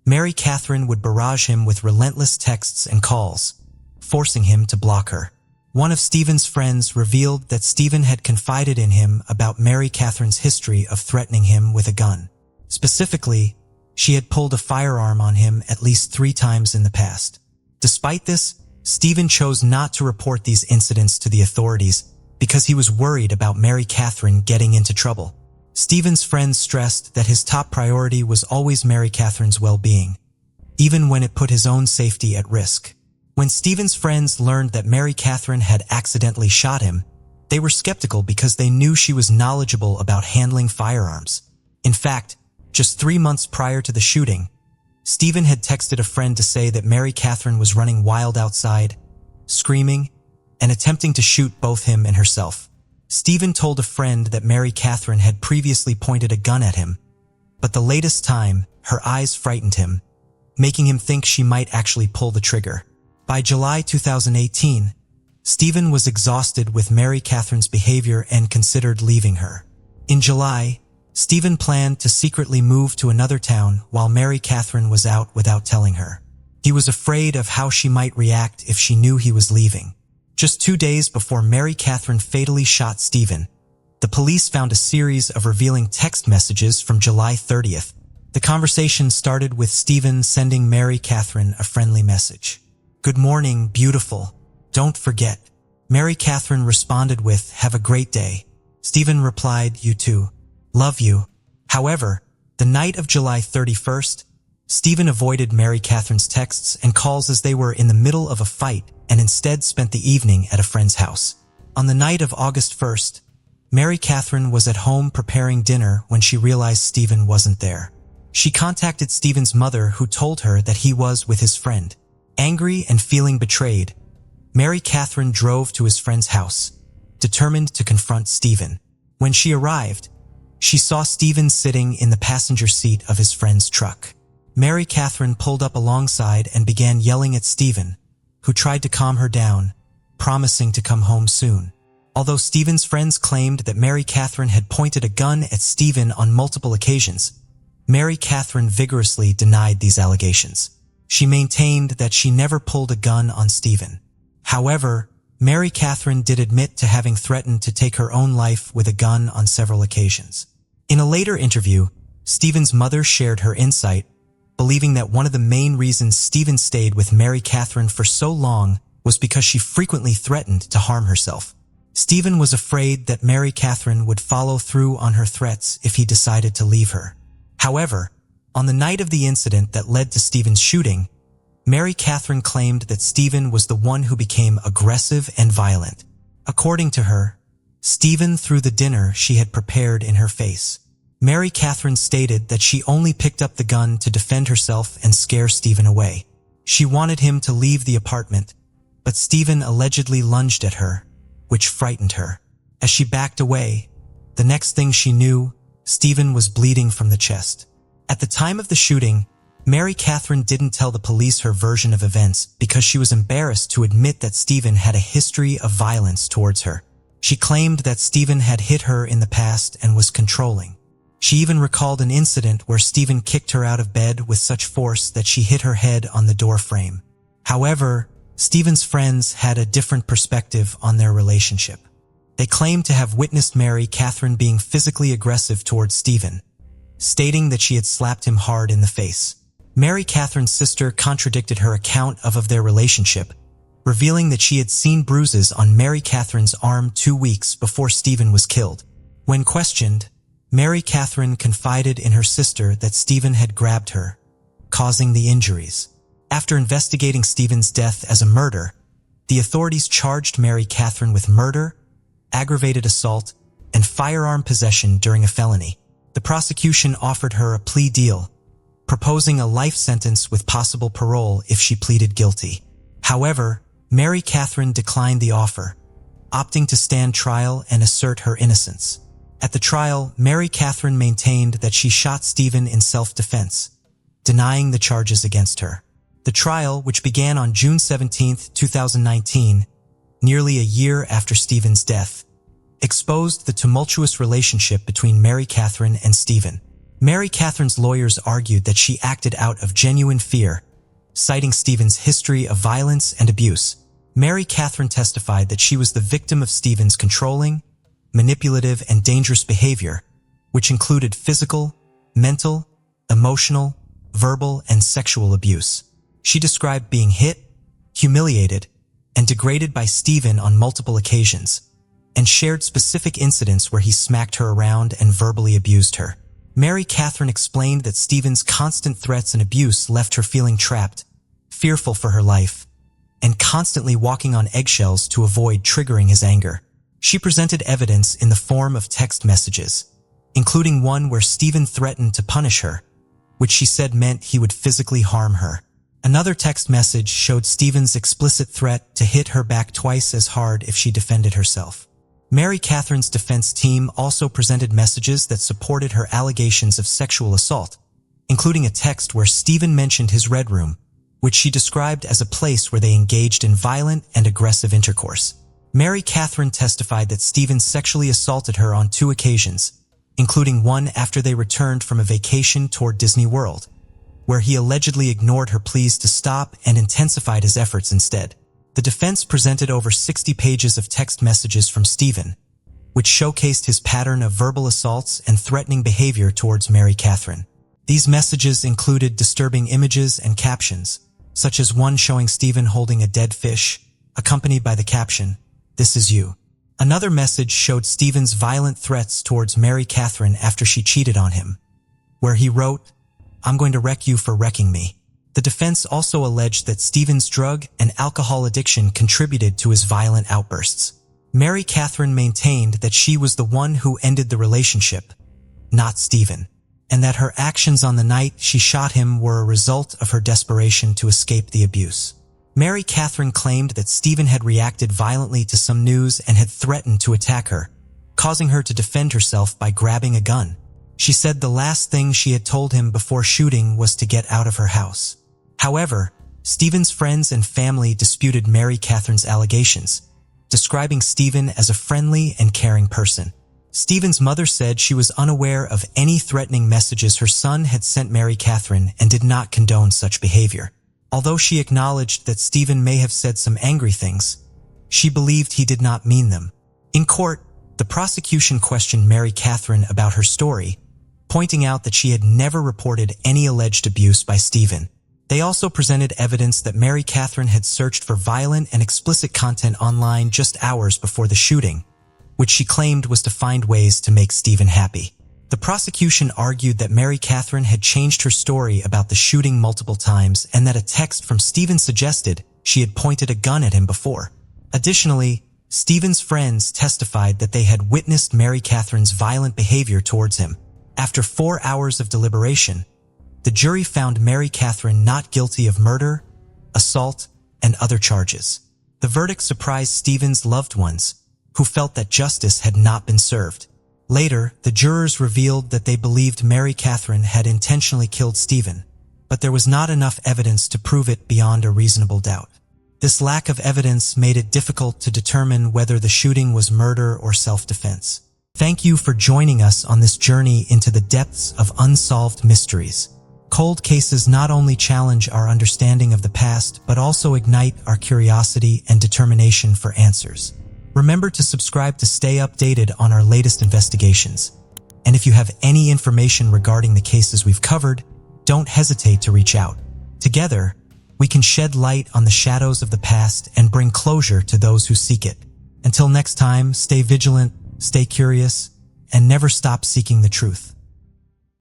A: Mary Catherine would barrage him with relentless texts and calls, forcing him to block her. One of Steven's friends revealed that Steven had confided in him about Mary Catherine's history of threatening him with a gun. Specifically, she had pulled a firearm on him at least 3 times in the past. Despite this, Steven chose not to report these incidents to the authorities because he was worried about Mary Catherine getting into trouble. Steven's friends stressed that his top priority was always Mary Catherine's well-being, even when it put his own safety at risk. When Steven's friends learned that Mary Catherine had accidentally shot him, they were skeptical because they knew she was knowledgeable about handling firearms. In fact, just 3 months prior to the shooting, Steven had texted a friend to say that Mary Catherine was running wild outside, screaming, and attempting to shoot both him and herself. Steven told a friend that Mary Catherine had previously pointed a gun at him, but the latest time, her eyes frightened him, making him think she might actually pull the trigger. By July 2018, Steven was exhausted with Mary Catherine's behavior and considered leaving her. In July, Steven planned to secretly move to another town while Mary Catherine was out without telling her. He was afraid of how she might react if she knew he was leaving. Just 2 days before Mary Catherine fatally shot Steven, the police found a series of revealing text messages from July 30th. The conversation started with Steven sending Mary Catherine a friendly message. "Good morning, beautiful. Don't forget." Mary Catherine responded with, "Have a great day." Steven replied, "You too. Love you." However, the night of July 31st, Steven avoided Mary Catherine's texts and calls as they were in the middle of a fight and instead spent the evening at a friend's house. On the night of August 1st, Mary Catherine was at home preparing dinner when she realized Steven wasn't there. She contacted Steven's mother, who told her that he was with his friend. Angry and feeling betrayed, Mary Catherine drove to his friend's house, determined to confront Steven. When she arrived, she saw Steven sitting in the passenger seat of his friend's truck. Mary Catherine pulled up alongside and began yelling at Steven, who tried to calm her down, promising to come home soon. Although Steven's friends claimed that Mary Catherine had pointed a gun at Steven on multiple occasions, Mary Catherine vigorously denied these allegations. She maintained that she never pulled a gun on Steven. However, Mary Catherine did admit to having threatened to take her own life with a gun on several occasions. In a later interview, Steven's mother shared her insight, believing that one of the main reasons Steven stayed with Mary Catherine for so long was because she frequently threatened to harm herself. Steven was afraid that Mary Catherine would follow through on her threats if he decided to leave her. However, on the night of the incident that led to Steven's shooting, Mary Catherine claimed that Steven was the one who became aggressive and violent. According to her, Steven threw the dinner she had prepared in her face. Mary Catherine stated that she only picked up the gun to defend herself and scare Steven away. She wanted him to leave the apartment, but Steven allegedly lunged at her, which frightened her. As she backed away, the next thing she knew, Steven was bleeding from the chest. At the time of the shooting, Mary Catherine didn't tell the police her version of events because she was embarrassed to admit that Steven had a history of violence towards her. She claimed that Steven had hit her in the past and was controlling. She even recalled an incident where Steven kicked her out of bed with such force that she hit her head on the door frame. However, Steven's friends had a different perspective on their relationship. They claimed to have witnessed Mary Catherine being physically aggressive towards Steven, stating that she had slapped him hard in the face. Mary Catherine's sister contradicted her account of their relationship, revealing that she had seen bruises on Mary Catherine's arm 2 weeks before Steven was killed. When questioned, Mary Catherine confided in her sister that Steven had grabbed her, causing the injuries. After investigating Steven's death as a murder, the authorities charged Mary Catherine with murder, aggravated assault, and firearm possession during a felony. The prosecution offered her a plea deal, proposing a life sentence with possible parole if she pleaded guilty. However, Mary Catherine declined the offer, opting to stand trial and assert her innocence. At the trial, Mary Catherine maintained that she shot Steven in self-defense, denying the charges against her. The trial, which began on June 17, 2019, nearly a year after Steven's death, exposed the tumultuous relationship between Mary Catherine and Steven. Mary Catherine's lawyers argued that she acted out of genuine fear, citing Steven's history of violence and abuse. Mary Catherine testified that she was the victim of Steven's controlling, manipulative, and dangerous behavior, which included physical, mental, emotional, verbal, and sexual abuse. She described being hit, humiliated, and degraded by Steven on multiple occasions, and shared specific incidents where he smacked her around and verbally abused her. Mary Catherine explained that Steven's constant threats and abuse left her feeling trapped, fearful for her life, and constantly walking on eggshells to avoid triggering his anger. She presented evidence in the form of text messages, including one where Steven threatened to punish her, which she said meant he would physically harm her. Another text message showed Steven's explicit threat to hit her back twice as hard if she defended herself. Mary Catherine's defense team also presented messages that supported her allegations of sexual assault, including a text where Steven mentioned his red room, which she described as a place where they engaged in violent and aggressive intercourse. Mary Catherine testified that Steven sexually assaulted her on 2 occasions, including one after they returned from a vacation toward Disney World, where he allegedly ignored her pleas to stop and intensified his efforts instead. The defense presented over 60 pages of text messages from Steven, which showcased his pattern of verbal assaults and threatening behavior towards Mary Catherine. These messages included disturbing images and captions, such as one showing Steven holding a dead fish, accompanied by the caption, "This is you." Another message showed Steven's violent threats towards Mary Catherine after she cheated on him, where he wrote, "I'm going to wreck you for wrecking me." The defense also alleged that Steven's drug and alcohol addiction contributed to his violent outbursts. Mary Catherine maintained that she was the one who ended the relationship, not Steven, and that her actions on the night she shot him were a result of her desperation to escape the abuse. Mary Catherine claimed that Steven had reacted violently to some news and had threatened to attack her, causing her to defend herself by grabbing a gun. She said the last thing she had told him before shooting was to get out of her house. However, Steven's friends and family disputed Mary Catherine's allegations, describing Steven as a friendly and caring person. Steven's mother said she was unaware of any threatening messages her son had sent Mary Catherine and did not condone such behavior. Although she acknowledged that Steven may have said some angry things, she believed he did not mean them. In court, the prosecution questioned Mary Catherine about her story, pointing out that she had never reported any alleged abuse by Steven. They also presented evidence that Mary Catherine had searched for violent and explicit content online just hours before the shooting, which she claimed was to find ways to make Steven happy. The prosecution argued that Mary Catherine had changed her story about the shooting multiple times and that a text from Steven suggested she had pointed a gun at him before. Additionally, Steven's friends testified that they had witnessed Mary Catherine's violent behavior towards him. After 4 hours of deliberation, the jury found Mary Catherine not guilty of murder, assault, and other charges. The verdict surprised Steven's loved ones, who felt that justice had not been served. Later, the jurors revealed that they believed Mary Catherine had intentionally killed Steven, but there was not enough evidence to prove it beyond a reasonable doubt. This lack of evidence made it difficult to determine whether the shooting was murder or self-defense. Thank you for joining us on this journey into the depths of unsolved mysteries. Cold cases not only challenge our understanding of the past, but also ignite our curiosity and determination for answers. Remember to subscribe to stay updated on our latest investigations. And if you have any information regarding the cases we've covered, don't hesitate to reach out. Together, we can shed light on the shadows of the past and bring closure to those who seek it. Until next time, stay vigilant, stay curious, and never stop seeking the truth.